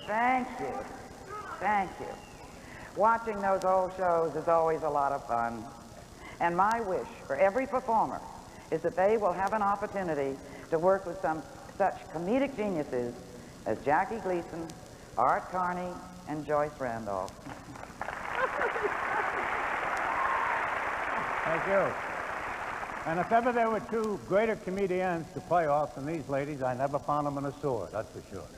Thank you. Thank you. Watching those old shows is always a lot of fun. And my wish for every performer is that they will have an opportunity to work with some such comedic geniuses as Jackie Gleason, Art Carney, and Joyce Randolph. Thank you. And if ever there were 2 greater comedians to play off than these ladies, I never found them in a sewer, that's for sure.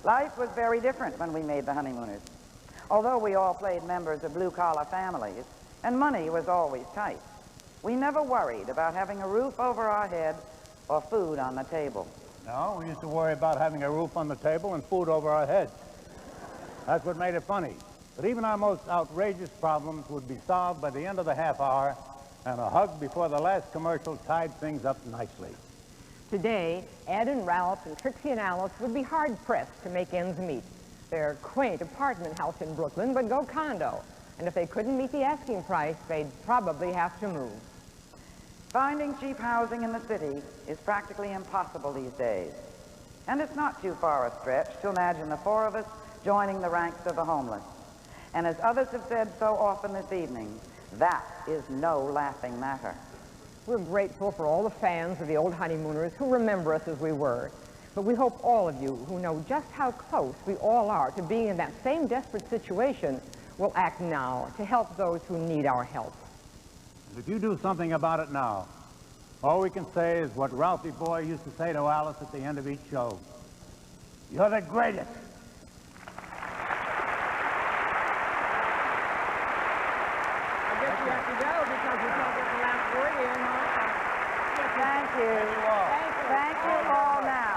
Life was very different when we made the Honeymooners. Although we all played members of blue-collar families, and money was always tight, we never worried about having a roof over our head or food on the table. No, we used to worry about having a roof on the table and food over our heads. That's what made it funny. But even our most outrageous problems would be solved by the end of the half hour, and a hug before the last commercial tied things up nicely. Today, Ed and Ralph and Trixie and Alice would be hard-pressed to make ends meet. Their quaint apartment house in Brooklyn would go condo, and if they couldn't meet the asking price, they'd probably have to move. Finding cheap housing in the city is practically impossible these days. And it's not too far a stretch to imagine the 4 of us joining the ranks of the homeless. And as others have said so often this evening, that is no laughing matter. We're grateful for all the fans of the old honeymooners who remember us as we were. But we hope all of you who know just how close we all are to being in that same desperate situation will act now to help those who need our help. If you do something about it now, all we can say is what Ralphie Boy used to say to Alice at the end of each show. You're the greatest. I guess you have to go because we can't get the last word in, huh? Thank you. Thank you all now.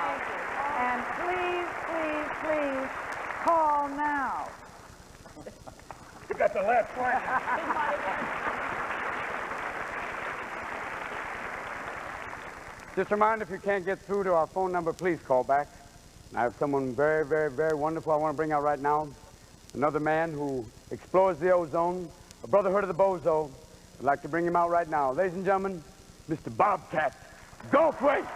And please, please, please, call now. You got the last one. Just a reminder, if you can't get through to our phone number, please call back. I have someone very, very, very wonderful I want to bring out right now. Another man who explores the ozone, a brotherhood of the bozo. I'd like to bring him out right now. Ladies and gentlemen, Mr. Bobcat Goldthwait.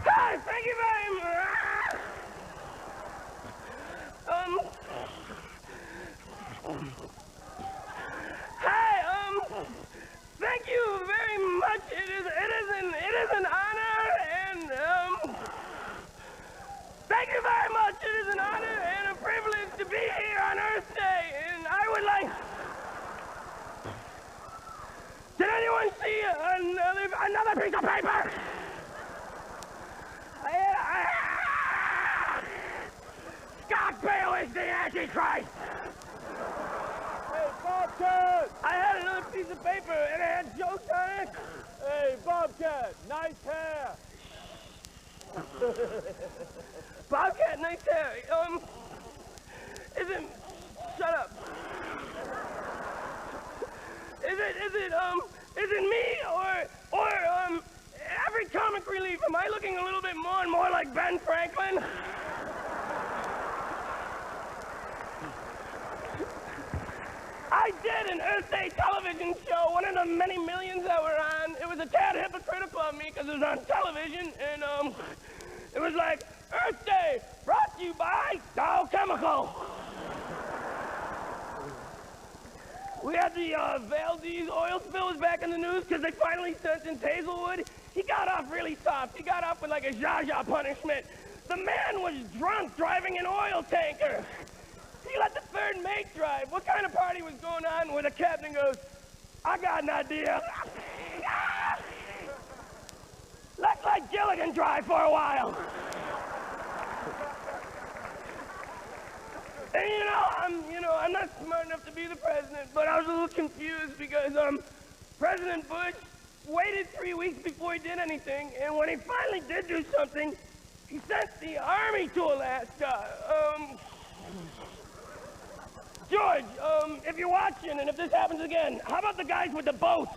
Hi, thank you very much. Thank you very much. It is an honor, and thank you very much. It is an honor and a privilege to be here on Earth Day, and I would like. Did anyone see another piece of paper? Scott Bale is the Antichrist! Hey, Bobcat! I had another piece of paper and it had jokes on it. Hey, Bobcat, nice hair. Bobcat, nice hair. Shut up. Is it me or every comic relief, am I looking a little bit more and more like Ben Franklin? I did an Earth Day television show, one of the many millions that were on. It was a tad hypocritical of me because it was on television, and it was like, Earth Day, brought to you by Dow Chemical. We had the Valdez oil spill was back in the news because they finally sentenced Hazelwood. He got off really soft. He got off with like a Zsa Zsa punishment. The man was drunk driving an oil tanker. He let the third mate drive. What kind of party was going on where the captain goes, I got an idea. Let's let Gilligan drive for a while. And I'm not smart enough to be the president, but I was a little confused because President Bush waited 3 weeks before he did anything, and when he finally did do something, he sent the army to Alaska. George, if you're watching, and if this happens again, how about the guys with the boats?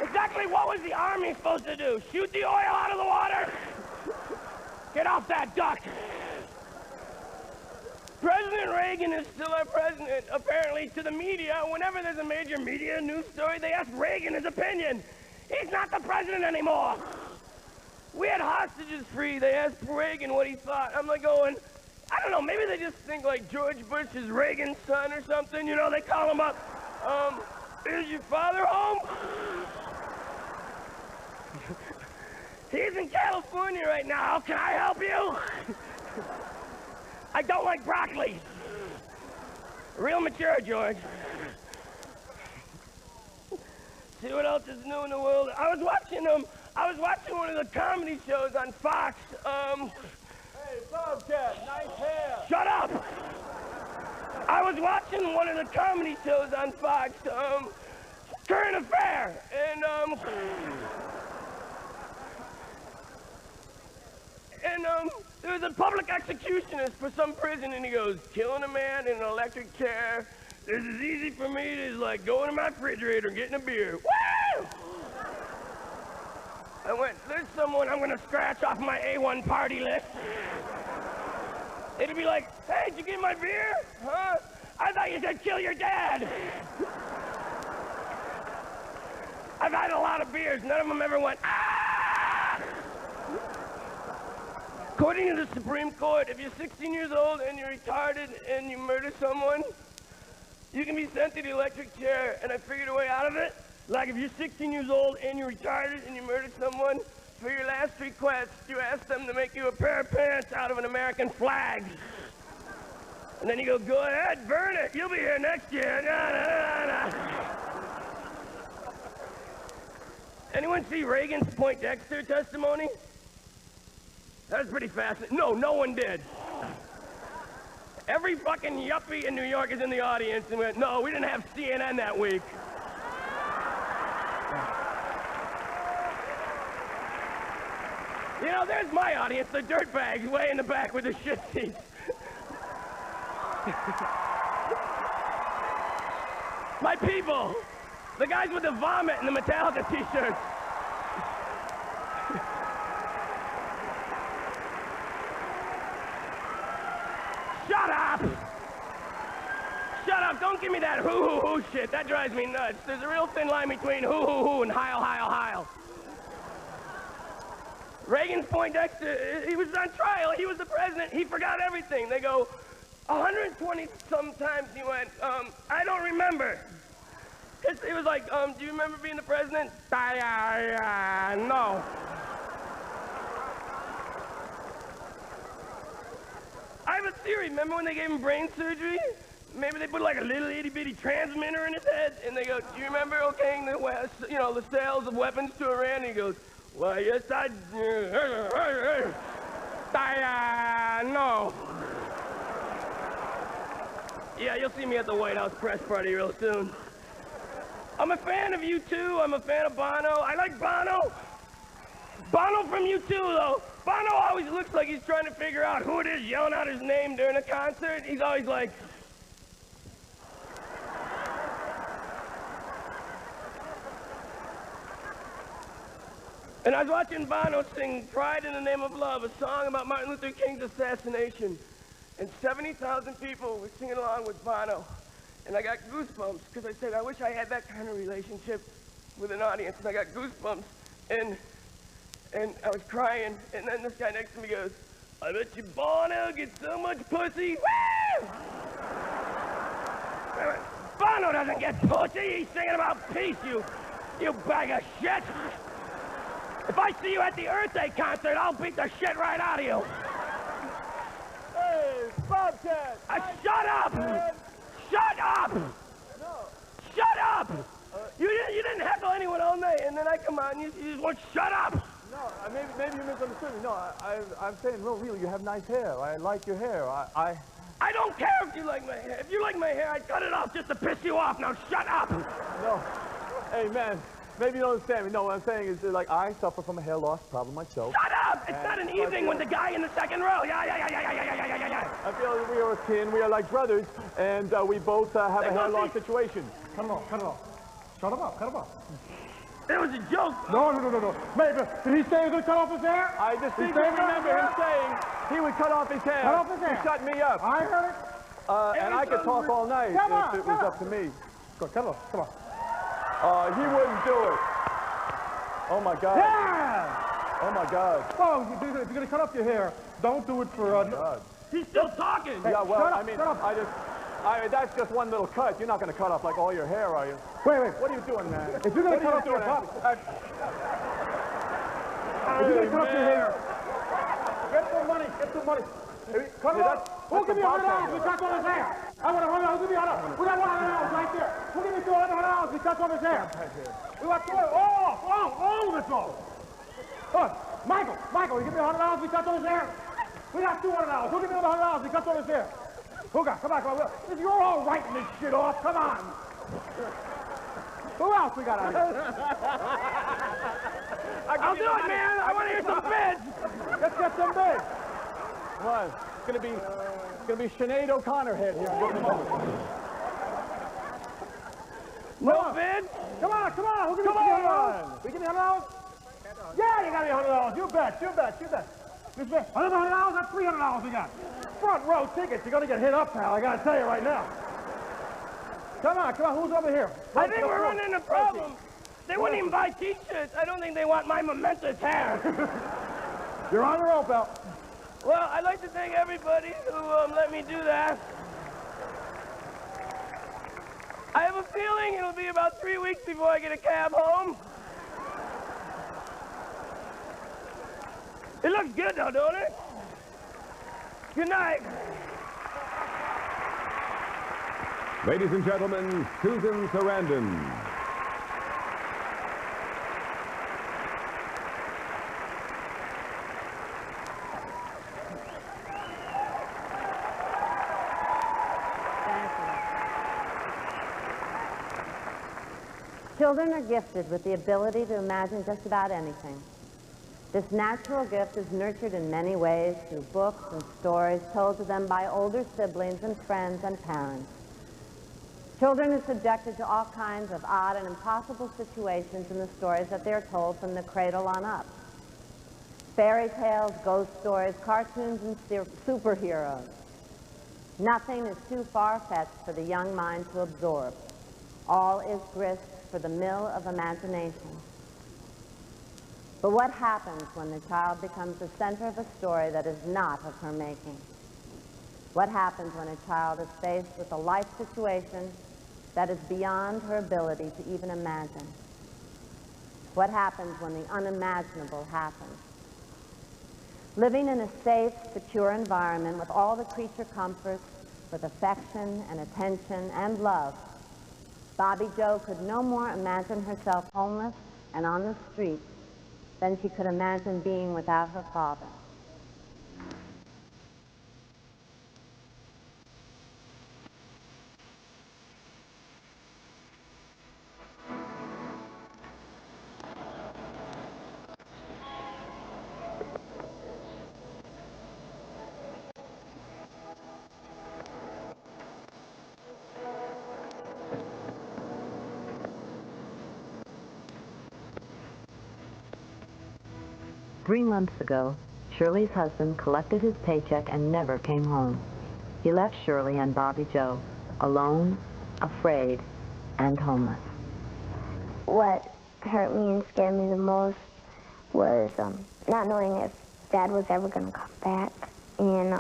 Exactly what was the army supposed to do? Shoot the oil out of the water? Get off that duck! President Reagan is still our president. Apparently, to the media, whenever there's a major media news story, they ask Reagan his opinion. He's not the president anymore. We had hostages free. They asked Reagan what he thought. I'm like going, I don't know, maybe they just think like George Bush is Reagan's son or something. You know, they call him up, is your father home? He's in California right now. Can I help you? I don't like broccoli. Real mature, George. See what else is new in the world? I was watching one of the comedy shows on Fox. Hey, Bobcat, nice hair. Shut up! I was watching one of the comedy shows on Fox, Current Affair, and there was a public executionist for some prison, and he goes, killing a man in an electric chair. This is easy for me. It is like going to my refrigerator and getting a beer. Woo! I went, there's someone I'm going to scratch off my A1 party list. It'd be like, hey, did you get my beer? Huh? I thought you said kill your dad. I've had a lot of beers. None of them ever went, ah! According to the Supreme Court, if you're 16 years old and you're retarded and you murder someone, you can be sent to the electric chair. And I figured a way out of it. Like if you're 16 years old and you're retarded and you murdered someone, for your last request, you ask them to make you a pair of pants out of an American flag. And then you go ahead, burn it. You'll be here next year. Nah, nah, nah, nah. Anyone see Reagan's Poindexter testimony? That was pretty fascinating. No, no one did. Every fucking yuppie in New York is in the audience and went, no, we didn't have CNN that week. You know, there's my audience, the dirtbags way in the back with the shit seats. My people, the guys with the vomit and the Metallica t-shirts. Shut up! Shut up, don't give me that hoo-hoo-hoo shit, that drives me nuts. There's a real thin line between hoo-hoo-hoo and heil. Reagan's Poindexter, he was on trial, he was the president, he forgot everything. They go, 120 sometimes he went, I don't remember. He was like, do you remember being the president? No. I have a theory, remember when they gave him brain surgery? Maybe they put like a little itty-bitty transmitter in his head, and they go, do you remember okaying the sales of weapons to Iran? And he goes, well, yes, I no. Yeah, you'll see me at the White House press party real soon. I'm a fan of U2. I'm a fan of Bono. I like Bono. Bono from U2, though. Bono always looks like he's trying to figure out who it is yelling out his name during a concert. He's always like... And I was watching Bono sing Pride in the Name of Love, a song about Martin Luther King's assassination. And 70,000 people were singing along with Bono. And I got goosebumps, because I said, I wish I had that kind of relationship with an audience. And I got goosebumps, and I was crying. And then this guy next to me goes, I bet you Bono gets so much pussy. Woo! Bono doesn't get pussy, he's singing about peace, you bag of shit. If I see you at the Earth Day concert, I'll beat the shit right out of you. Hey, Bobcat! Shut up! Shut up! No. Shut up! You didn't heckle anyone all night, and then I come on, you just want shut up! No, maybe you misunderstood me. No, I'm saying, really, you have nice hair. I like your hair. I don't care if you like my hair. If you like my hair, I'd cut it off just to piss you off. Now shut up! No. Hey, man. Maybe you don't understand me. No, what I'm saying is, like, I suffer from a hair loss problem myself. Shut up! It's not an evening with the guy in the second row. Yeah. I feel that we are kin. We are like brothers, and we both have a hair loss situation. Cut it off. Cut him off. It was a joke. No. Maybe. Did he say he was going to cut off his hair? I distinctly remember him saying he would cut off his hair. Cut off his hair? He shut me up. I heard it. And I could talk all night if it was up to me. Go, cut it off. Come on. He wouldn't do it. Oh, my God. Yeah! Oh, my God. Well, if you're going to cut off your hair, don't do it for... God. He's still talking. Hey, yeah, well, that's just one little cut. You're not going to cut off, like, all your hair, are you? Wait. What are you doing, man? If you're going to cut off your hair... If you're going to cut off your hair... Get some money. Cut it off. Who'll give me $100 if he cuts off his hair? I want $100. Give me $100. We got $100 right there. Who'll give me $200 if he cuts off his hair? We got all of it's off. Look, Michael, you give me $100 if he cuts off his hair? We got $200. Who'll give me $100 if he cuts off his hair? Come on. You're all writing this shit off. Come on. Who else we got out here? I'll do it, man. I want to hear some bids. Let's get some bids. What? It's gonna be Sinead O'Connor head here. No bid? Come on. Who give me $100? We give me $100? Yeah, you got me $100. You bet. This bet. Another $100, that's $300 we got. front row tickets. You're going to get hit up, pal. I got to tell you right now. Come on. Who's over here? I think we're running into a problem. They wouldn't even buy T-shirts. I don't think they want my momentous hair. You're on the rope, pal. Well, I'd like to thank everybody who let me do that. I have a feeling it'll be about 3 weeks before I get a cab home. It looks good though, don't it? Good night. Ladies and gentlemen, Susan Sarandon. Children are gifted with the ability to imagine just about anything. This natural gift is nurtured in many ways through books and stories told to them by older siblings and friends and parents. Children are subjected to all kinds of odd and impossible situations in the stories that they're told from the cradle on up. Fairy tales, ghost stories, cartoons, and superheroes. Nothing is too far-fetched for the young mind to absorb. All is grist for the mill of imagination. But what happens when the child becomes the center of a story that is not of her making? What happens when a child is faced with a life situation that is beyond her ability to even imagine? What happens when the unimaginable happens? Living in a safe, secure environment with all the creature comforts, with affection and attention and love, Bobby Jo could no more imagine herself homeless and on the street than she could imagine being without her father. Three months ago, Shirley's husband collected his paycheck and never came home. He left Shirley and Bobby Jo alone, afraid, and homeless. What hurt me and scared me the most was not knowing if Dad was ever going to come back, and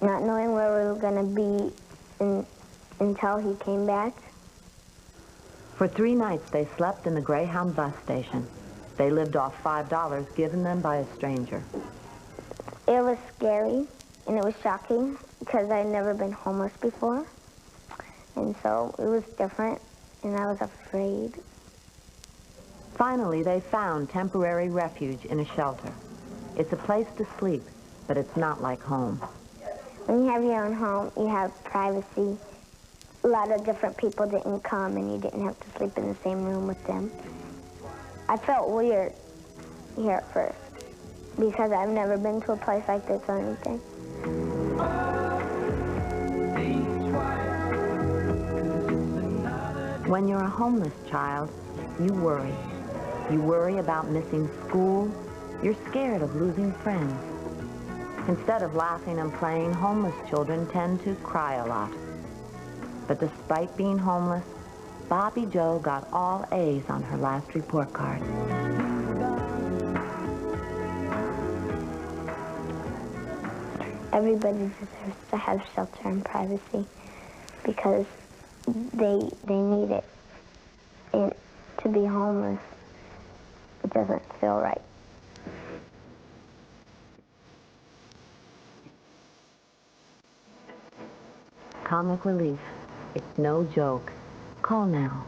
not knowing where we were going to be until he came back. For 3 nights, they slept in the Greyhound bus station. They lived off $5 given them by a stranger. It was scary, and it was shocking, because I'd never been homeless before. And so it was different, and I was afraid. Finally, they found temporary refuge in a shelter. It's a place to sleep, but it's not like home. When you have your own home, you have privacy. A lot of different people didn't come, and you didn't have to sleep in the same room with them. I felt weird here at first, because I've never been to a place like this or anything. When you're a homeless child, you worry. You worry about missing school. You're scared of losing friends. Instead of laughing and playing, homeless children tend to cry a lot. But despite being homeless, Bobby Jo got all A's on her last report card. Everybody deserves to have shelter and privacy because they need it. And to be homeless, it doesn't feel right. Comic relief. It's no joke. Call now.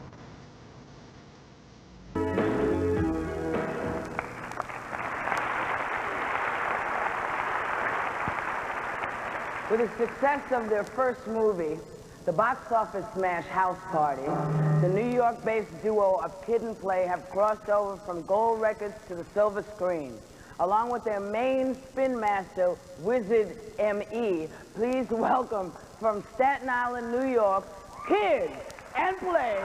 With the success of their first movie, the box office smash House Party, the New York-based duo of Kid and Play have crossed over from gold records to the silver screen. Along with their main spin master, Wizard M.E., please welcome from Staten Island, New York, Kid and Play.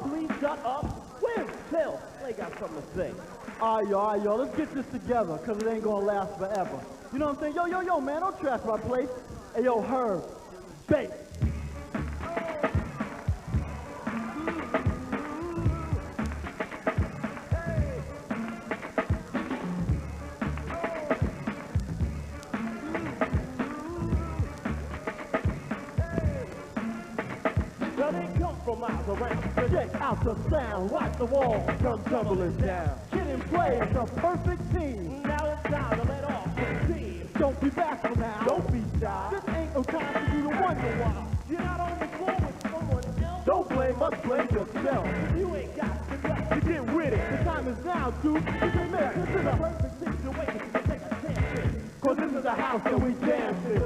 please shut up. Where's Phil? They got something to say. All right, yo, let's get this together, because it ain't going to last forever. You know what I'm saying? Yo, man, don't trash my place. Hey, yo, Herb, bass. Miles around. Check out the sound, watch the wall come tumbling down. Kid and play is a perfect team. Now it's time to let off the team. Don't be bashful now, don't be shy. This ain't no time for you to wonder why. You're not on the floor with someone else. Don't blame us, blame yourself. You ain't got the guts to get with it. The time is now, dude. You can make this is a perfect situation to take a chance in. Cause this is the house that we dance in.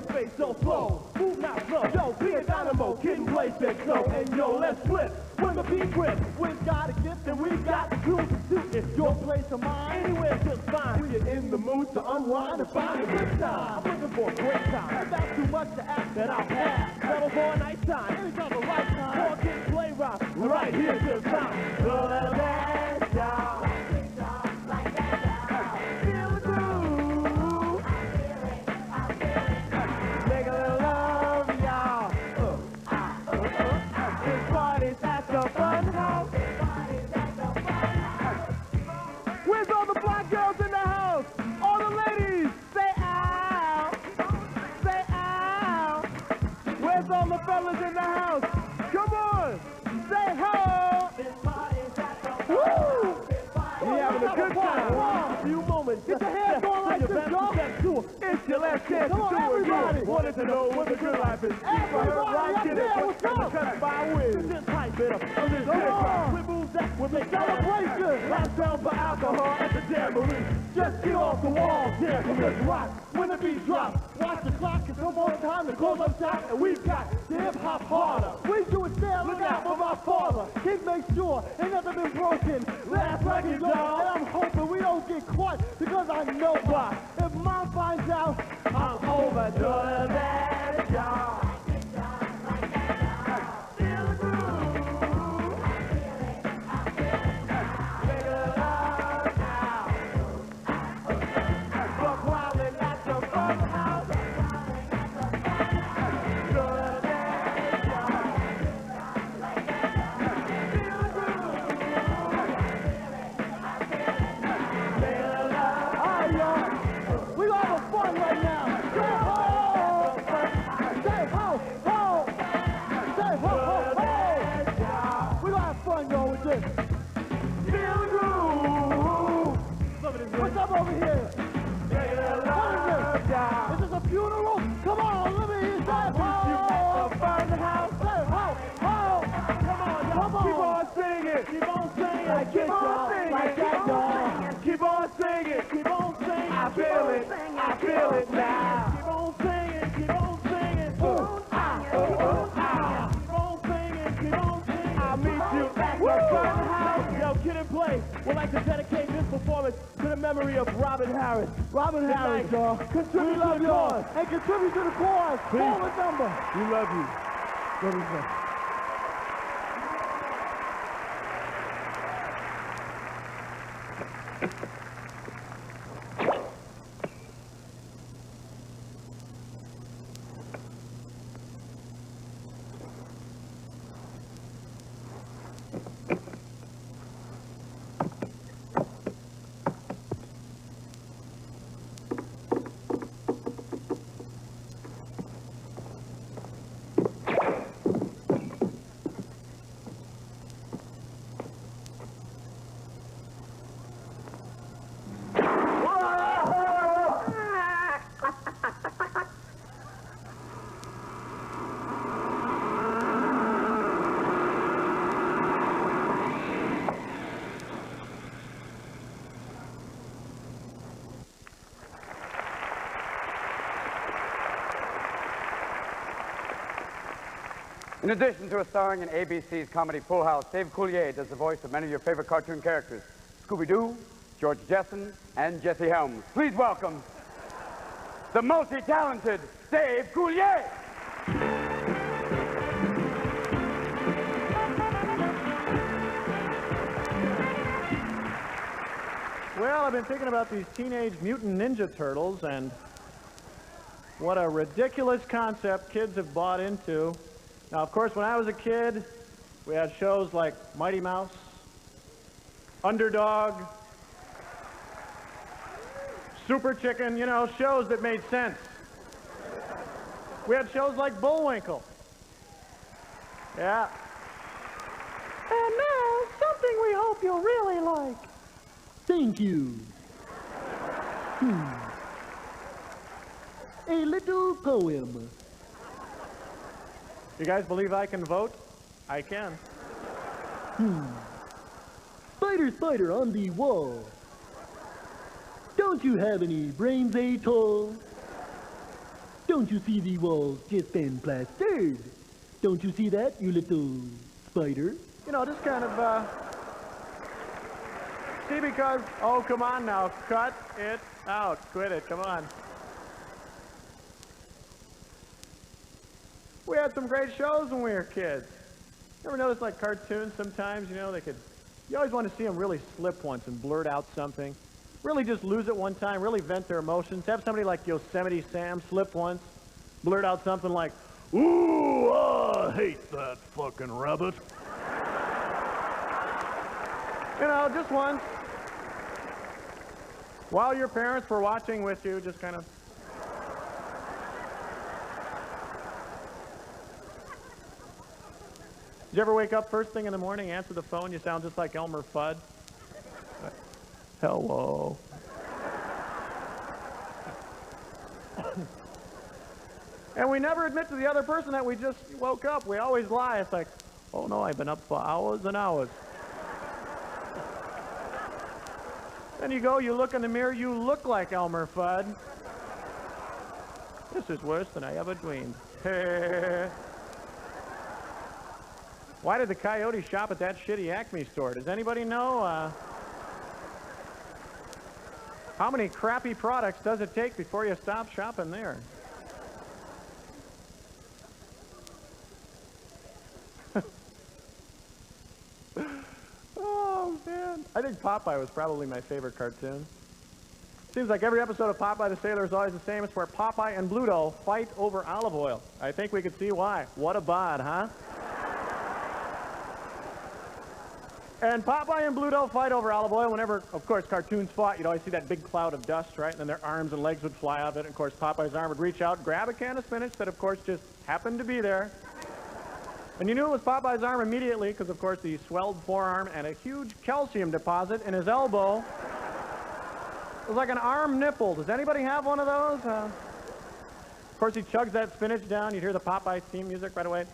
Face so slow, move not slow. Yo, be a dynamo, kid and play sex so. And yo, let's flip when the beat rips. We've got a gift and we've got the tools to suit. It's your place or mine, anywhere just fine. We're in the mood to unwind and find a good time. I'm looking for a great time. If that's too much to ask, then I'll pass. Settle for a nice time, anytime the right time. For kids play rock, right here's your time. So let that down. Fellas in the house, come on, say ho! Woo! We're having a good time. A few moments. Get your hands going like this, y'all. It's your last chance to do it. Everybody wanted to know what the good life is. Everybody, get it. What's up? Cut by wind. Just pipe it up. We move that. We make celebration. Last down for alcohol at the jamboree. Just get off the wall, dance and let's rock. When the beat drops, watch the clock, it's almost time to close up shop, and we've got the hip-hop harder. We do it fair, look out for my father. He makes sure ain't nothing been broken. Last record, y'all, and I'm hoping we don't get caught, because I know why. If Mom finds out, I'm overdoing that, y'all. What's up over here? What is this? Is this a funeral? Come on, let me hear you say ho! Burn the house! Say ho! Ho! Come on, come on! Keep on singing! Keep on singing! Like this, y'all! Like that, y'all! Keep on singing! Keep on singing! I feel it! I feel it now! Keep on singing! Keep on singing! Keep on singing! Keep on singing! I'll meet you at the burn house! Yo, Kid and Play would like to dedicate this performance to the memory of Robin Harris. Robin Harris, y'all. Contribute to the cause. And contribute to the cause. Call the number. We love you. What is that? In addition to starring in ABC's comedy Full House, Dave Coulier does the voice of many of your favorite cartoon characters, Scooby-Doo, George Jetson, and Jesse Helms. Please welcome the multi-talented Dave Coulier. Well, I've been thinking about these Teenage Mutant Ninja Turtles and what a ridiculous concept kids have bought into. Now, of course, when I was a kid, we had shows like Mighty Mouse, Underdog, Super Chicken, you know, shows that made sense. We had shows like Bullwinkle. Yeah. And now, something we hope you'll really like. Thank you. A little poem. You guys believe I can vote? I can. Spider, spider on the wall. Don't you have any brains at all? Don't you see the walls just been plastered? Don't you see that, you little spider? You know, just kind of, see, because, oh, come on now, cut it out, quit it, come on. We had some great shows when we were kids. You ever notice, like, cartoons sometimes, you know, you always want to see them really slip once and blurt out something. Really just lose it one time, really vent their emotions. Have somebody like Yosemite Sam slip once, blurt out something like, "Ooh, I hate that fucking rabbit." You know, just once. While your parents were watching with you, just kind of. Did you ever wake up first thing in the morning, answer the phone, you sound just like Elmer Fudd? Hello. And we never admit to the other person that we just woke up. We always lie. It's like, oh no, I've been up for hours and hours. Then you go, you look in the mirror, you look like Elmer Fudd. This is worse than I ever dreamed. Why did the Coyote shop at that shitty Acme store? Does anybody know? How many crappy products does it take before you stop shopping there? Oh, man. I think Popeye was probably my favorite cartoon. Seems like every episode of Popeye the Sailor is always the same. It's where Popeye and Bluto fight over olive oil. I think we could see why. What a bod, huh? And Popeye and Bluto fight over olive oil. Whenever, of course, cartoons fought, you'd always see that big cloud of dust, right? And then their arms and legs would fly off it. And, of course, Popeye's arm would reach out, grab a can of spinach that, of course, just happened to be there. And you knew it was Popeye's arm immediately because, of course, the swelled forearm and a huge calcium deposit in his elbow. It was like an arm nipple. Does anybody have one of those? Of course, he chugs that spinach down. You'd hear the Popeye theme music right away.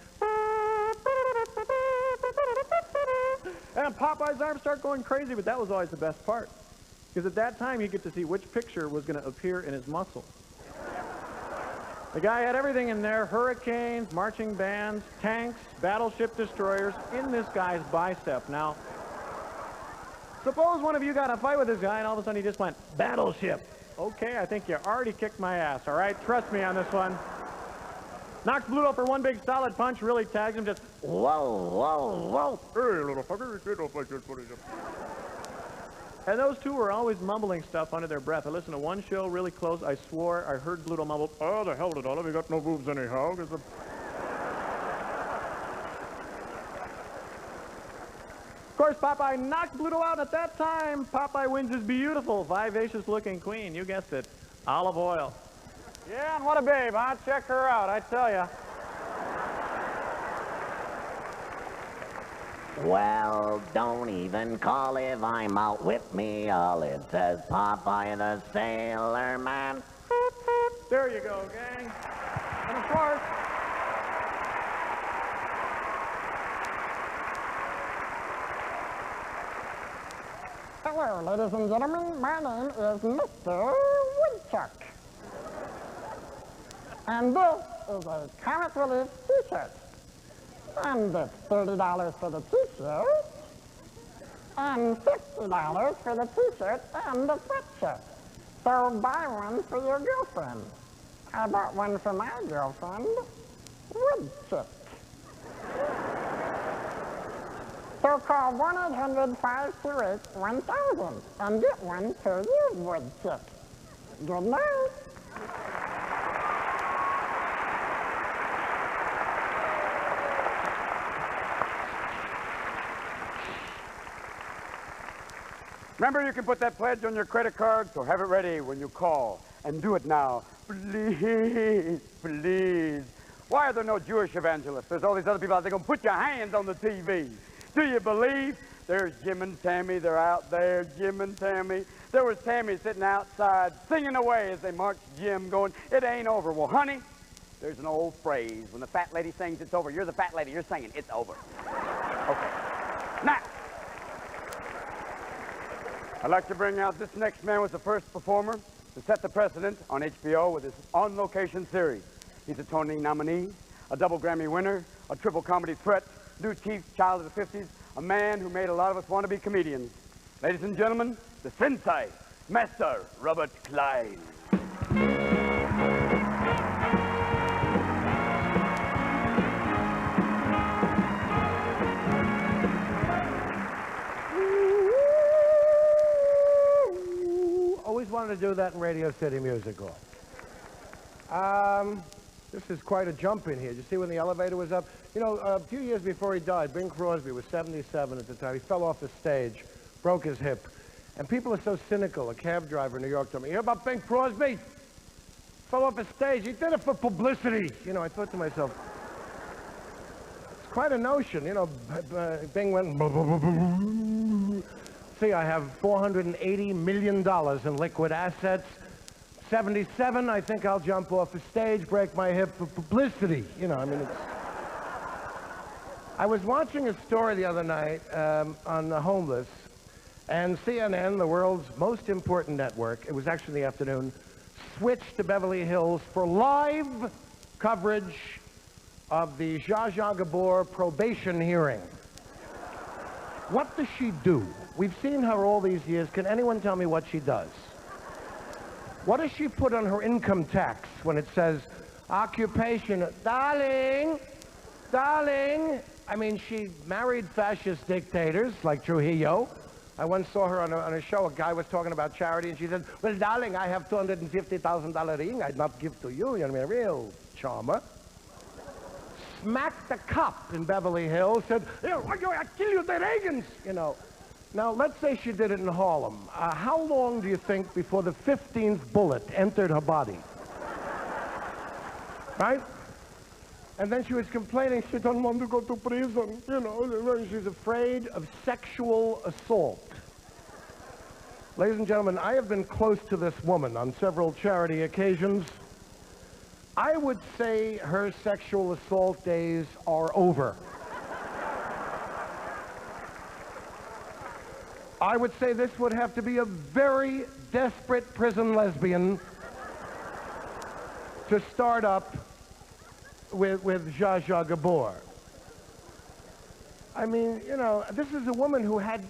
And Popeye's arms start going crazy, but that was always the best part. Because at that time, you get to see which picture was going to appear in his muscle. The guy had everything in there, hurricanes, marching bands, tanks, battleship destroyers, in this guy's bicep. Now, suppose one of you got in a fight with this guy, and all of a sudden he just went, battleship. Okay, I think you already kicked my ass, all right? Trust me on this one. Knocks Bluto for one big solid punch, really tags him, just, whoa, whoa, whoa. Hey, little fucker, you don't like this footage. And those two were always mumbling stuff under their breath. I listened to one show really close. I swore I heard Bluto mumble, "Oh, the hell with it all. We got no boobs anyhow." Of course, Popeye knocked Bluto out. At that time, Popeye wins his beautiful, vivacious-looking queen. You guessed it, olive oil. Yeah, and what a babe, huh? Check her out, I tell ya. Well, don't even call if I'm out with me. All it says Popeye the Sailor Man. There you go, gang. And of course, hello, ladies and gentlemen. My name is Mr. Woodchuck. And this is a comic relief t-shirt. And it's $30 for the t-shirt. And $50 for the t-shirt and the sweatshirt. So buy one for your girlfriend. I bought one for my girlfriend. Woodchick. So call 1-800-528-1000 and get one for you, Woodchick. Good night. Remember, you can put that pledge on your credit card, so have it ready when you call. And do it now. Please, please. Why are there no Jewish evangelists? There's all these other people out there going, put your hands on the TV. Do you believe? There's Jim and Tammy. They're out there, Jim and Tammy. There was Tammy sitting outside singing away as they marched Jim, going, it ain't over. Well, honey, there's an old phrase. When the fat lady sings, it's over. You're the fat lady. You're singing, it's over. Okay. Now, I'd like to bring out this next man was the first performer to set the precedent on HBO with his On Location series. He's a Tony nominee, a double Grammy winner, a triple comedy threat, new chief child of the 50s, a man who made a lot of us want to be comedians. Ladies and gentlemen, the Sensei, Master Robert Klein. Always wanted to do that in Radio City Music Hall. This is quite a jump in here. Did you see when the elevator was up? You know, a few years before he died, Bing Crosby was 77 at the time. He fell off the stage, broke his hip. And people are so cynical. A cab driver in New York told me, you hear about Bing Crosby? Fell off the stage. He did it for publicity. You know, I thought to myself, it's quite a notion. You know, Bing went, see, I have $480 million in liquid assets. 77, I think I'll jump off the stage, break my hip for publicity. You know, I mean, it's... I was watching a story the other night on the homeless, and CNN, the world's most important network, it was actually in the afternoon, switched to Beverly Hills for live coverage of the Zsa Zsa Gabor probation hearing. What does she do? We've seen her all these years. Can anyone tell me what she does? What does she put on her income tax when it says occupation? Darling, darling. I mean, she married fascist dictators like Trujillo. I once saw her on a show. A guy was talking about charity, and she said, well, darling, I have $250,000 ring I'd not give to you. You know, I mean, a real charmer. Smacked the cop in Beverly Hills, said, I kill you, the Reagans, you know. Now, let's say she did it in Harlem. How long do you think before the 15th bullet entered her body? Right? And then she was complaining she doesn't want to go to prison, you know. She's afraid of sexual assault. Ladies and gentlemen, I have been close to this woman on several charity occasions. I would say her sexual assault days are over. I would say this would have to be a very desperate prison lesbian to start up with Zsa Zsa Gabor. I mean, you know, this is a woman who had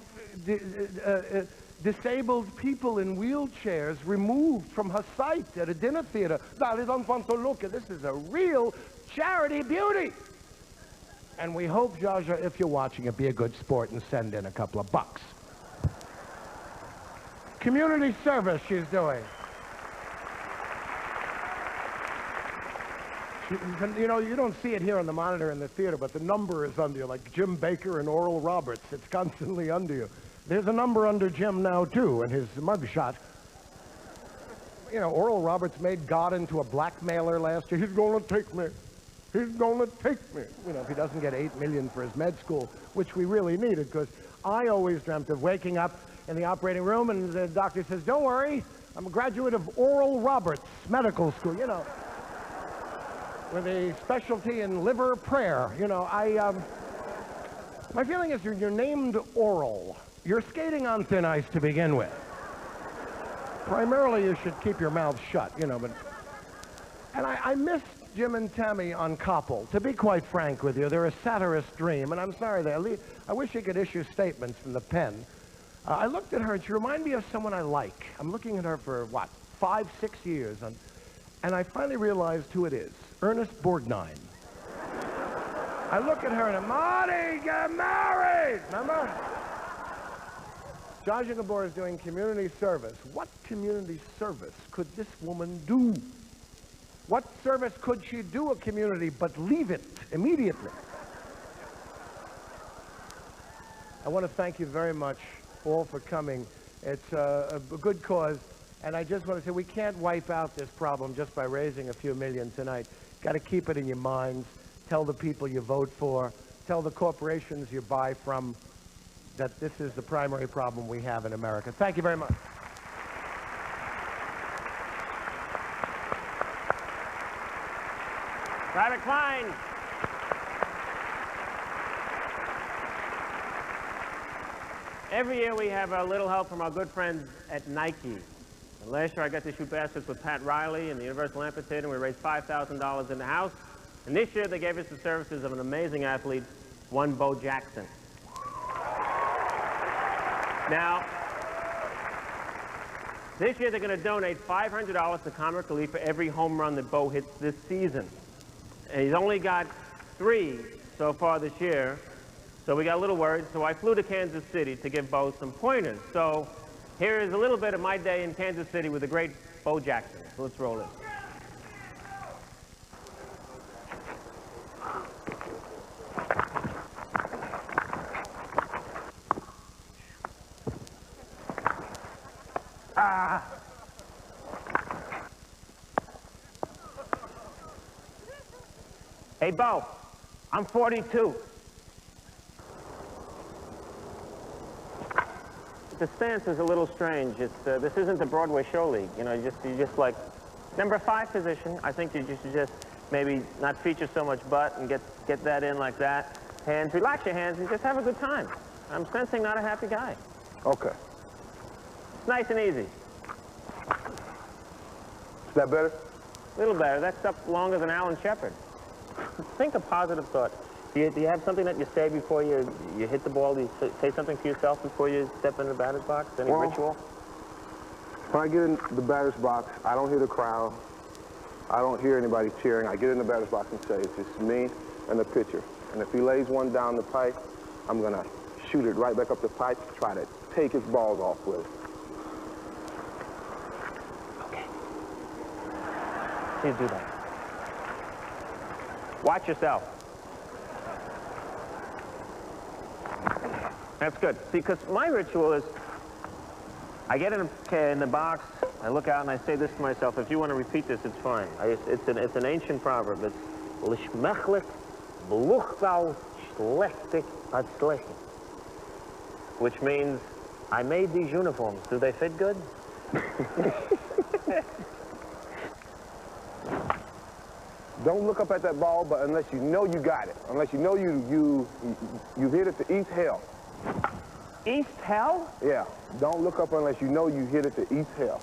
disabled people in wheelchairs removed from her sight at a dinner theater. Now, they don't want to look at this. Is a real charity beauty. And we hope, Zsa Zsa, if you're watching it, be a good sport and send in a couple of bucks. Community service she's doing. You know, you don't see it here on the monitor in the theater, but the number is under you, like Jim Baker and Oral Roberts. It's constantly under you. There's a number under Jim now, too, in his mugshot. You know, Oral Roberts made God into a blackmailer last year. He's going to take me. He's going to take me. You know, if he doesn't get $8 million for his med school, which we really needed, because I always dreamt of waking up in the operating room and the doctor says, don't worry, I'm a graduate of Oral Roberts Medical School, you know, with a specialty in liver prayer. You know, my feeling is you're named Oral. You're skating on thin ice to begin with. Primarily, you should keep your mouth shut, you know, but... And I miss Jim and Tammy on Koppel. To be quite frank with you, they're a satirist dream, and I'm sorry, I wish you could issue statements from the pen. I looked at her, and she reminded me of someone I like. I'm looking at her for, what, 5, 6 years, and I finally realized who it is. Ernest Borgnine. I look at her, and Marty, get married! Remember? Zsa Zsa Gabor is doing community service. What community service could this woman do? What service could she do a community but leave it immediately? I want to thank you very much all for coming. It's a good cause, and I just want to say we can't wipe out this problem just by raising a few million tonight. Got to keep it in your minds. Tell the people you vote for. Tell the corporations you buy from that this is the primary problem we have in America. Thank you very much. Private Klein. Every year we have a little help from our good friends at Nike. And last year I got to shoot baskets with Pat Riley and the Universal Amputator, and we raised $5,000 in the house. And this year they gave us the services of an amazing athlete, one Bo Jackson. Now, this year they're going to donate $500 to Comic Relief for every home run that Bo hits this season. And he's only got 3 so far this year, so we got a little worried. So I flew to Kansas City to give Bo some pointers. So here is a little bit of my day in Kansas City with the great Bo Jackson. So let's roll it. Hey, Bo, I'm 42. The stance is a little strange. It's, this isn't the Broadway show league. You know, you just like number 5 position. I think you should just maybe not feature so much butt and get that in like that. Hands, relax your hands and just have a good time. I'm sensing not a happy guy. Okay. It's nice and easy. Is that better? A little better. That's up longer than Alan Shepard. Think a positive thought. Do you have something that you say before you hit the ball? Do you say something to yourself before you step in the batter's box? Any ritual? When I get in the batter's box, I don't hear the crowd. I don't hear anybody cheering. I get in the batter's box and say, it's just me and the pitcher. And if he lays one down the pipe, I'm going to shoot it right back up the pipe, try to take his balls off with it. Okay. Please do that. Watch yourself. That's good. See, because my ritual is, I get in the box, I look out and I say this to myself. If you want to repeat this, it's fine. It's an ancient proverb. It's Lishmechlik Beluchbau Schlechtig Atzlechen, which means, I made these uniforms. Do they fit good? Don't look up at that ball, but unless you know you got it, unless you know you hit it to East Hell. East Hell? Yeah. Don't look up unless you know you hit it to East Hell.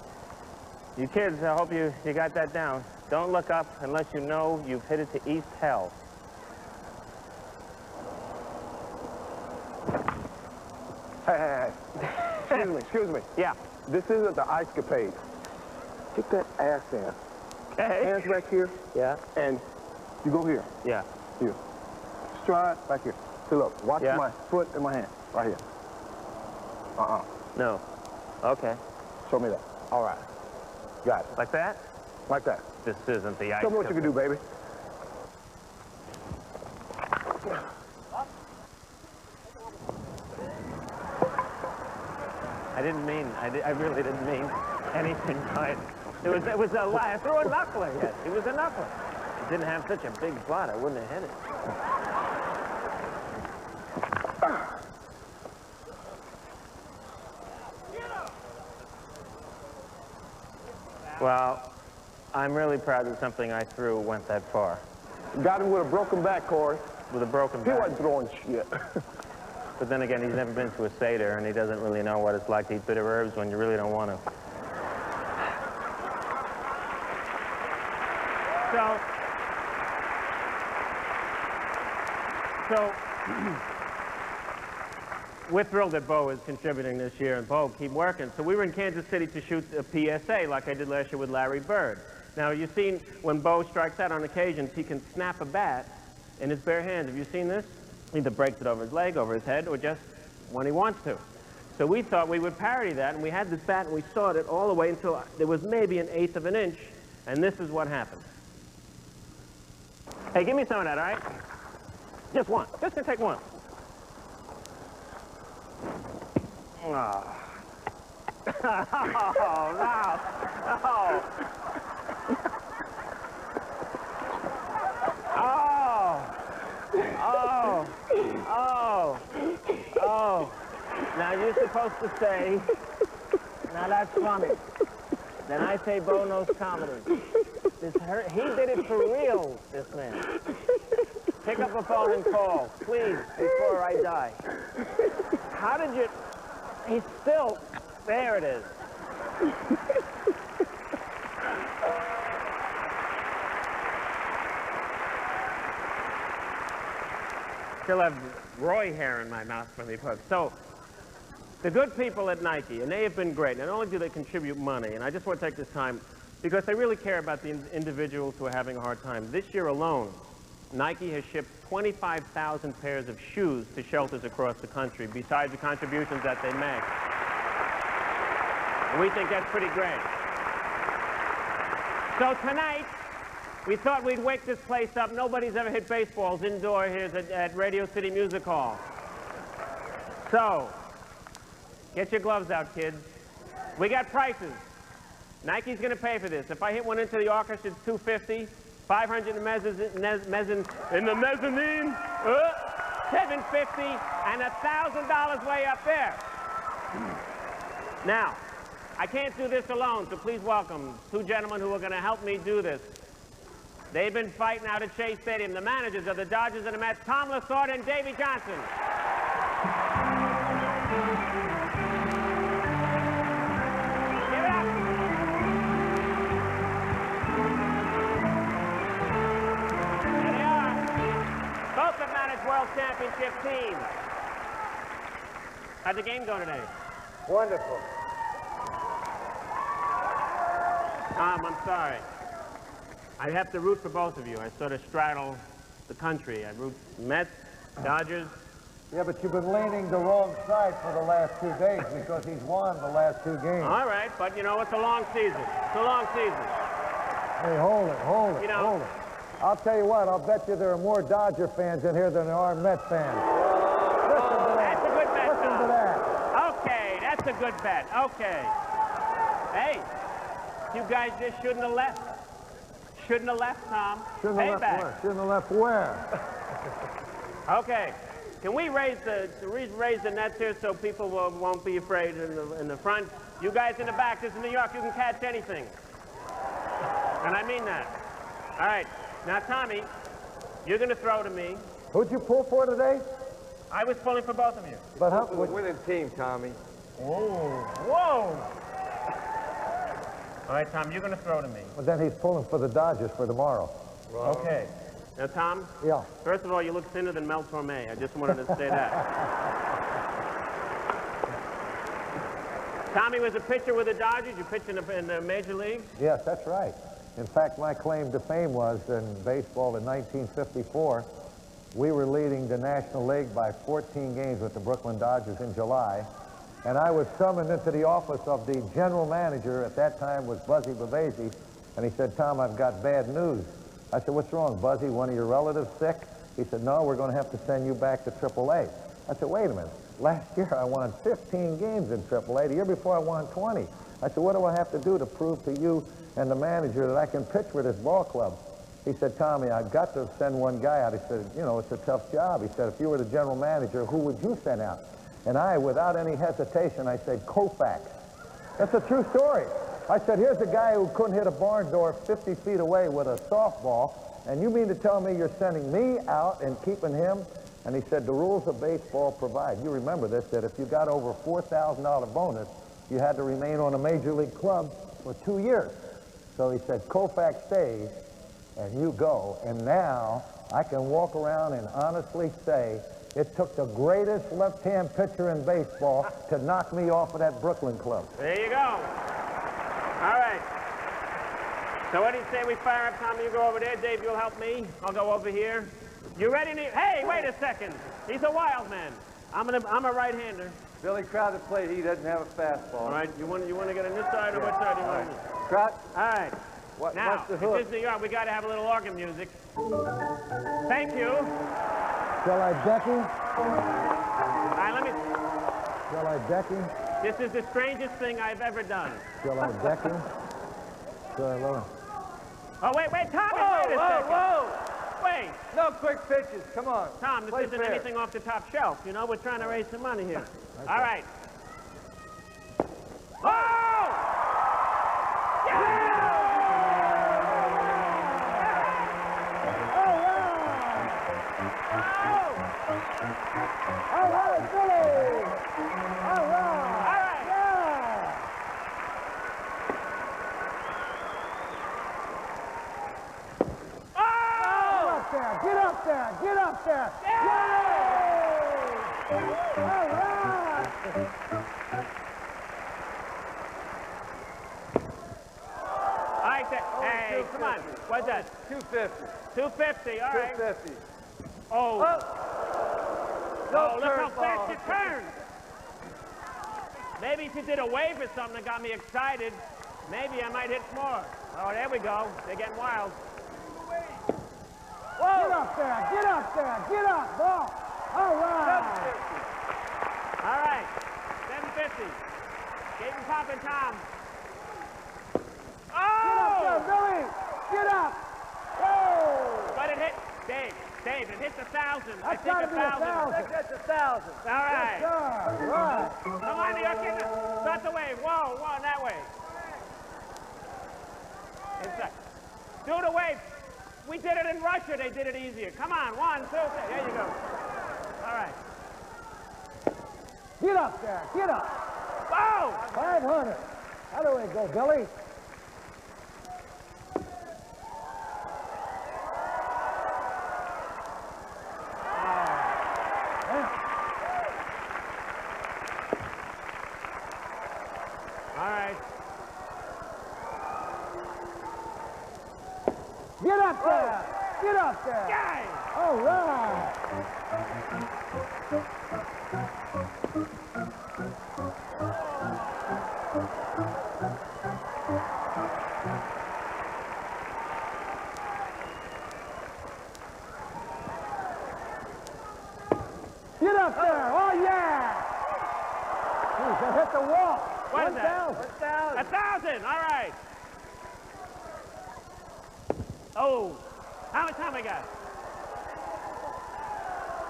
You kids, I hope you got that down. Don't look up unless you know you've hit it to East Hell. Hey. Excuse me. Yeah. This isn't the ice-capade. Get that ass in. Okay. Hands back here. Yeah. And you go here. Yeah. Here. Stride back here. See, look, watch my foot and my hand. Right here. No. Okay. Show me that. All right. Got it. Like that? Like that. This isn't the ice. Show me what you can do, baby. I really didn't mean anything by it. It was a lie. I threw a knuckler yet. It was a knuckler. It didn't have such a big butt, I wouldn't have hit it. Well, I'm really proud that something I threw went that far. Got him with a broken back, Corey. With a broken back? He wasn't throwing shit. But then again, he's never been to a Seder, and he doesn't really know what it's like to eat bitter herbs when you really don't want to. So, So, we're thrilled that Bo is contributing this year, and Bo, keep working. So we were in Kansas City to shoot a PSA like I did last year with Larry Bird. Now, you've seen when Bo strikes out on occasions, he can snap a bat in his bare hands. Have you seen this? He either breaks it over his leg, over his head, or just when he wants to. So we thought we would parody that, and we had this bat, and we sawed it all the way until there was maybe 1/8 of an inch, and this is what happened. Hey, give me some of that, all right? Just one. Just gonna take one. Oh, oh no. Oh. Oh. Oh. Oh. Now you're supposed to say, now that's funny. Then I say Bo knows comedy. This hurt. He did it for real, this man. Pick up a phone and call, please, before I die. How did you... He's still... There it is. Still have Roy hair in my mouth from the book. So, the good people at Nike, and they have been great. Not only do they contribute money, and I just want to take this time, because they really care about the individuals who are having a hard time. This year alone, Nike has shipped 25,000 pairs of shoes to shelters across the country, besides the contributions that they make. And we think that's pretty great. So tonight, we thought we'd wake this place up. Nobody's ever hit baseballs indoor here at Radio City Music Hall. So, get your gloves out, kids. We got prices. Nike's going to pay for this. If I hit one into the orchestra, it's $250. 500 in the mezzanine, $750, and $1,000 way up there. Now, I can't do this alone, so please welcome two gentlemen who are going to help me do this. They've been fighting out at Chase Stadium, the managers of the Dodgers and the Mets, Tom Lasorda and Davey Johnson. World Championship team. How'd the game go today? Wonderful. I'm sorry. I have to root for both of you. I sort of straddle the country. I root Mets, Dodgers. Yeah, but you've been leaning the wrong side for the last 2 days because he's won the last 2 games. All right, but you know, it's a long season. It's a long season. Hey, hold it, hold it. I'll tell you what, I'll bet you there are more Dodger fans in here than there are Met fans. Listen to that. That's a good bet, Listen Tom. to that. Okay, that's a good bet. Okay. Hey, you guys just shouldn't have left. Shouldn't have left, Tom. Shouldn't have left where? Shouldn't have left where? Okay. Can we raise the nets here so people won't be afraid in the front? You guys in the back, this is New York, you can catch anything. And I mean that. All right. Now, Tommy, you're going to throw to me. Who'd you pull for today? I was pulling for both of you. But how? The winning team, Tommy. Oh. Whoa. All right, Tom, you're going to throw to me. Well, then he's pulling for the Dodgers for tomorrow. Wrong. Okay. Now, Tom? Yeah. First of all, you look thinner than Mel Torme. I just wanted to say that. Tommy was a pitcher with the Dodgers. You pitched in the major leagues? Yes, that's right. In fact, my claim to fame was in baseball in 1954, we were leading the National League by 14 games with the Brooklyn Dodgers in July. And I was summoned into the office of the general manager, at that time was Buzzy Bavasi, and he said, Tom, I've got bad news. I said, what's wrong, Buzzy? One of your relatives sick? He said, no, we're going to have to send you back to AAA. I said, wait a minute. Last year I won 15 games in AAA. The year before I won 20. I said, what do I have to do to prove to you and the manager that I can pitch for this ball club? He said, Tommy, I've got to send one guy out. He said, you know, it's a tough job. He said, if you were the general manager, who would you send out? And I, without any hesitation, I said, Koufax. That's a true story. I said, here's a guy who couldn't hit a barn door 50 feet away with a softball, and you mean to tell me you're sending me out and keeping him? And he said, the rules of baseball provide, you remember this, that if you got over $4,000 bonus, you had to remain on a major league club for 2 years. So he said, Koufax stays, and you go. And now I can walk around and honestly say it took the greatest left-hand pitcher in baseball to knock me off of that Brooklyn club. There you go. All right. So what do you say we fire up Tommy? You go over there. Dave, you'll help me. I'll go over here. You ready? Hey, wait a second. He's a wild man. I'm a right-hander. Billy Crowder played. He doesn't have a fastball. All right. You want to get on this side or what side do you want? Crowd. All right. Now, what's the if hook? this is New York, we got to have a little organ music. Thank you. Shall I deck him? All right, let me... Shall I deck him? This is the strangest thing I've ever done. Shall I deck him? Shall Oh, wait, Tommy, Whoa, wait a second. whoa! Wait. No quick pitches. Come on. Tom, this Play isn't fair. anything off the top shelf. You know, we're trying to raise some money here. All right. Oh! All right, Billy! All right! Yeah! Oh! Get up there! Get up there! Yay! All right! All right, hey, come on. What's that? 250. 250, all right. 250. Oh. No Look how curveball. fast it turned. Maybe if you did a wave or something that got me excited, maybe I might hit more. Oh, there we go. They're getting wild. Whoa. Get up there! Get up there! Get up, ball! All right! All right. 750. Keep him popping, Tom. Oh! Get up there, Billy! Get up! Whoa! But it hit. Dave, it hit 1,000. I That's think gotta be 1,000. 1,000. I think that's 1,000. All right. Yes, sir. Right. Come on, New York. Start the wave. Whoa, that way. Inside. Do the wave. We did it in Russia. They did it easier. Come on. 1, 2, 3. There you go. All right. Get up there! Get up! Whoa! 500. How do we go, Billy? All right. Get up there! Get up there! Yay! All right! Get up there! Oh, yeah! Jeez, that hit the wall. What is that? 1,000. 1,000. All right. Oh, how much time we got?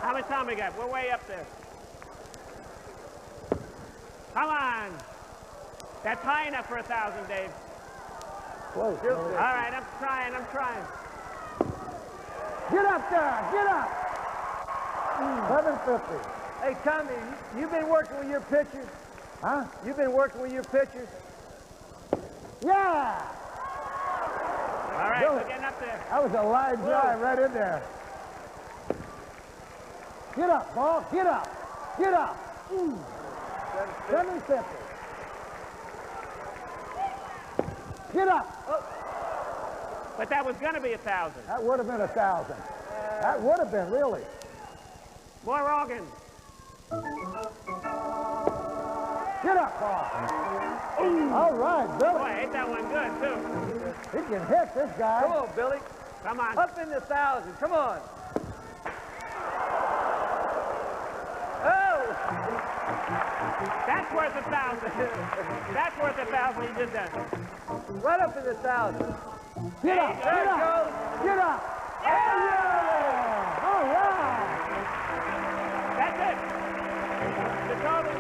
How much time we got? We're way up there. Come on. That's high enough for 1,000, Dave. Close. All right, I'm trying. Get up there! Get up! 750. Hey, Tommy, you been working with your pitchers? Huh? You been working with your pitchers? Yeah! All right, we're getting up there. That was a live drive right in there. Get up, ball. Get up. Get up. 750. Get up. But that was going to be 1,000. That would have been 1,000. That would have been, really. More organs. Get up, ball. All right, Billy. Boy, ain't that one good, too. He can hit, this guy. Come on, Billy. Come on. Up in the 1,000. Come on. Oh! That's worth 1,000. That's worth 1,000. You did that. Right up in the 1,000. Get up. There Get it up. goes. Get up. Yeah! All right. That's it. The total is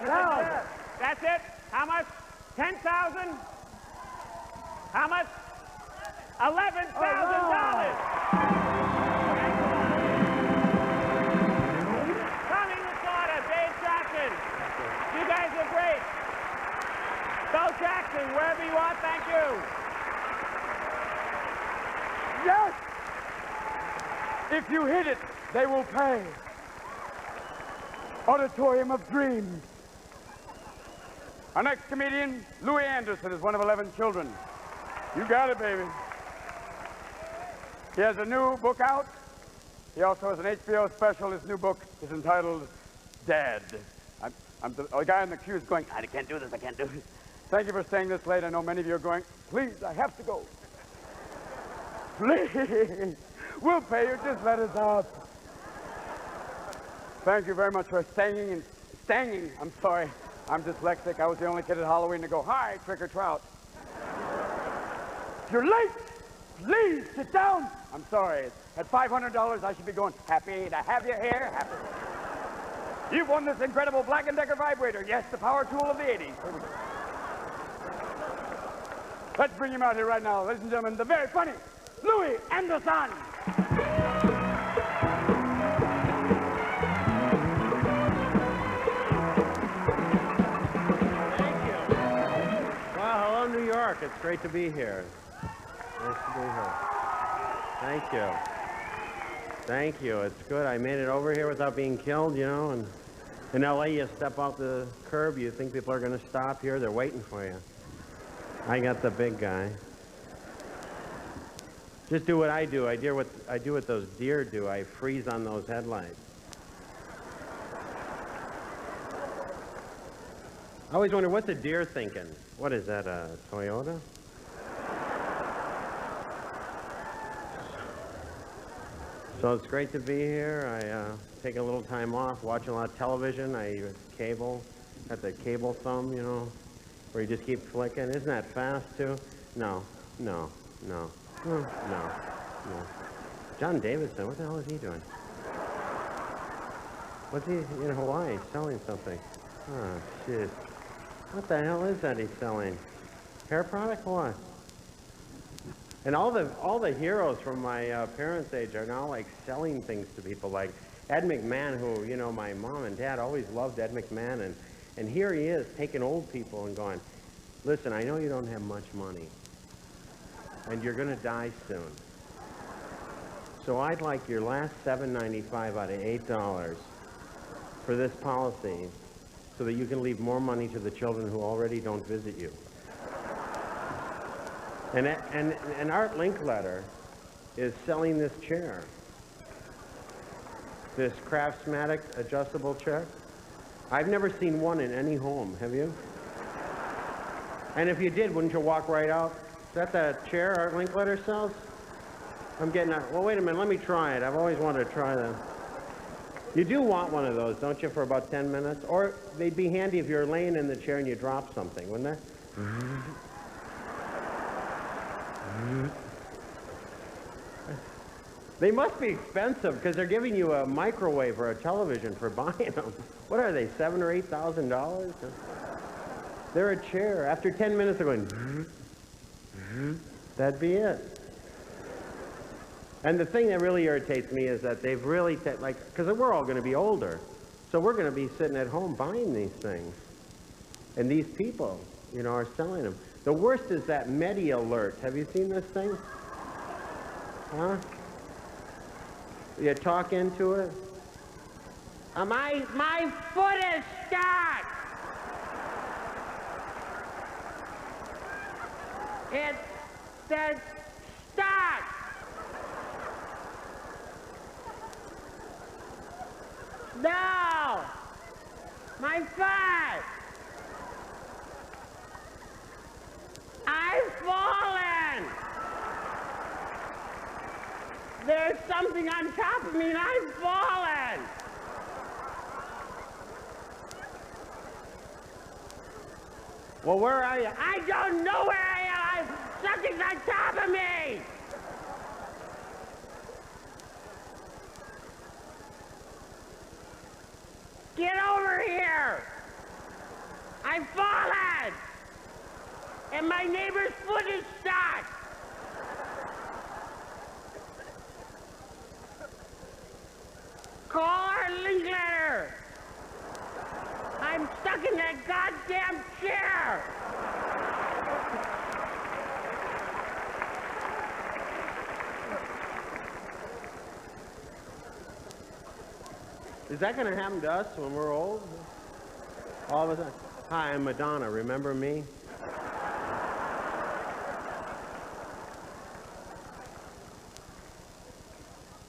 1,000. That's it. How much? 10,000? How much? $11,000. Tommy Lasorda, Dave Jackson. You guys are great. Go Jackson, wherever you are, thank you. Yes! will pay. Auditorium of Dreams. Our next comedian, Louis Anderson, is one of 11 children. You got it, baby. He has a new book out. He also has an HBO special. His new book is entitled Dad. The guy in the queue is going, I can't do this, I can't do this. Thank you for staying this late. I know many of you are going, please, I have to go. Please, we'll pay you, just let us up. Thank you very much for staying. I'm sorry, I'm dyslexic. I was the only kid at Halloween to go, hi, trick or trout. You're late, please sit down. I'm sorry, at $500 I should be going, happy to have you here, happy. You've won this incredible Black & Decker vibrator. Yes, the power tool of the 80s. Let's bring him out here right now. Ladies and gentlemen, the very funny Louis Anderson. Thank you. Well, hello, New York. It's great to be here. Nice to be here. Thank you. Thank you. It's good. I made it over here without being killed, you know, and in LA, you step off the curb, you think people are going to stop here. They're waiting for you. I got the big guy. Just do what I do. I do what those deer do. I freeze on those headlights. I always wonder, what's a deer thinking? What is that, a Toyota? So it's great to be here. I take a little time off, watch a lot of television. I use cable, got the cable thumb, you know, where you just keep flicking. Isn't that fast, too? No. John Davidson, what the hell is he doing? What's he in Hawaii selling something? Oh, shit. What the hell is that he's selling? Hair product or what? And all the heroes from my parents' age are now like selling things to people, like Ed McMahon, who, you know, my mom and dad always loved Ed McMahon, and here he is taking old people and going, listen, I know you don't have much money, and you're going to die soon. So I'd like your last $7.95 out of $8 for this policy so that you can leave more money to the children who already don't visit you. And Art Linkletter is selling this chair, this Craftsmatic adjustable chair. I've never seen one in any home, have you? And if you did, wouldn't you walk right out? Is that the chair Art Linkletter sells? I'm getting out. Well, wait a minute, let me try it. I've always wanted to try them. You do want one of those, don't you, for about 10 minutes? Or they'd be handy if you're laying in the chair and you drop something, wouldn't they? They must be expensive because they're giving you a microwave or a television for buying them. What are they, $7,000 or $8,000? They're a chair. After 10 minutes, they're going, that'd be it. And the thing that really irritates me is that they've really, because we're all going to be older. So we're going to be sitting at home buying these things. And these people, you know, are selling them. The worst is that MediAlert. Have you seen this thing? Huh? You talk into it? My foot is stuck! It says stuck! No! My foot! I've fallen! There's something on top of me and I've fallen! Well, where are you? I don't know where I am! Something's on top of me! Get over here! I've fallen! And my neighbor's foot is stuck! Call our Linkletter! I'm stuck in that goddamn chair! Is that going to happen to us when we're old? All of a sudden. Hi, I'm Madonna. Remember me?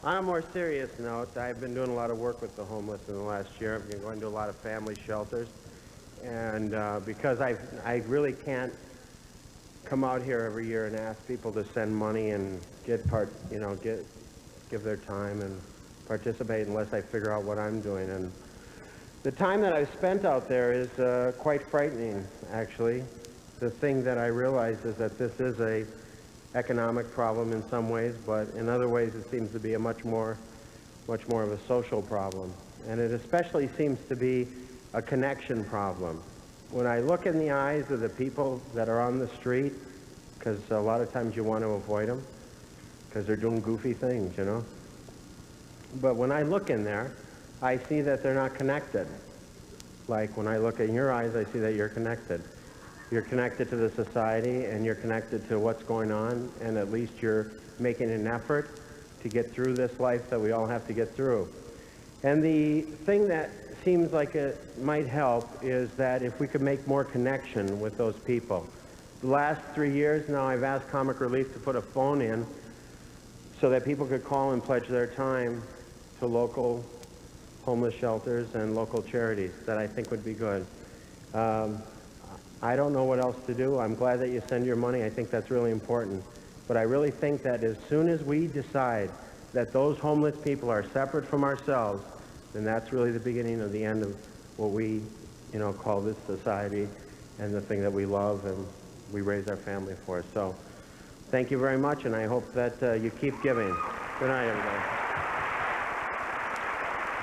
On a more serious note, I've been doing a lot of work with the homeless in the last year. I've been going to a lot of family shelters. And because I really can't come out here every year and ask people to send money and give their time and participate unless I figure out what I'm doing. And the time that I've spent out there is quite frightening, actually. The thing that I realize is that this is a economic problem in some ways, but in other ways it seems to be a much more of a social problem. And it especially seems to be a connection problem. When I look in the eyes of the people that are on the street, because a lot of times you want to avoid them, because they're doing goofy things, you know. But when I look in there, I see that they're not connected. Like when I look in your eyes, I see that you're connected. You're connected to the society, and you're connected to what's going on, and at least you're making an effort to get through this life that we all have to get through. And the thing that seems like it might help is that if we could make more connection with those people. The last 3 years now, I've asked Comic Relief to put a phone in so that people could call and pledge their time to local homeless shelters and local charities that I think would be good. I don't know what else to do. I'm glad that you send your money. I think that's really important. But I really think that as soon as we decide that those homeless people are separate from ourselves, then that's really the beginning of the end of what we, call this society and the thing that we love and we raise our family for. So thank you very much, and I hope that you keep giving. Good night, everybody.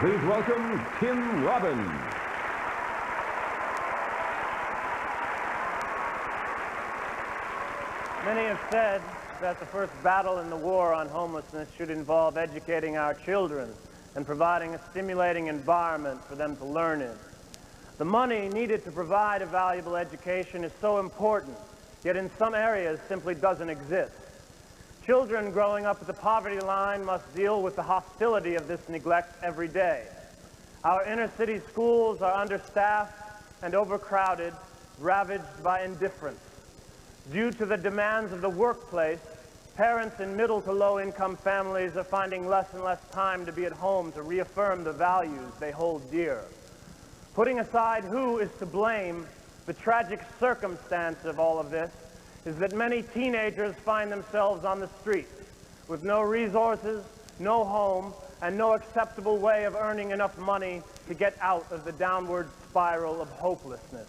Please welcome Tim Robbins. Many have said that the first battle in the war on homelessness should involve educating our children and providing a stimulating environment for them to learn in. The money needed to provide a valuable education is so important, yet in some areas simply doesn't exist. Children growing up at the poverty line must deal with the hostility of this neglect every day. Our inner city schools are understaffed and overcrowded, ravaged by indifference. Due to the demands of the workplace, parents in middle to low income families are finding less and less time to be at home to reaffirm the values they hold dear. Putting aside who is to blame, the tragic circumstance of all of this is that many teenagers find themselves on the streets with no resources, no home, and no acceptable way of earning enough money to get out of the downward spiral of hopelessness.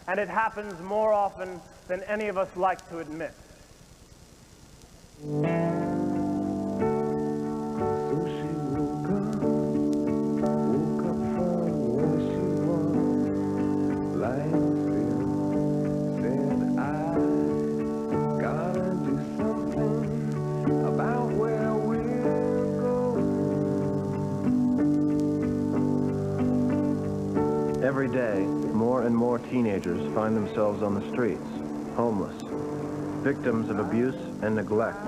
And it happens more often than any of us like to admit. Every day, more and more teenagers find themselves on the streets, homeless, victims of abuse and neglect.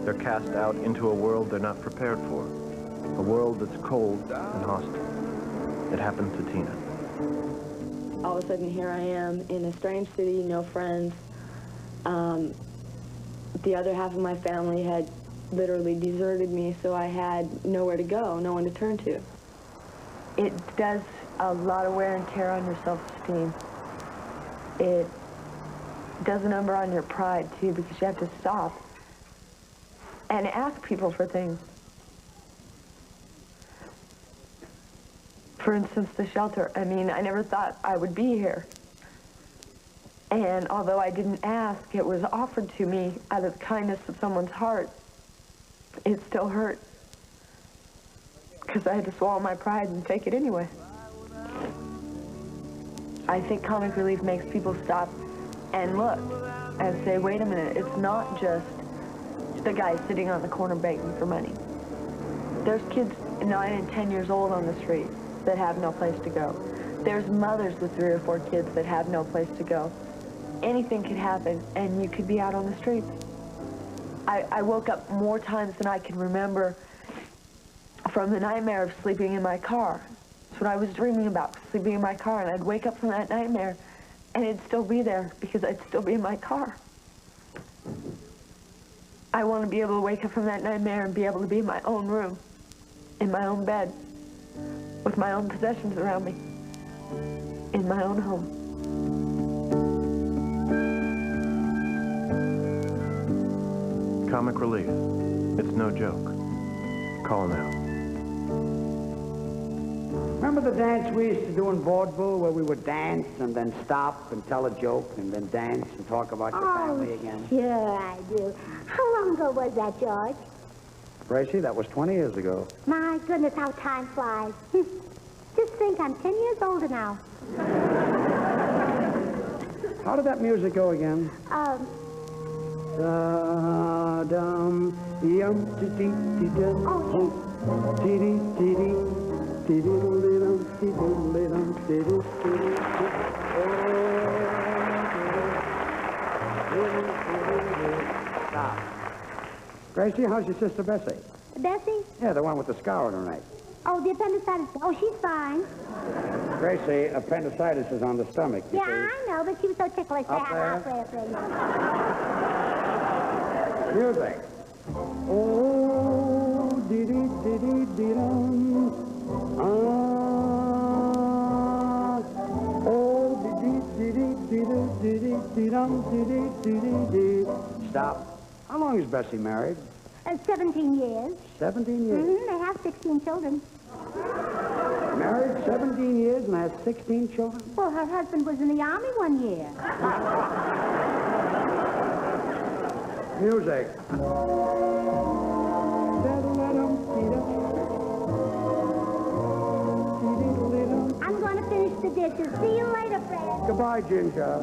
They're cast out into a world they're not prepared for, a world that's cold and hostile. It happened to Tina. All of a sudden, here I am in a strange city, no friends. The other half of my family had literally deserted me, so I had nowhere to go, no one to turn to. It does a lot of wear and tear on your self-esteem. It does a number on your pride, too, because you have to stop and ask people for things. For instance, the shelter. I mean, I never thought I would be here. And although I didn't ask, it was offered to me out of the kindness of someone's heart. It still hurt, because I had to swallow my pride and take it anyway. I think Comic Relief makes people stop and look and say, wait a minute, it's not just the guy sitting on the corner begging for money. There's kids 9 and 10 years old on the street that have no place to go. There's mothers with 3 or 4 kids that have no place to go. Anything could happen, and you could be out on the streets. I woke up more times than I can remember from the nightmare of sleeping in my car. It's what I was dreaming about, sleeping in my car, and I'd wake up from that nightmare, and it'd still be there because I'd still be in my car. I want to be able to wake up from that nightmare and be able to be in my own room, in my own bed, with my own possessions around me, in my own home. Comic relief. It's no joke. Call now. Remember the dance we used to do in vaudeville where we would dance and then stop and tell a joke and then dance and talk about your family again? Sure I do. How long ago was that, George? Gracie, that was 20 years ago. My goodness, how time flies. Just think, I'm 10 years older now. How did that music go again? Da-dum, yum, dee-dee-dee-dum, oh, dee-dee-dee-dee, dee-dee-dee-dum, dee-dee-dee-dum, dee-dee-dee-dee. Stop. Gracie, how's your sister Bessie? Bessie? Yeah, the one with the scar on her neck. Oh, the appendicitis. Oh, she's fine. Gracie, appendicitis is on the stomach. Yeah, I know, but she was so ticklish. Up there. Music. Oh, dee-dee-dee-dee-dee-dum. Oh, dee-dee-dee-dee-dee-dee-dee-dee-dum, dee-dee-dee-dee-dee. Stop. How long is Bessie married? 17 years. 17 years. Mm-hmm, they have 16 children. Married 17 years and has 16 children? Well, her husband was in the army 1 year. Music. I'm going to finish the dishes. See you later, Fred. Goodbye, Ginger.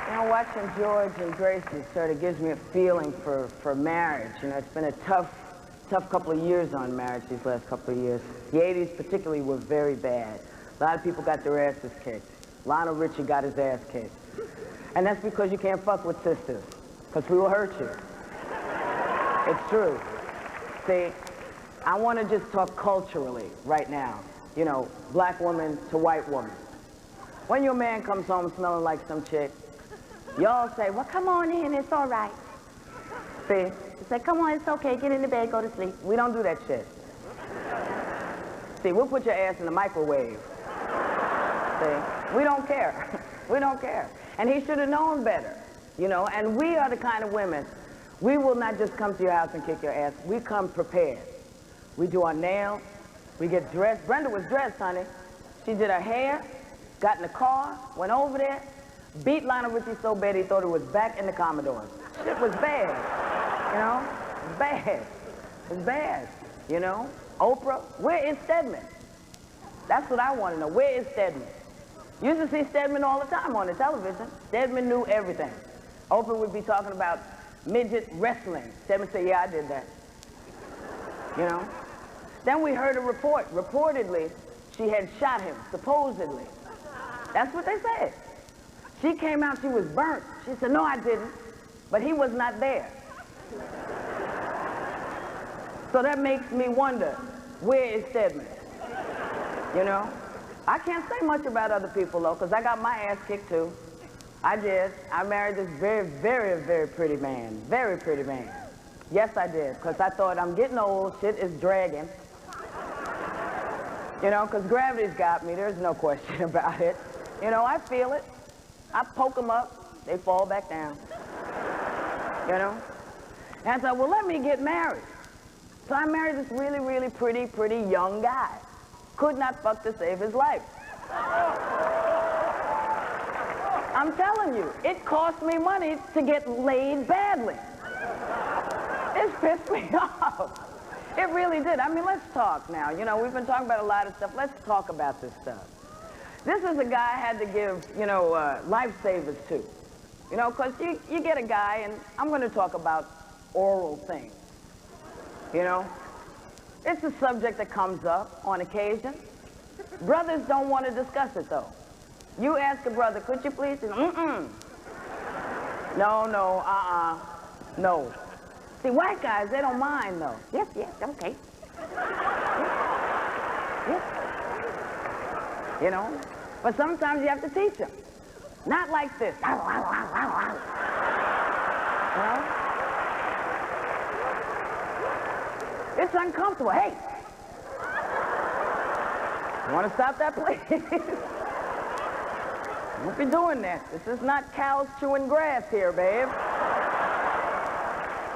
You know, watching George and Gracie sort of gives me a feeling for marriage. You know, it's been a tough couple of years on marriage these last couple of years. The 80s particularly were very bad. A lot of people got their asses kicked. Lionel Richie got his ass kicked. And that's because you can't fuck with sisters, because we will hurt you. It's true. See, I want to just talk culturally right now. You know, black woman to white woman. When your man comes home smelling like some chick, y'all say, well, come on in, it's all right. See? You say, come on, it's okay, get in the bed, go to sleep. We don't do that shit. See, we'll put your ass in the microwave. See? We don't care. We don't care. And he should have known better, you know? And we are the kind of women, we will not just come to your house and kick your ass. We come prepared. We do our nails, we get dressed. Brenda was dressed, honey. She did her hair, got in the car, went over there, beat Lionel Richie so bad he thought it was back in the Commodores. Shit was bad, you know? It was bad. It was bad, you know? Oprah, where is Stedman? That's what I want to know. Where is Stedman? You used to see Stedman all the time on the television. Stedman knew everything. Oprah would be talking about midget wrestling. Stedman said, yeah, I did that. You know? Then we heard a report. Reportedly, she had shot him, supposedly. That's what they said. She came out, she was burnt. She said, no, I didn't. But he was not there. So that makes me wonder, where is Stedman? You know? I can't say much about other people, though, because I got my ass kicked, too. I did. I married this very, very, very pretty man. Very pretty man. Yes, I did, because I thought I'm getting old, shit is dragging. You know, because gravity's got me. There's no question about it. You know, I feel it. I poke them up, they fall back down. You know? And I thought, well, let me get married. So I married this really, really pretty young guy. Could not fuck to save his life. I'm telling you, it cost me money to get laid badly. It pissed me off. It really did. I mean, let's talk now. You know, we've been talking about a lot of stuff. Let's talk about this stuff. This is a guy I had to give, you know, lifesavers to. You know, because you get a guy, and I'm going to talk about oral things. You know? It's a subject that comes up on occasion. Brothers don't want to discuss it, though. You ask a brother, could you please? Mm-mm. No, no, no. See, white guys, they don't mind, though. Yes, yes, okay. Yes. You know? But sometimes you have to teach them. Not like this. You know? It's uncomfortable. Hey! You want to stop that, please? Don't be doing that. This is not cows chewing grass here, babe.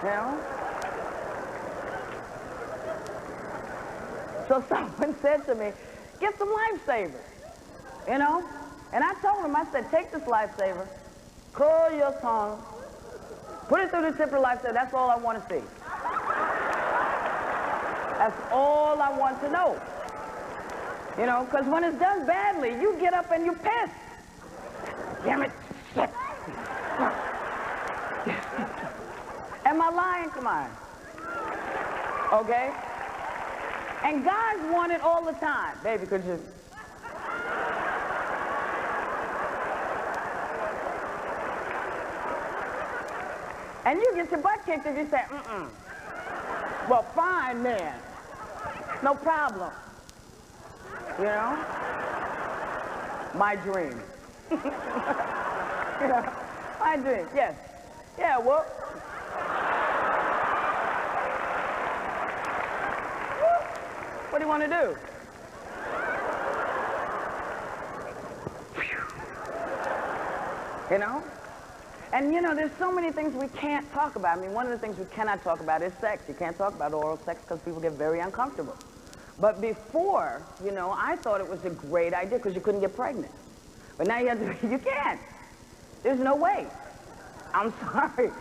You know? So someone said to me, get some lifesavers, you know? And I told him, I said, take this lifesaver, curl your tongue, put it through the tip of the lifesaver. That's all I want to see. That's all I want to know. You know, because when it's done badly, you get up and you piss. Damn it, shit. Am I lying? Come on. Okay? And guys want it all the time. Baby, could you... And you get your butt kicked if you say, mm-mm. Well, fine, man. No problem. You know? My dream. You know, my dream, yes. Yeah, well... What do you want to do? You know? And, you know, there's so many things we can't talk about. I mean, one of the things we cannot talk about is sex. You can't talk about oral sex because people get very uncomfortable. But before, you know, I thought it was a great idea because you couldn't get pregnant. But now you have to, you can't. There's no way. I'm sorry.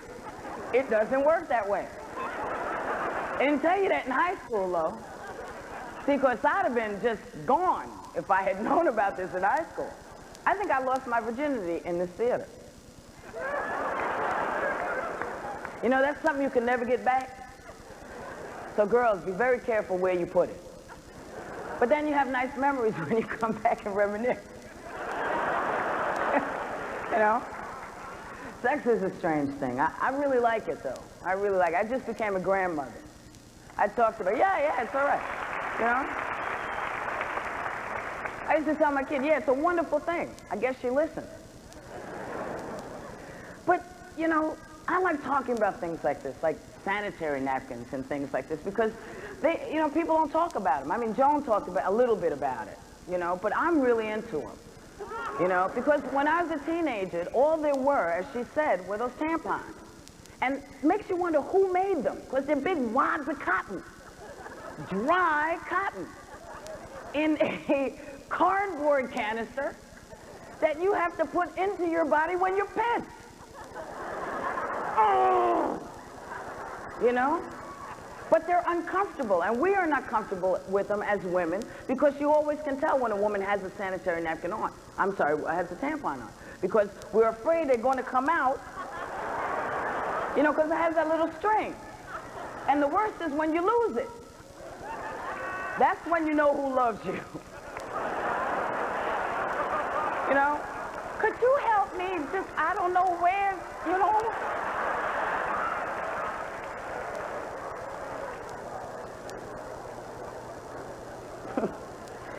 It doesn't work that way. I didn't tell you that in high school, though. See, because I'd have been just gone if I had known about this in high school. I think I lost my virginity in this theater. You know, that's something you can never get back. So girls, be very careful where you put it. But then you have nice memories when you come back and reminisce. You know? Sex is a strange thing. I really like it, though. I really like it. I just became a grandmother. I talked about, yeah, it's all right. You know? I used to tell my kid, yeah, it's a wonderful thing. I guess she listens. But, you know, I like talking about things like this, like sanitary napkins and things like this, because they, you know, people don't talk about them. I mean, Joan talked about a little bit about it, you know, but I'm really into them, you know, because when I was a teenager, all there were, as she said, were those tampons. And it makes you wonder who made them, because they're big wads of cotton, dry cotton, in a cardboard canister that you have to put into your body when you piss. Oh! You know? But they're uncomfortable, and we are not comfortable with them as women because you always can tell when a woman has a sanitary napkin on. I'm sorry, has a tampon on. Because we're afraid they're going to come out, you know, because it has that little string. And the worst is when you lose it. That's when you know who loves you. You know? Could you help me just, I don't know where, you know?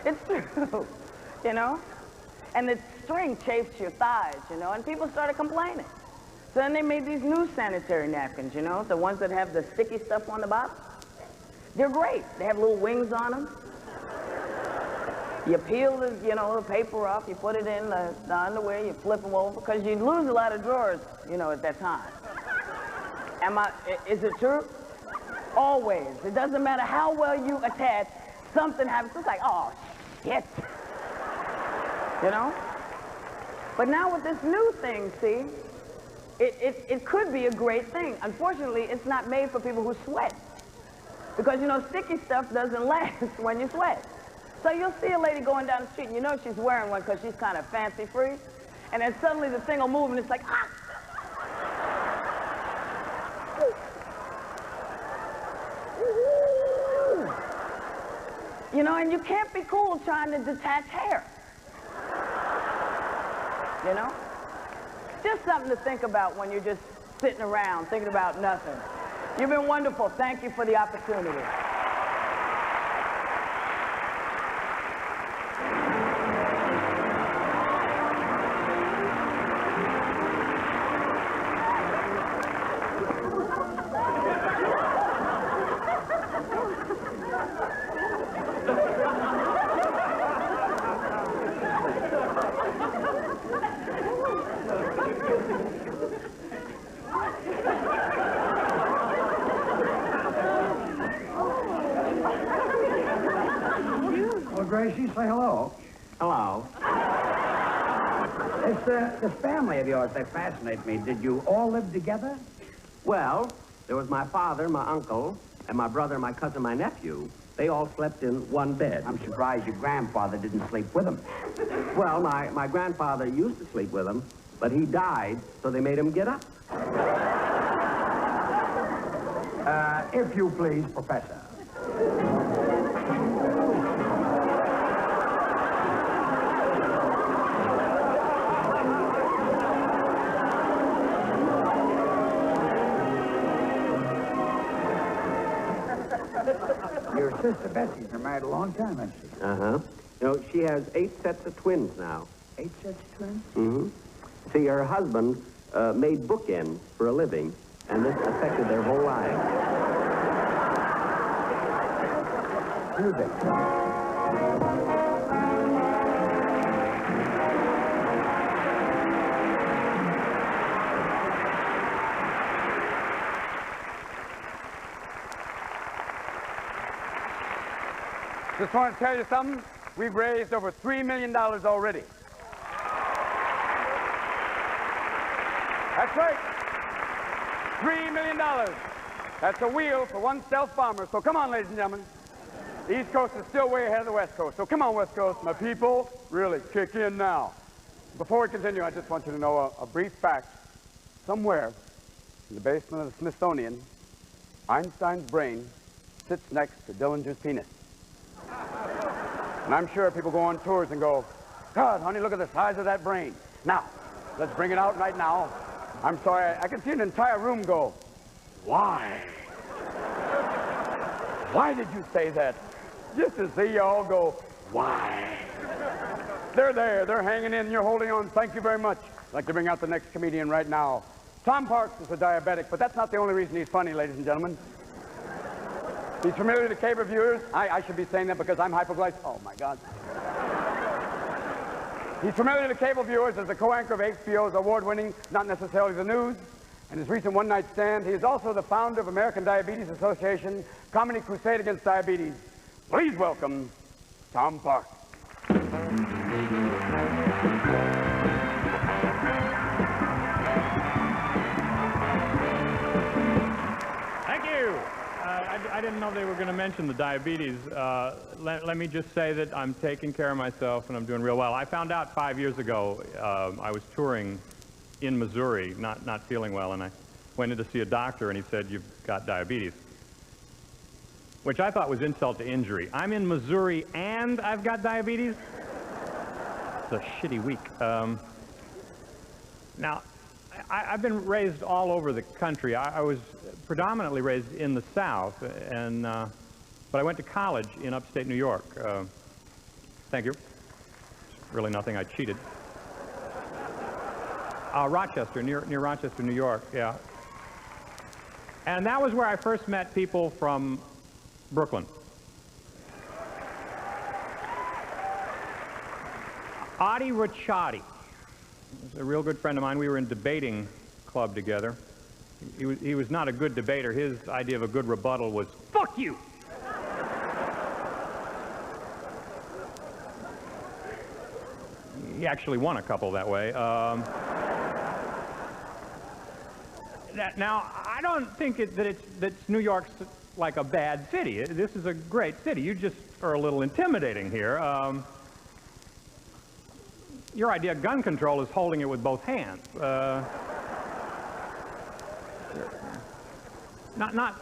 It's true, you know? And the string chafes your thighs, you know, and people started complaining. So then they made these new sanitary napkins, you know, the ones that have the sticky stuff on the bottom. They're great. They have little wings on them. You peel the, you know, the paper off, you put it in the underwear, you flip them over, because you lose a lot of drawers, you know, at that time. Is it true? Always. It doesn't matter how well you attach, something happens. It's like, oh, shit. You know? But now with this new thing, see, it could be a great thing. Unfortunately, it's not made for people who sweat. Because, you know, sticky stuff doesn't last when you sweat. So you'll see a lady going down the street, and you know she's wearing one because she's kind of fancy-free. And then suddenly the thing will move, and it's like, ah! You know, and you can't be cool trying to detach hair. you know? Just something to think about when you're just sitting around thinking about nothing. You've been wonderful. Thank you for the opportunity. Well, Gracie, say hello. Hello. This family of yours, they fascinate me. Did you all live together? Well, there was my father, my uncle, and my brother, my cousin, my nephew. They all slept in one bed. I'm surprised your grandfather didn't sleep with them. Well, my grandfather used to sleep with them, but he died, so they made him get up. If you please, Professor. Your sister Betsy's been married a long time, hasn't she? Uh-huh. You know, she has 8 sets of twins now. 8 sets of twins? Mm-hmm. See, her husband made bookends for a living, and this affected their whole lives. Do they? Just want to tell you something. We've raised over $3 million already. That's right. $3 million. That's a wheel for one stealth bomber. So come on, ladies and gentlemen. The East Coast is still way ahead of the West Coast. So come on, West Coast. My people, really kick in now. Before we continue, I just want you to know a brief fact. Somewhere in the basement of the Smithsonian, Einstein's brain sits next to Dillinger's penis. And I'm sure people go on tours and go, God, honey, look at the size of that brain. Now, let's bring it out right now. I'm sorry, I can see an entire room go, why? Why did you say that? Just to see you all go, why? They're there, they're hanging in, you're holding on. Thank you very much. I'd like to bring out the next comedian right now. Tom Parks is a diabetic, but that's not the only reason he's funny, ladies and gentlemen. He's familiar to cable viewers. I should be saying that because I'm hypoglycemic. Oh, my God. He's familiar to cable viewers as the co-anchor of HBO's award-winning, not necessarily the news, and his recent one-night stand. He is also the founder of American Diabetes Association, Comedy Crusade Against Diabetes. Please welcome Tom Parks. Thank you. I didn't know they were going to mention the diabetes. Let me just say that I'm taking care of myself and I'm doing real well. I found out 5 years ago, I was touring in Missouri, not feeling well, and I went in to see a doctor and he said, you've got diabetes, which I thought was insult to injury. I'm in Missouri and I've got diabetes? It's a shitty week. Now, I've been raised all over the country. I was predominantly raised in the South, and but I went to college in upstate New York. Thank you. It's really nothing. I cheated. Rochester, near Rochester, New York, yeah. And that was where I first met people from Brooklyn. Adi Rachati. He's a real good friend of mine. We were in debating club together. He was not a good debater. His idea of a good rebuttal was, fuck you! He actually won a couple that way. Now, I don't think that New York's like a bad city. This is a great city. You just are a little intimidating here. Your idea of gun control is holding it with both hands. Not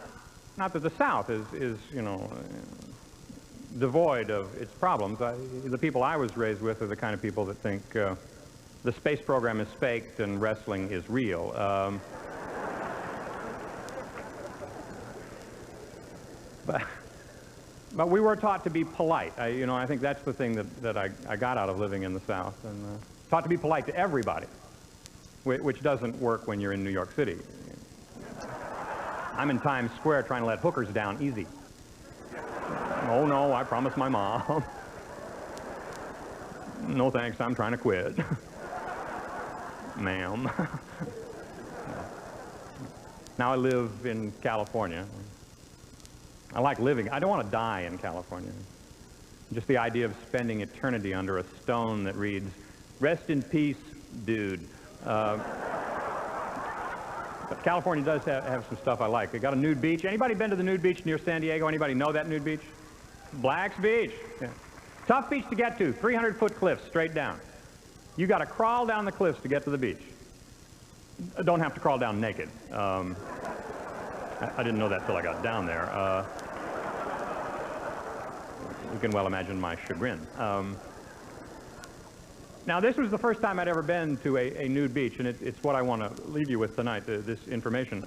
that the South is you know, devoid of its problems. The people I was raised with are the kind of people that think the space program is faked and wrestling is real. But we were taught to be polite. I think that's the thing that I got out of living in the South, and taught to be polite to everybody, which doesn't work when you're in New York City. I'm in Times Square trying to let hookers down easy. Oh no, I promised my mom. No thanks, I'm trying to quit. Ma'am. Now I live in California. I like living. I don't want to die in California. Just the idea of spending eternity under a stone that reads, "Rest in peace, dude." But California does have some stuff I like. They got a nude beach. Anybody been to the nude beach near San Diego? Anybody know that nude beach? Black's Beach. Yeah. Tough beach to get to. 300-foot cliffs straight down. You got to crawl down the cliffs to get to the beach. Don't have to crawl down naked. I didn't know that till I got down there. You can well imagine my chagrin. Now, this was the first time I'd ever been to a nude beach, and it's what I want to leave you with tonight, this information.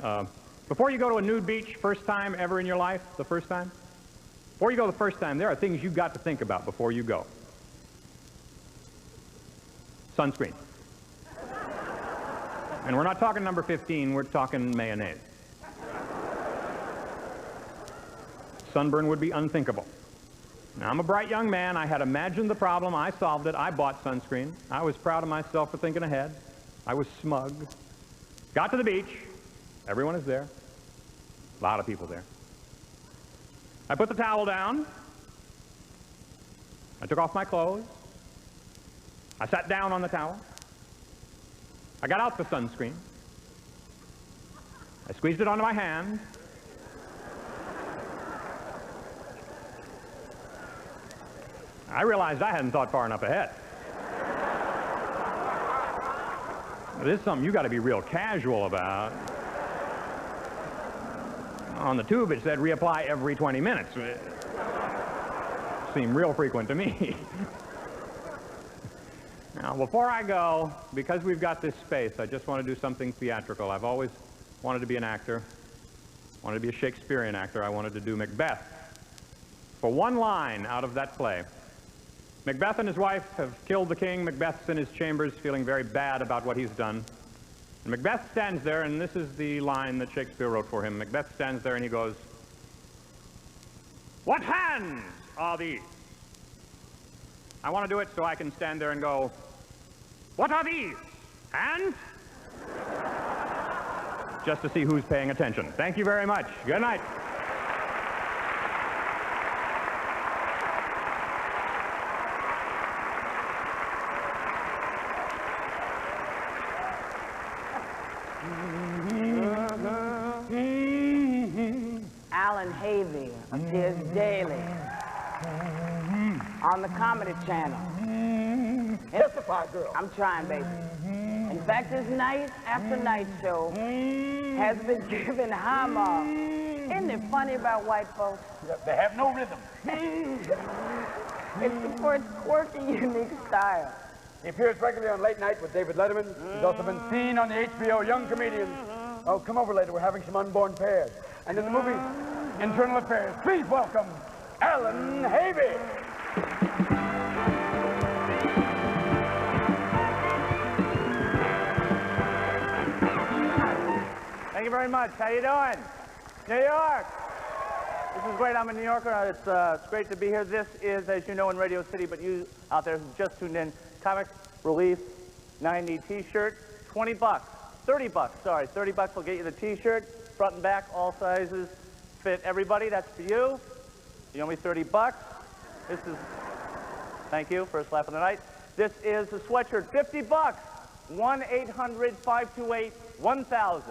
Before you go to a nude beach, first time ever in your life, the first time? Before you go the first time, there are things you've got to think about before you go. Sunscreen. And we're not talking number 15, we're talking mayonnaise. Sunburn would be unthinkable. Now, I'm a bright young man. I had imagined the problem. I solved it. I bought sunscreen. I was proud of myself for thinking ahead. I was smug. Got to the beach. Everyone is there. A lot of people there. I put the towel down. I took off my clothes. I sat down on the towel. I got out the sunscreen. I squeezed it onto my hand. I realized I hadn't thought far enough ahead. This is something you got to be real casual about. On the tube it said reapply every 20 minutes. It seemed real frequent to me. Now, before I go, because we've got this space, I just want to do something theatrical. I've always wanted to be an actor, wanted to be a Shakespearean actor. I wanted to do Macbeth. For one line out of that play, Macbeth and his wife have killed the king. Macbeth's in his chambers feeling very bad about what he's done. And Macbeth stands there, and this is the line that Shakespeare wrote for him. Macbeth stands there and he goes, "What hands are these?" I want to do it so I can stand there and go, "What are these? Hands?" Just to see who's paying attention. Thank you very much. Good night. Alan Havey appears daily on the Comedy Channel. Testify, girl. I'm trying, baby. In fact, his night after night show has been given high marks. Isn't it funny about white folks? They have no rhythm. It's for its quirky, unique style. He appears regularly on Late Night with David Letterman. He's also been seen on the HBO Young Comedians. Oh, come over later. We're having some unborn pairs. And in the movie Internal Affairs, please welcome Alan Havey. Thank you very much. How you doing? New York. This is great. I'm a New Yorker. It's great to be here. This is, as you know, in Radio City, but you out there who just tuned in, Comic Relief 90 T-shirt, 20 bucks. 30 bucks, sorry. 30 bucks will get you the T-shirt, front and back, all sizes, fit everybody. That's for you. You owe me 30 bucks. This is, thank you, first laugh of the night. This is the sweatshirt, 50 bucks. 1-800-528-1000.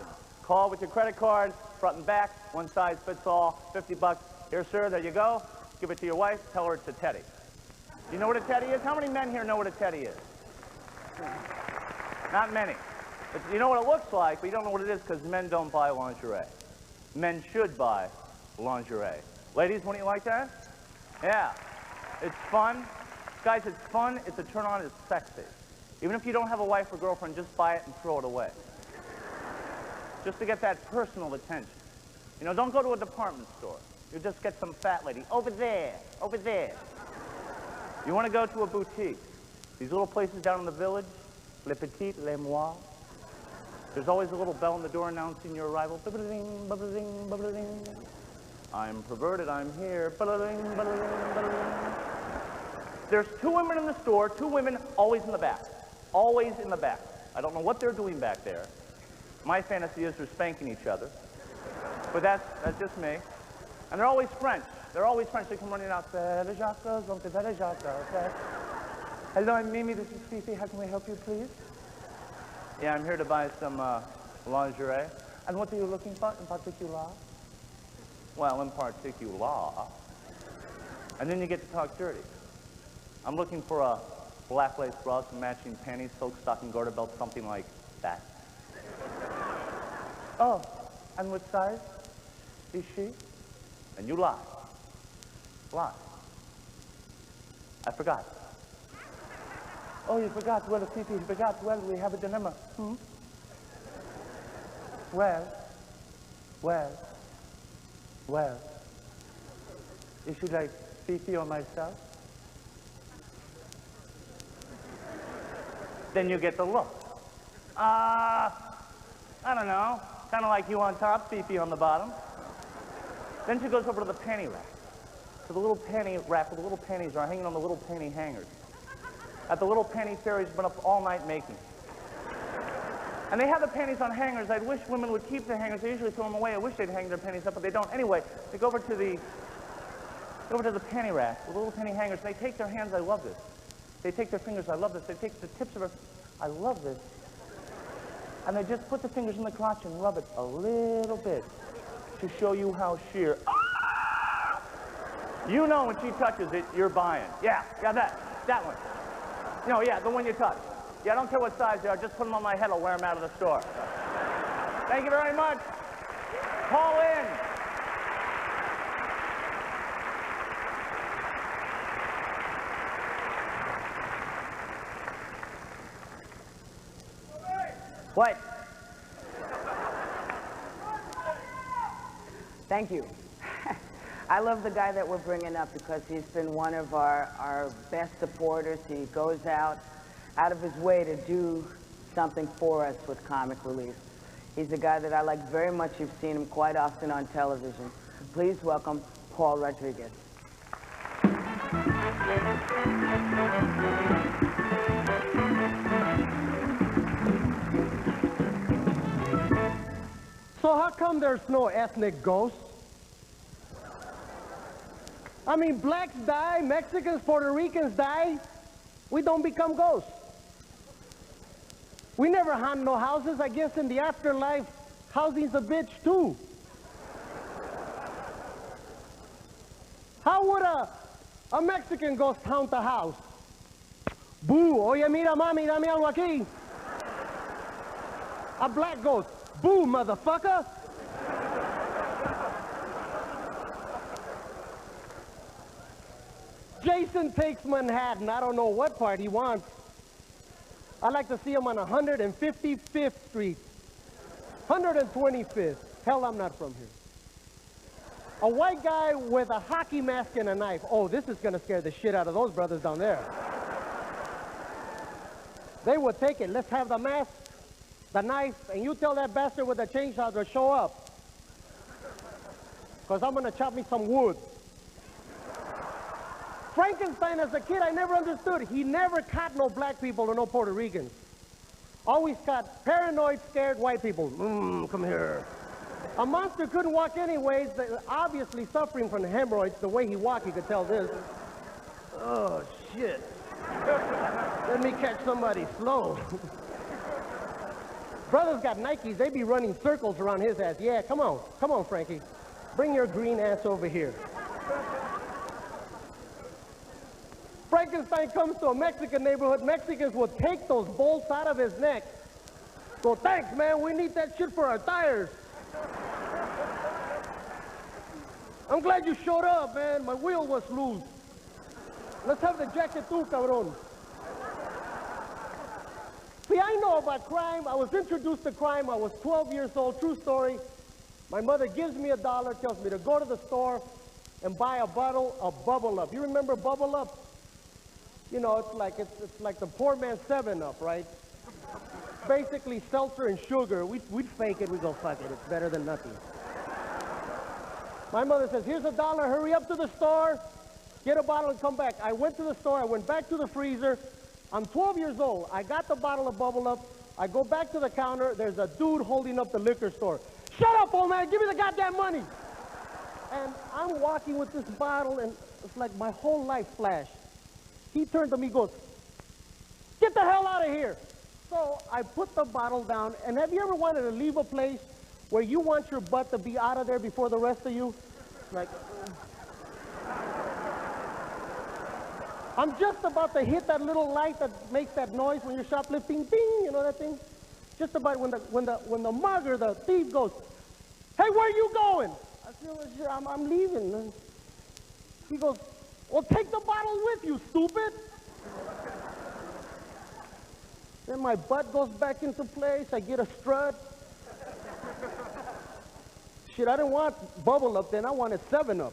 Call with your credit card, front and back, one size fits all, 50 bucks. Here, sir, there you go. Give it to your wife, tell her it's a teddy. You know what a teddy is? How many men here know what a teddy is? Not many. But you know what it looks like, but you don't know what it is because men don't buy lingerie. Men should buy lingerie. Ladies, wouldn't you like that? Yeah. It's fun. Guys, it's fun, it's a turn on, it's sexy. Even if you don't have a wife or girlfriend, just buy it and throw it away. Just to get that personal attention. You know, don't go to a department store. You just get some fat lady. Over there, over there. You want to go to a boutique. These little places down in the village, Les Petites, Les Mois. There's always a little bell on the door announcing your arrival. Ba-ba-ding, ba-ba-ding, ba-ba-ding. I'm perverted, I'm here. Ba-ba-ding, ba-ba-ding, ba-ba-ding. There's 2 women in the store, 2 women always in the back. Always in the back. I don't know what they're doing back there. My fantasy is they're spanking each other. But that's just me. And they're always French. They're always French. They come running out. Hello, I'm Mimi. This is Fifi. How can we help you, please? Yeah, I'm here to buy some lingerie. And what are you looking for in particular? Well, in particular. And then you get to talk dirty. I'm looking for a black lace bra, some matching panties, silk stocking, garter belt, something like that. Oh, and what size is she? And you lie. Lie. I forgot. Oh, you forgot. Well, Fifi, you forgot. Well, we have a dilemma. Hmm? Well. Is she like Fifi or myself? Then you get the look. I don't know. Kind of like you on top, Fifi on the bottom. Then she goes over to the panty rack. To the little panty rack where the little panties are hanging on the little panty hangers. At the little panty fairy's been up all night making. And they have the panties on hangers. I wish women would keep the hangers. They usually throw them away. I wish they'd hang their panties up, but they don't. Anyway, they go over to the panty rack with the little panty hangers. They take their hands. I love this. They take their fingers. I love this. They take the tips of her. I love this. And they just put the fingers in the crotch and rub it a little bit to show you how sheer. You know when she touches it, you're buying. Yeah, that one. No, yeah, the one you touch. Yeah, I don't care what size they are. Just put them on my head. I'll wear them out of the store. Thank you very much. Call in. What? Thank you. I love the guy that we're bringing up because he's been one of our best supporters. He goes out of his way to do something for us with comic relief. He's a guy that I like very much. You've seen him quite often on television. Please welcome Paul Rodriguez. So how come there's no ethnic ghosts? I mean, blacks die, Mexicans, Puerto Ricans die. We don't become ghosts. We never haunt no houses. I guess in the afterlife, housing's a bitch too. How would a Mexican ghost haunt a house? Boo, oye mira mami, dame algo aquí. A black ghost, boo motherfucker. Jason takes Manhattan. I don't know what part he wants. I'd like to see him on 155th Street. 125th. Hell, I'm not from here. A white guy with a hockey mask and a knife. Oh, this is going to scare the shit out of those brothers down there. They would take it. Let's have the mask, the knife, and you tell that bastard with the chainsaw to show up. Because I'm going to chop me some wood. Frankenstein, as a kid, I never understood. He never caught no black people or no Puerto Ricans. Always caught paranoid, scared white people. Come here. A monster couldn't walk anyways, obviously suffering from hemorrhoids. The way he walked, you could tell this. Oh, shit. Let me catch somebody slow. Brother's got Nikes. They be running circles around his ass. Yeah, come on. Come on, Frankie. Bring your green ass over here. Frankenstein comes to a Mexican neighborhood. Mexicans will take those bolts out of his neck. Go, thanks, man. We need that shit for our tires. I'm glad you showed up, man. My wheel was loose. Let's have the jacket too, cabron. See, I know about crime. I was introduced to crime. I was 12 years old. True story. My mother gives me $1, tells me to go to the store and buy a bottle of Bubble Up. You remember Bubble Up? You know, it's like the poor man's 7-Up, right? Basically seltzer and sugar. We'd fake it. We go, fuck it. It's better than nothing. My mother says, here's $1. Hurry up to the store. Get a bottle and come back. I went to the store. I went back to the freezer. I'm 12 years old. I got the bottle of Bubble Up. I go back to the counter. There's a dude holding up the liquor store. Shut up, old man. Give me the goddamn money. And I'm walking with this bottle, and it's like my whole life flashed. He turned to me and goes, get the hell out of here. So I put the bottle down. And have you ever wanted to leave a place where you want your butt to be out of there before the rest of you? Like, I'm just about to hit that little light that makes that noise when you're shoplifting. Bing, you know that thing? Just about when the mugger, the thief goes, hey, where are you going? I said, I'm leaving. And he goes, well, take the bottle with you, stupid. Then my butt goes back into place. I get a strut. Shit, I didn't want Bubble Up then. I wanted 7-Up.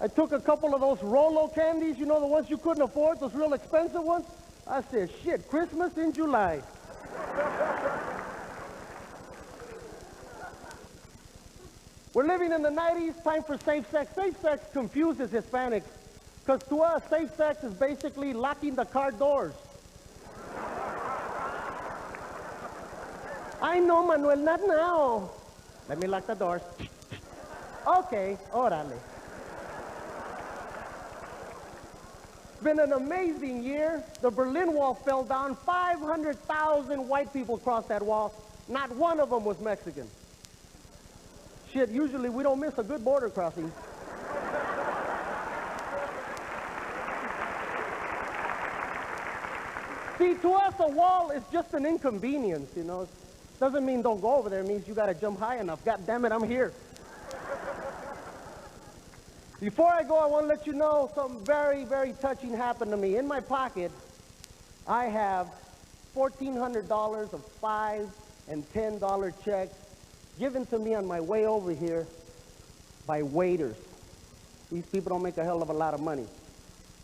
I took a couple of those Rolo candies, you know, the ones you couldn't afford, those real expensive ones. I said, shit, Christmas in July. We're living in the 90s, time for safe sex. Safe sex confuses Hispanics, because to us, safe sex is basically locking the car doors. I know, Manuel, not now. Let me lock the doors. Okay, orale. It's been an amazing year. The Berlin Wall fell down. 500,000 white people crossed that wall. Not one of them was Mexican. Shit, usually we don't miss a good border crossing. See, to us, a wall is just an inconvenience, you know. It doesn't mean don't go over there. It means you got to jump high enough. God damn it, I'm here. Before I go, I want to let you know something very, very touching happened to me. In my pocket, I have $1,400 of $5 and $10 checks given to me on my way over here by waiters. These people don't make a hell of a lot of money,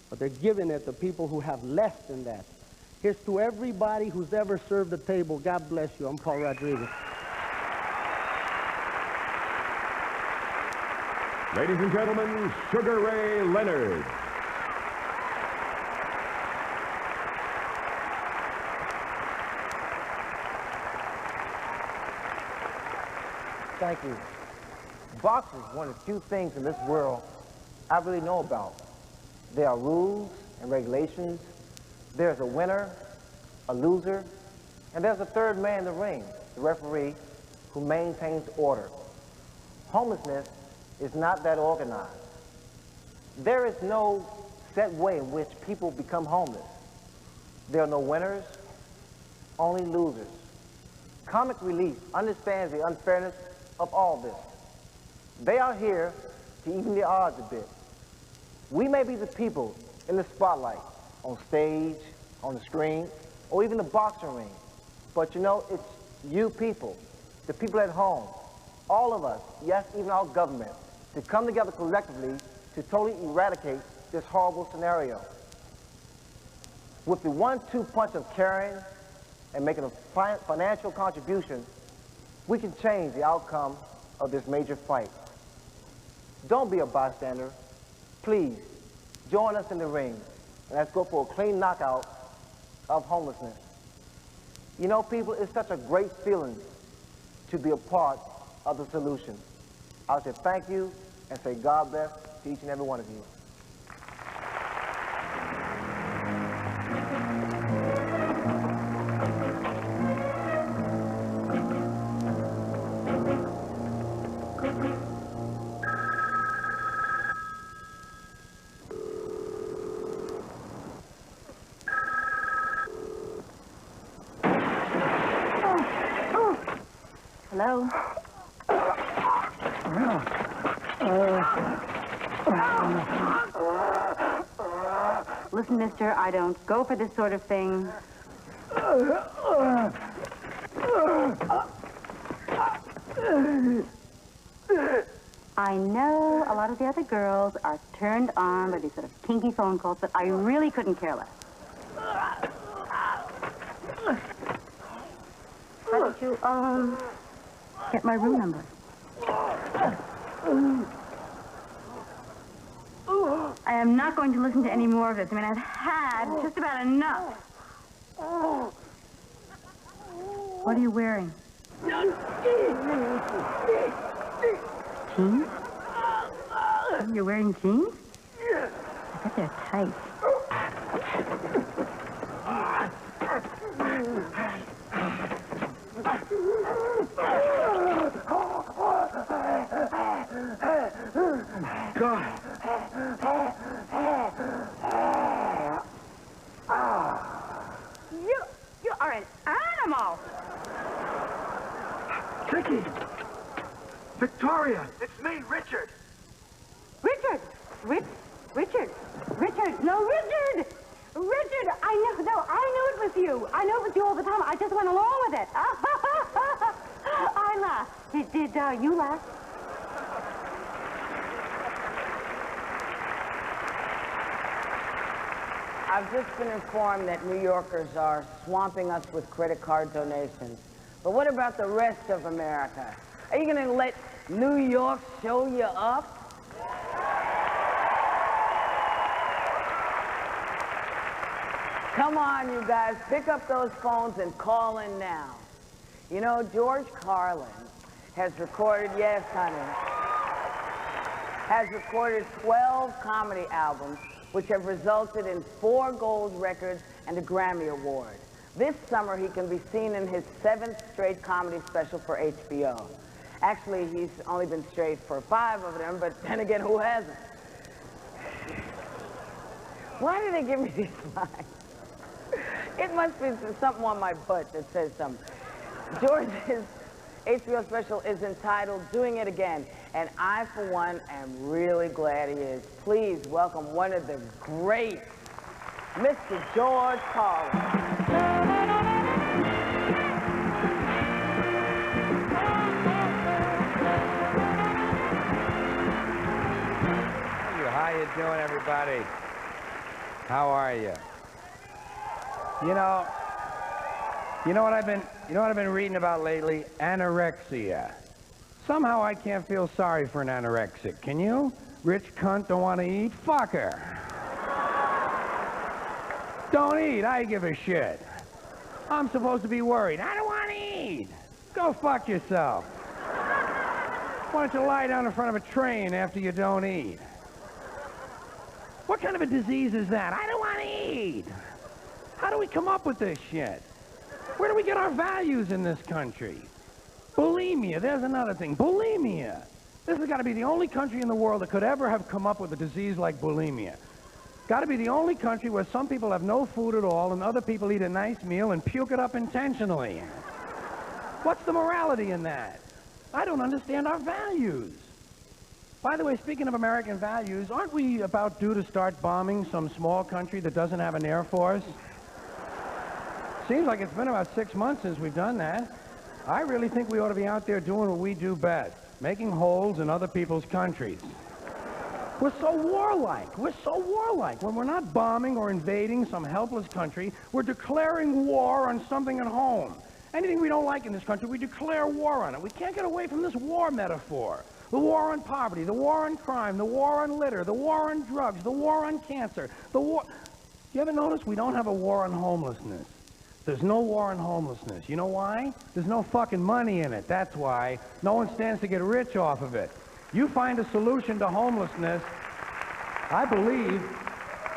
but they're giving it to people who have less than that. Here's to everybody who's ever served the table. God bless you. I'm Paul Rodriguez. Ladies and gentlemen, Sugar Ray Leonard. Thank you. Boxing is one of the few things in this world I really know about. There are rules and regulations. There's a winner, a loser, and there's a third man in the ring, the referee, who maintains order. Homelessness is not that organized. There is no set way in which people become homeless. There are no winners, only losers. Comic Relief understands the unfairness of all this. They are here to even the odds a bit. We may be the people in the spotlight, on stage, on the screen, or even the boxing ring. But you know, it's you people, the people at home, all of us, yes, even our government, to come together collectively to totally eradicate this horrible scenario. With the 1-2 punch of caring and making a financial contribution, we can change the outcome of this major fight. Don't be a bystander. Please, join us in the ring, and let's go for a clean knockout of homelessness. You know, people, it's such a great feeling to be a part of the solution. I would say thank you and say God bless to each and every one of you. Hello? listen, mister, I don't go for this sort of thing. I know a lot of the other girls are turned on by these sort of kinky phone calls, but I really couldn't care less. Why don't you, get my room number? I am not going to listen to any more of this. I mean, I've had just about enough. What are you wearing? Jeans? You're wearing jeans? I bet they're tight. God. You are an animal. Tricky. Victoria, it's me, Richard. Richard! Richard! No, Richard! Richard, I know it was you. I know it was you all the time. I just went along with it. I laughed. Did you laugh? I've just been informed that New Yorkers are swamping us with credit card donations. But what about the rest of America? Are you going to let New York show you up? Come on, you guys, pick up those phones and call in now. You know, George Carlin has recorded, yes, honey, has recorded 12 comedy albums, which have resulted in 4 gold records and a Grammy Award. This summer, he can be seen in his 7th straight comedy special for HBO. Actually, he's only been straight for 5 of them, but then again, who hasn't? Why did they give me these lines? It must be something on my butt that says something. George's HBO special is entitled Doing It Again, and I, for one, am really glad he is. Please welcome one of the greats, Mr. George Carlin. How you doing, everybody? How are you? You know what I've been reading about lately? Anorexia. Somehow I can't feel sorry for an anorexic. Can you? Rich cunt don't want to eat? Fuck her. Don't eat. I give a shit. I'm supposed to be worried. I don't want to eat. Go fuck yourself. Why don't you lie down in front of a train after you don't eat? What kind of a disease is that? I don't want to eat. How do we come up with this shit? Where do we get our values in this country? Bulimia, there's another thing. Bulimia. This has got to be the only country in the world that could ever have come up with a disease like bulimia. Got to be the only country where some people have no food at all and other people eat a nice meal and puke it up intentionally. What's the morality in that? I don't understand our values. By the way, speaking of American values, aren't we about due to start bombing some small country that doesn't have an air force? Seems like it's been about 6 months since we've done that. I really think we ought to be out there doing what we do best, making holes in other people's countries. We're so warlike. We're so warlike. When we're not bombing or invading some helpless country, we're declaring war on something at home. Anything we don't like in this country, we declare war on it. We can't get away from this war metaphor. The war on poverty, the war on crime, the war on litter, the war on drugs, the war on cancer, the war... You ever notice we don't have a war on homelessness? There's no war on homelessness. You know why? There's no fucking money in it. That's why. No one stands to get rich off of it. You find a solution to homelessness, I believe,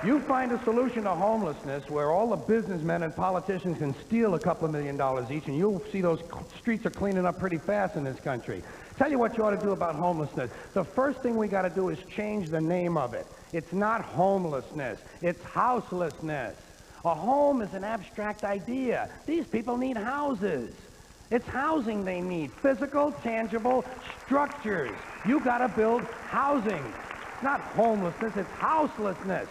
you find a solution to homelessness where all the businessmen and politicians can steal a couple of $1 million each, and you'll see those streets are cleaning up pretty fast in this country. Tell you what you ought to do about homelessness. The first thing we got to do is change the name of it. It's not homelessness. It's houselessness. A home is an abstract idea. These people need houses. It's housing they need. Physical, tangible structures. You got to build housing. It's not homelessness. It's houselessness.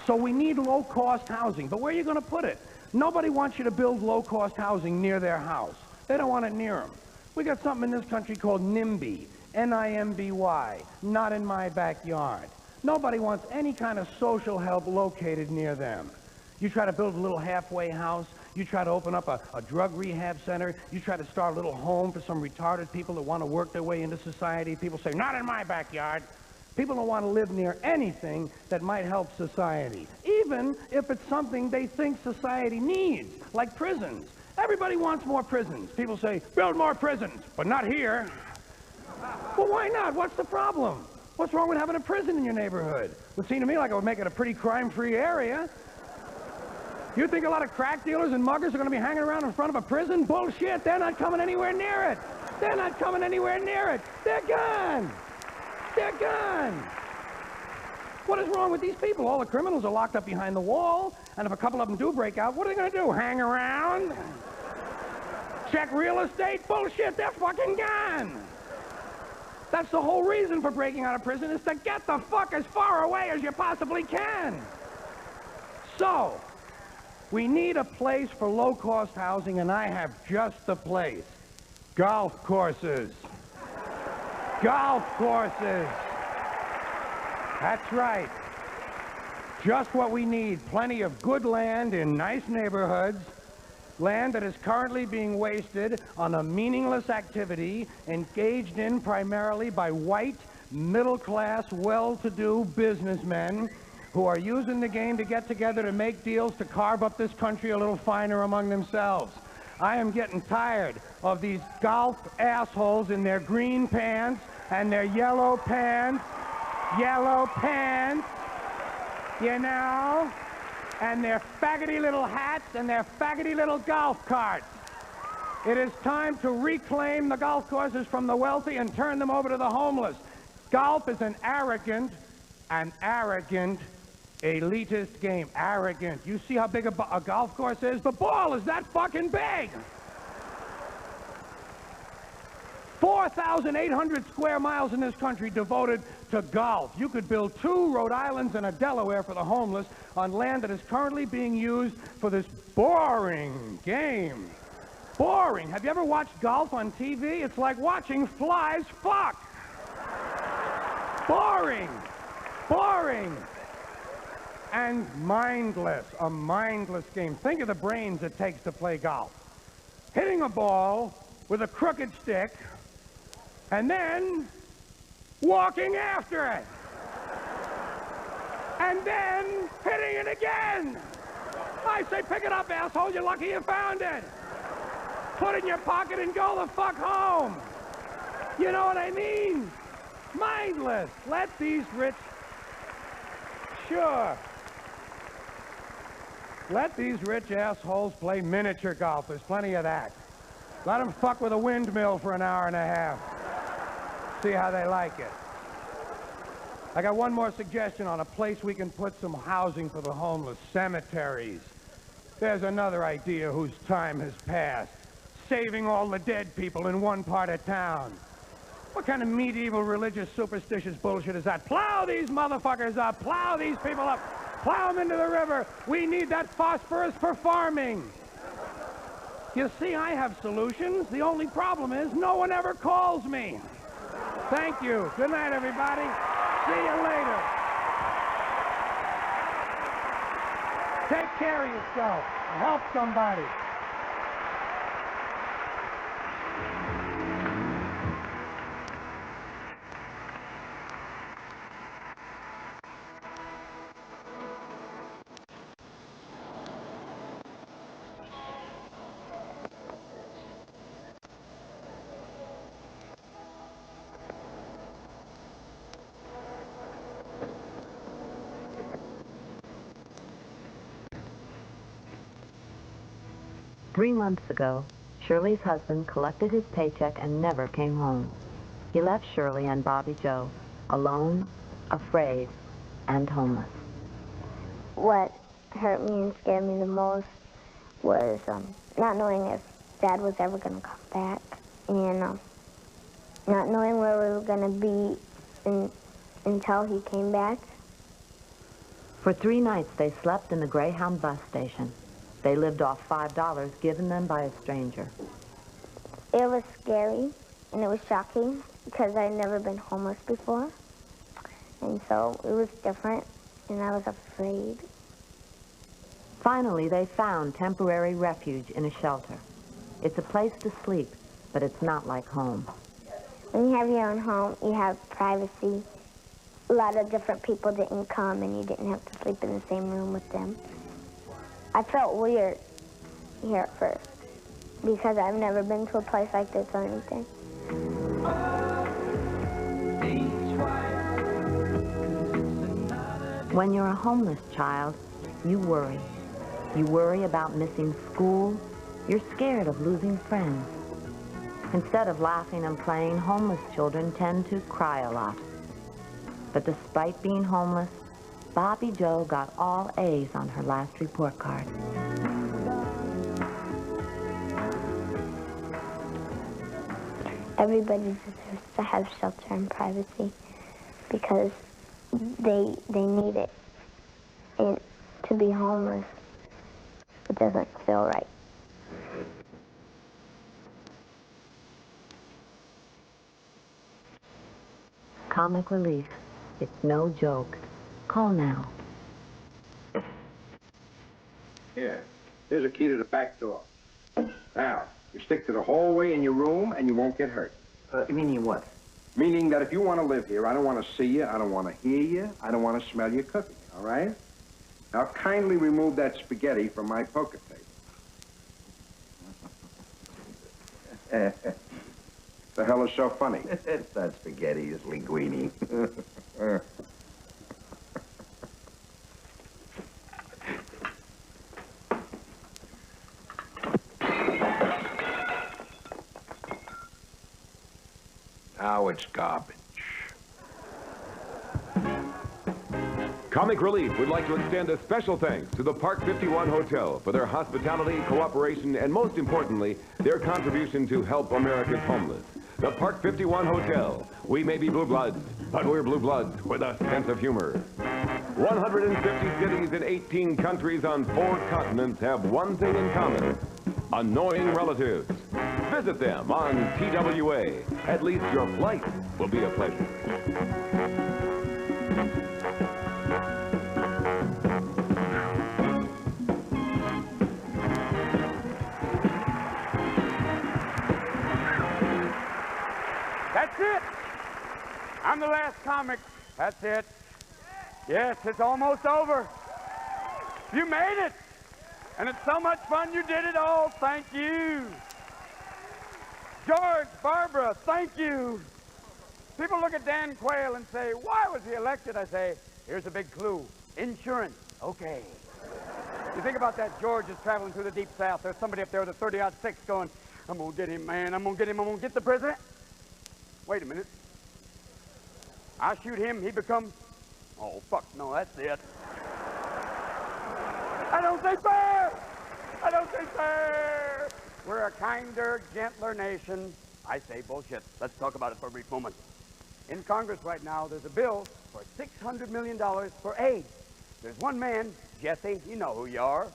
So we need low-cost housing. But where are you going to put it? Nobody wants you to build low-cost housing near their house. They don't want it near them. We got something in this country called NIMBY, N-I-M-B-Y, not in my backyard. Nobody wants any kind of social help located near them. You try to build a little halfway house, you try to open up a drug rehab center, you try to start a little home for some retarded people that want to work their way into society. People say, not in my backyard. People don't want to live near anything that might help society, even if it's something they think society needs, like prisons. Everybody wants more prisons. People say, build more prisons, but not here. Well, why not? What's the problem? What's wrong with having a prison in your neighborhood? It would seem to me like it would make it a pretty crime-free area. You think a lot of crack dealers and muggers are going to be hanging around in front of a prison? Bullshit. They're not coming anywhere near it. They're not coming anywhere near it. They're gone. They're gone. What is wrong with these people? All the criminals are locked up behind the wall, and if a couple of them do break out, what are they going to do? Hang around? Check real estate? Bullshit. They're fucking gone. That's the whole reason for breaking out of prison, is to get the fuck as far away as you possibly can. So, we need a place for low-cost housing, and I have just the place. Golf courses. Golf courses. That's right. Just what we need. Plenty of good land in nice neighborhoods. Land that is currently being wasted on a meaningless activity engaged in primarily by white, middle-class, well-to-do businessmen who are using the game to get together to make deals to carve up this country a little finer among themselves. I am getting tired of these golf assholes in their green pants and their yellow pants, you know, and their faggoty little hats and their faggoty little golf carts. It is time to reclaim the golf courses from the wealthy and turn them over to the homeless. Golf is an arrogant, elitist game. Arrogant. You see how big a golf course is? The ball is that fucking big. 4,800 square miles in this country devoted to golf. You could build 2 Rhode Islands and a Delaware for the homeless on land that is currently being used for this boring game. Boring. Have you ever watched golf on TV? It's like watching flies fuck. Boring. Boring. And mindless. A mindless game. Think of the brains it takes to play golf. Hitting a ball with a crooked stick and then walking after it. And then hitting it again. I say pick it up, asshole. You're lucky you found it. Put it in your pocket and go the fuck home. You know what I mean? Mindless. Let these rich... Sure. Let these rich assholes play miniature golf. There's plenty of that. Let them fuck with a windmill for an hour and a half. See how they like it. I got one more suggestion on a place we can put some housing for the homeless. Cemeteries. There's another idea whose time has passed. Saving all the dead people in one part of town. What kind of medieval religious superstitious bullshit is that? Plow these motherfuckers up. Plow these people up. Plow them into the river. We need that phosphorus for farming. You see, I have solutions. The only problem is no one ever calls me. Thank you. Good night, everybody. See you later. Take care of yourself. Help somebody. Three months ago, Shirley's husband collected his paycheck and never came home. He left Shirley and Bobby Joe alone, afraid, and homeless. What hurt me and scared me the most was not knowing if Dad was ever going to come back, and not knowing where we were going to be until he came back. For 3 nights, they slept in the Greyhound bus station. They lived off $5 given them by a stranger. It was scary, and it was shocking, because I'd never been homeless before. And so it was different, and I was afraid. Finally, they found temporary refuge in a shelter. It's a place to sleep, but it's not like home. When you have your own home, you have privacy. A lot of different people didn't come, and you didn't have to sleep in the same room with them. I felt weird here at first, because I've never been to a place like this or anything. When you're a homeless child, you worry. You worry about missing school. You're scared of losing friends. Instead of laughing and playing, homeless children tend to cry a lot. But despite being homeless, Bobby Jo got all A's on her last report card. Everybody deserves to have shelter and privacy because they need it. And to be homeless, it doesn't feel right. Comic relief. It's no joke. Call now. Here, here's a key to the back door. Now, you stick to the hallway in your room and you won't get hurt. Meaning what? Meaning that if you want to live here, I don't want to see you, I don't want to hear you, I don't want to smell you cooking, all right? Now, kindly remove that spaghetti from my poker table. The hell is so funny? It's not spaghetti, it's linguine. Now it's garbage. Comic Relief would like to extend a special thanks to the Park 51 Hotel for their hospitality, cooperation, and most importantly, their contribution to help America's homeless. The Park 51 Hotel. We may be blue bloods, but we're blue bloods with a sense of humor. 150 cities in 18 countries on 4 continents have one thing in common: annoying relatives. Visit them on TWA. At least your flight will be a pleasure. That's it. I'm the last comic. That's it. Yes, it's almost over. You made it. And it's so much fun you did it all. Thank you. George, Barbara, thank you. People look at Dan Quayle and say, why was he elected? I say, here's a big clue. Insurance. Okay. You think about that. George is traveling through the deep south. There's somebody up there with a 30-06 going, I'm going to get him, man. I'm going to get him. I'm going to get the president. Wait a minute. I shoot him, he becomes... Oh, fuck, no, that's it. I don't say fair! I don't say fair! We're a kinder, gentler nation. I say bullshit. Let's talk about it for a brief moment. In Congress right now, there's a bill for $600 million for AIDS. There's one man, Jesse, you know who you are,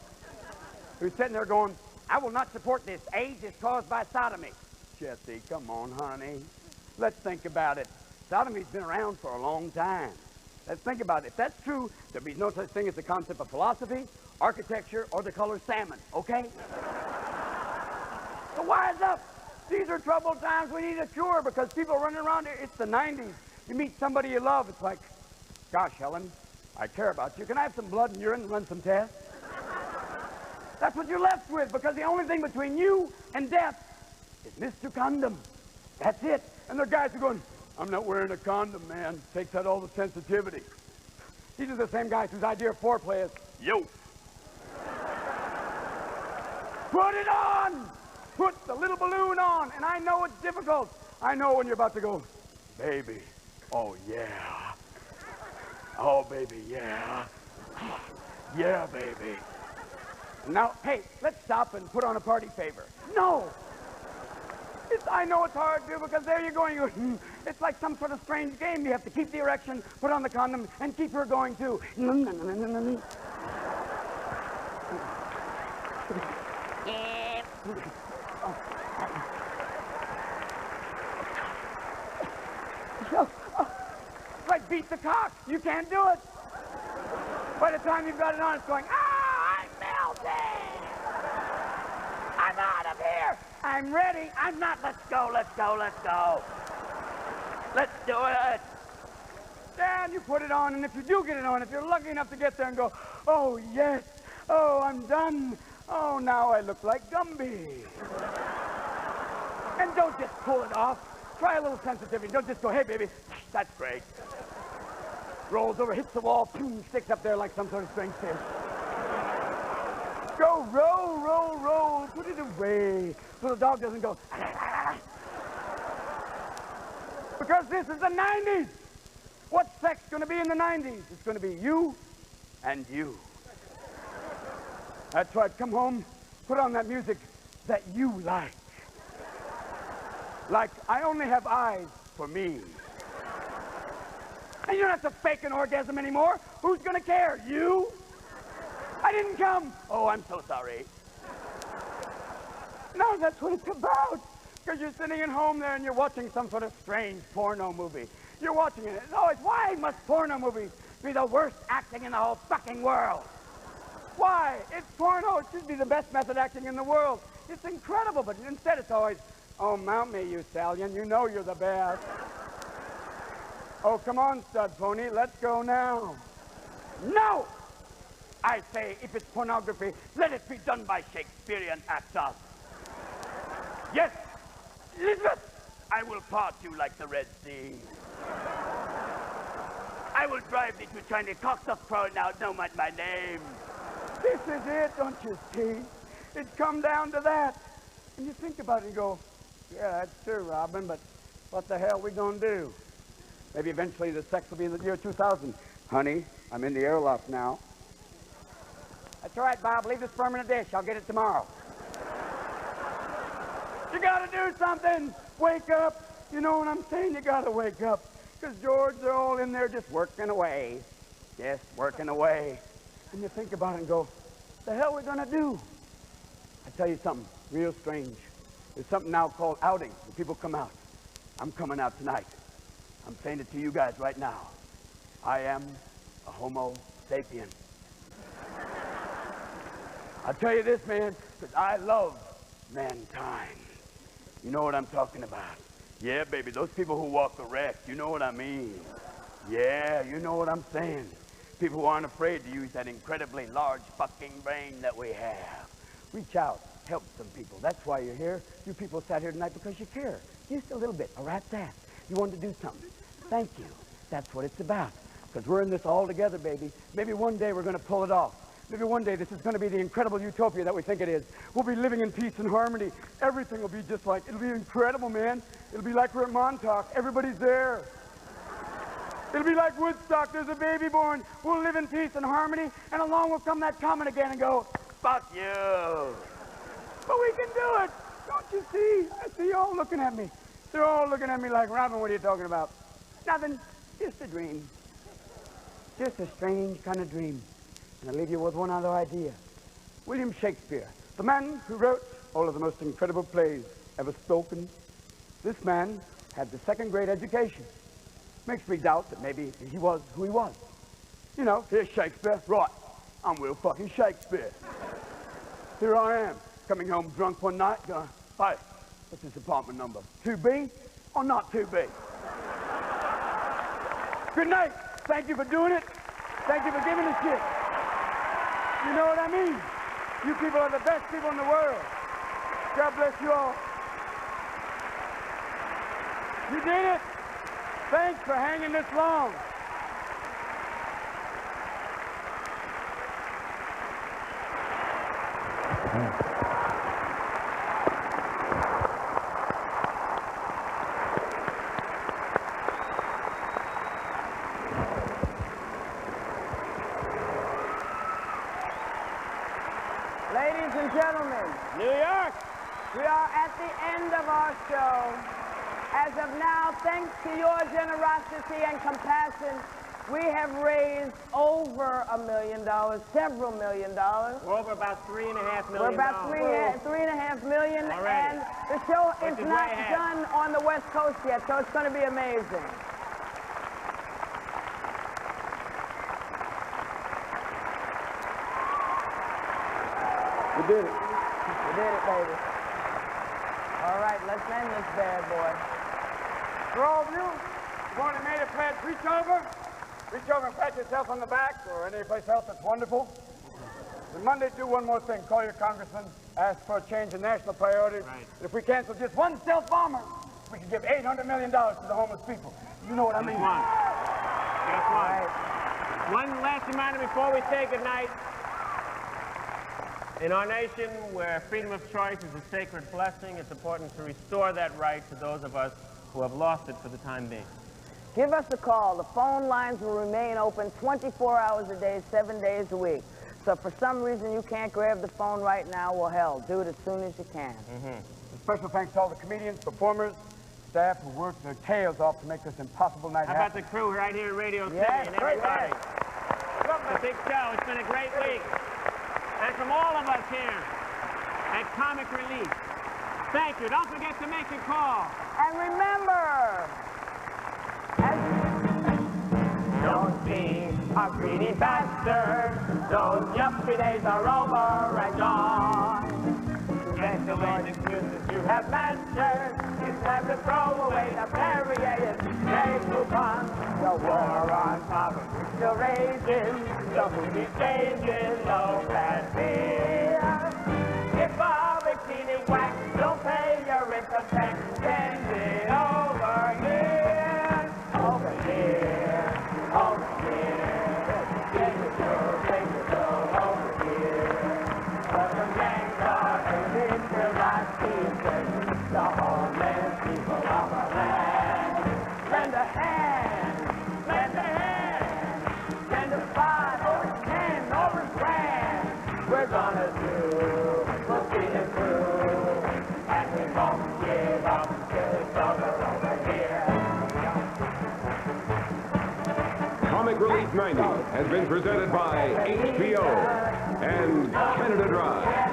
who's sitting there going, I will not support this. AIDS is caused by sodomy. Jesse, come on, honey. Let's think about it. Sodomy's been around for a long time. Let's think about it. If that's true, there'd be no such thing as the concept of philosophy, architecture, or the color salmon, okay? So wise up. These are troubled times. We need a cure because people are running around here. It's the 90s. You meet somebody you love. It's like, gosh, Helen, I care about you. Can I have some blood and urine and run some tests? That's what you're left with because the only thing between you and death is Mr. Condom. That's it. And the guys are going, I'm not wearing a condom, man. Takes out all the sensitivity. These are the same guys whose idea of foreplay is, yo. Put it on! Put the little balloon on. And I know it's difficult. I know when you're about to go, baby, oh yeah. Oh, baby, yeah. Yeah, baby. Now, hey, let's stop and put on a party favor. No! I know it's hard, too, because there you're going. It's like some sort of strange game. You have to keep the erection, put on the condom, and keep her going, too. Like beat the cock. You can't do it. By the time you've got it on, it's going, I'm melting. I'm out of here. I'm ready. I'm not. Let's go, let's go, let's go. Let's do it. And you put it on, and if you do get it on, if you're lucky enough to get there and go, oh, yes. Oh, I'm done. Oh, now I look like Gumby. And don't just pull it off. Try a little sensitivity. Don't just go, hey, baby, that's great. Rolls over, hits the wall, boom, sticks up there like some sort of strange fish. Go roll, roll, roll, put it away so the dog doesn't go. Because this is the 90s. What's sex going to be in the 90s? It's going to be you and you. That's right. Come home, put on that music that you like. Like, I only have eyes for me. And you don't have to fake an orgasm anymore. Who's going to care? You? I didn't come. Oh, I'm so sorry. No, that's what it's about. Because you're sitting at home there and you're watching some sort of strange porno movie. You're watching it. It's always, why must porno movies be the worst acting in the whole fucking world? Why? It's porno. It should be the best method acting in the world. It's incredible, but instead it's always, oh, mount me, you stallion. You know you're the best. Oh, come on, stud pony. Let's go now. No! I say, if it's pornography, let it be done by Shakespearean actors. Yes, Elizabeth, I will part you like the Red Sea. I will drive thee to China, cocksuck crowd now, know my name. This is it, don't you see? It's come down to that. And you think about it and go, yeah, that's true, Robin, but what the hell are we going to do? Maybe eventually the sex will be in the year 2000. Honey, I'm in the airlock now. That's all right, Bob. Leave the sperm in a dish. I'll get it tomorrow. You got to do something. Wake up. You know what I'm saying? You got to wake up. Because George, they're all in there just working away. Yes, working away. And you think about it and go, the hell are we going to do? I tell you something real strange. There's something now called outing. When people come out. I'm coming out tonight. I'm saying it to you guys right now. I am a Homo sapien. I'll tell you this, man, because I love mankind. You know what I'm talking about. Yeah, baby, those people who walk erect, you know what I mean. Yeah, you know what I'm saying. People who aren't afraid to use that incredibly large fucking brain that we have. Reach out, help some people. That's why you're here. You people sat here tonight because you care. Just a little bit, a rat's ass. You wanted to do something. Thank you. That's what it's about. Because we're in this all together, baby. Maybe one day we're going to pull it off. Maybe one day this is going to be the incredible utopia that we think it is. We'll be living in peace and harmony. Everything will be just like, it'll be incredible, man. It'll be like we're at Montauk. Everybody's there. It'll be like Woodstock. There's a baby born. We'll live in peace and harmony, and along will come that comet again and go, fuck you. But we can do it. Don't you see? I see you all looking at me. They're all looking at me like, Robin, what are you talking about? Nothing. Just a dream. Just a strange kind of dream. And I'll leave you with one other idea. William Shakespeare, the man who wrote all of the most incredible plays ever spoken. This man had the second-grade education. Makes me doubt that maybe he was who he was. You know, here's Shakespeare. Right. I'm Will fucking Shakespeare. Here I am, coming home drunk one night, going, hey, what's this apartment number? 2B or not 2B? Good night. Thank you for doing it. Thank you for giving us shit. You know what I mean? You people are the best people in the world. God bless you all. You did it. Thanks for hanging this long. Ladies and gentlemen, New York. We are at the end of our show. As of now, thanks to your generosity and compassion, we have raised over $1 million, several $1 million. We're over about $3.5 million. We're about $3.5 million, and the show is not done on the West Coast yet, so it's going to be amazing. We did it. We did it, baby. All right, let's end this bad boy. For all of you who've only made a pledge, reach over and pat yourself on the back or any place else that's wonderful. And Monday, do one more thing. Call your congressman, ask for a change in national priorities. Right. If we cancel just one stealth bomber, we can give $800 million to the homeless people. You know what I mean? Guess what? One last reminder before we say goodnight. In our nation, where freedom of choice is a sacred blessing, it's important to restore that right to those of us who have lost it for the time being. Give us a call. The phone lines will remain open 24 hours a day, 7 days a week. So if for some reason you can't grab the phone right now, well, hell, do it as soon as you can. Special thanks to all the comedians, performers, staff who worked their tails off to make this impossible night How about the crew right here at Radio City and everybody? It's a big show. It's been a great week. And from all of us here at Comic Relief, thank you. Don't forget to make your call. And remember, don't be a greedy bastard. Those yuppie days are over and gone. Get the late excuses you have mastered. It's time to throw away the barrier. Days move on. The war on poverty still raging. The movie changing, no bad fear. If a bikini wax don't pay your income tax, send it over here. Over here. Over here. Take it go, over here. But the gangs are aiming to not keep the homeless people of our land. Lend a hand, lend a hand. Send a 5 or a 10 or a grand. We're gonna do, we'll see it through. And we won't give up till it's over here. Comic Relief 90 has been presented by HBO and Canada Dry.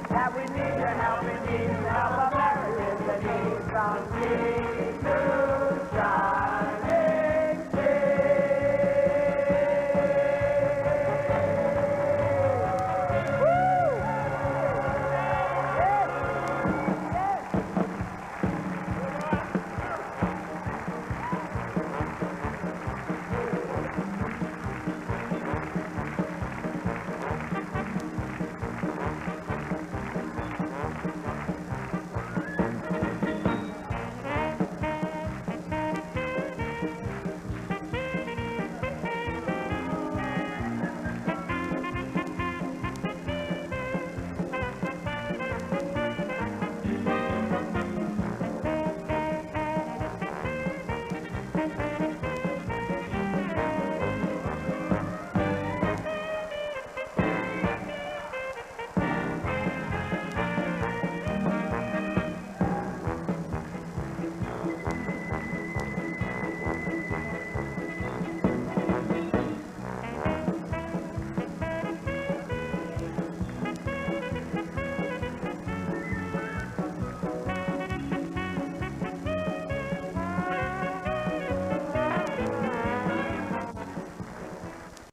That we need to help, we need to help Americans that need some peace.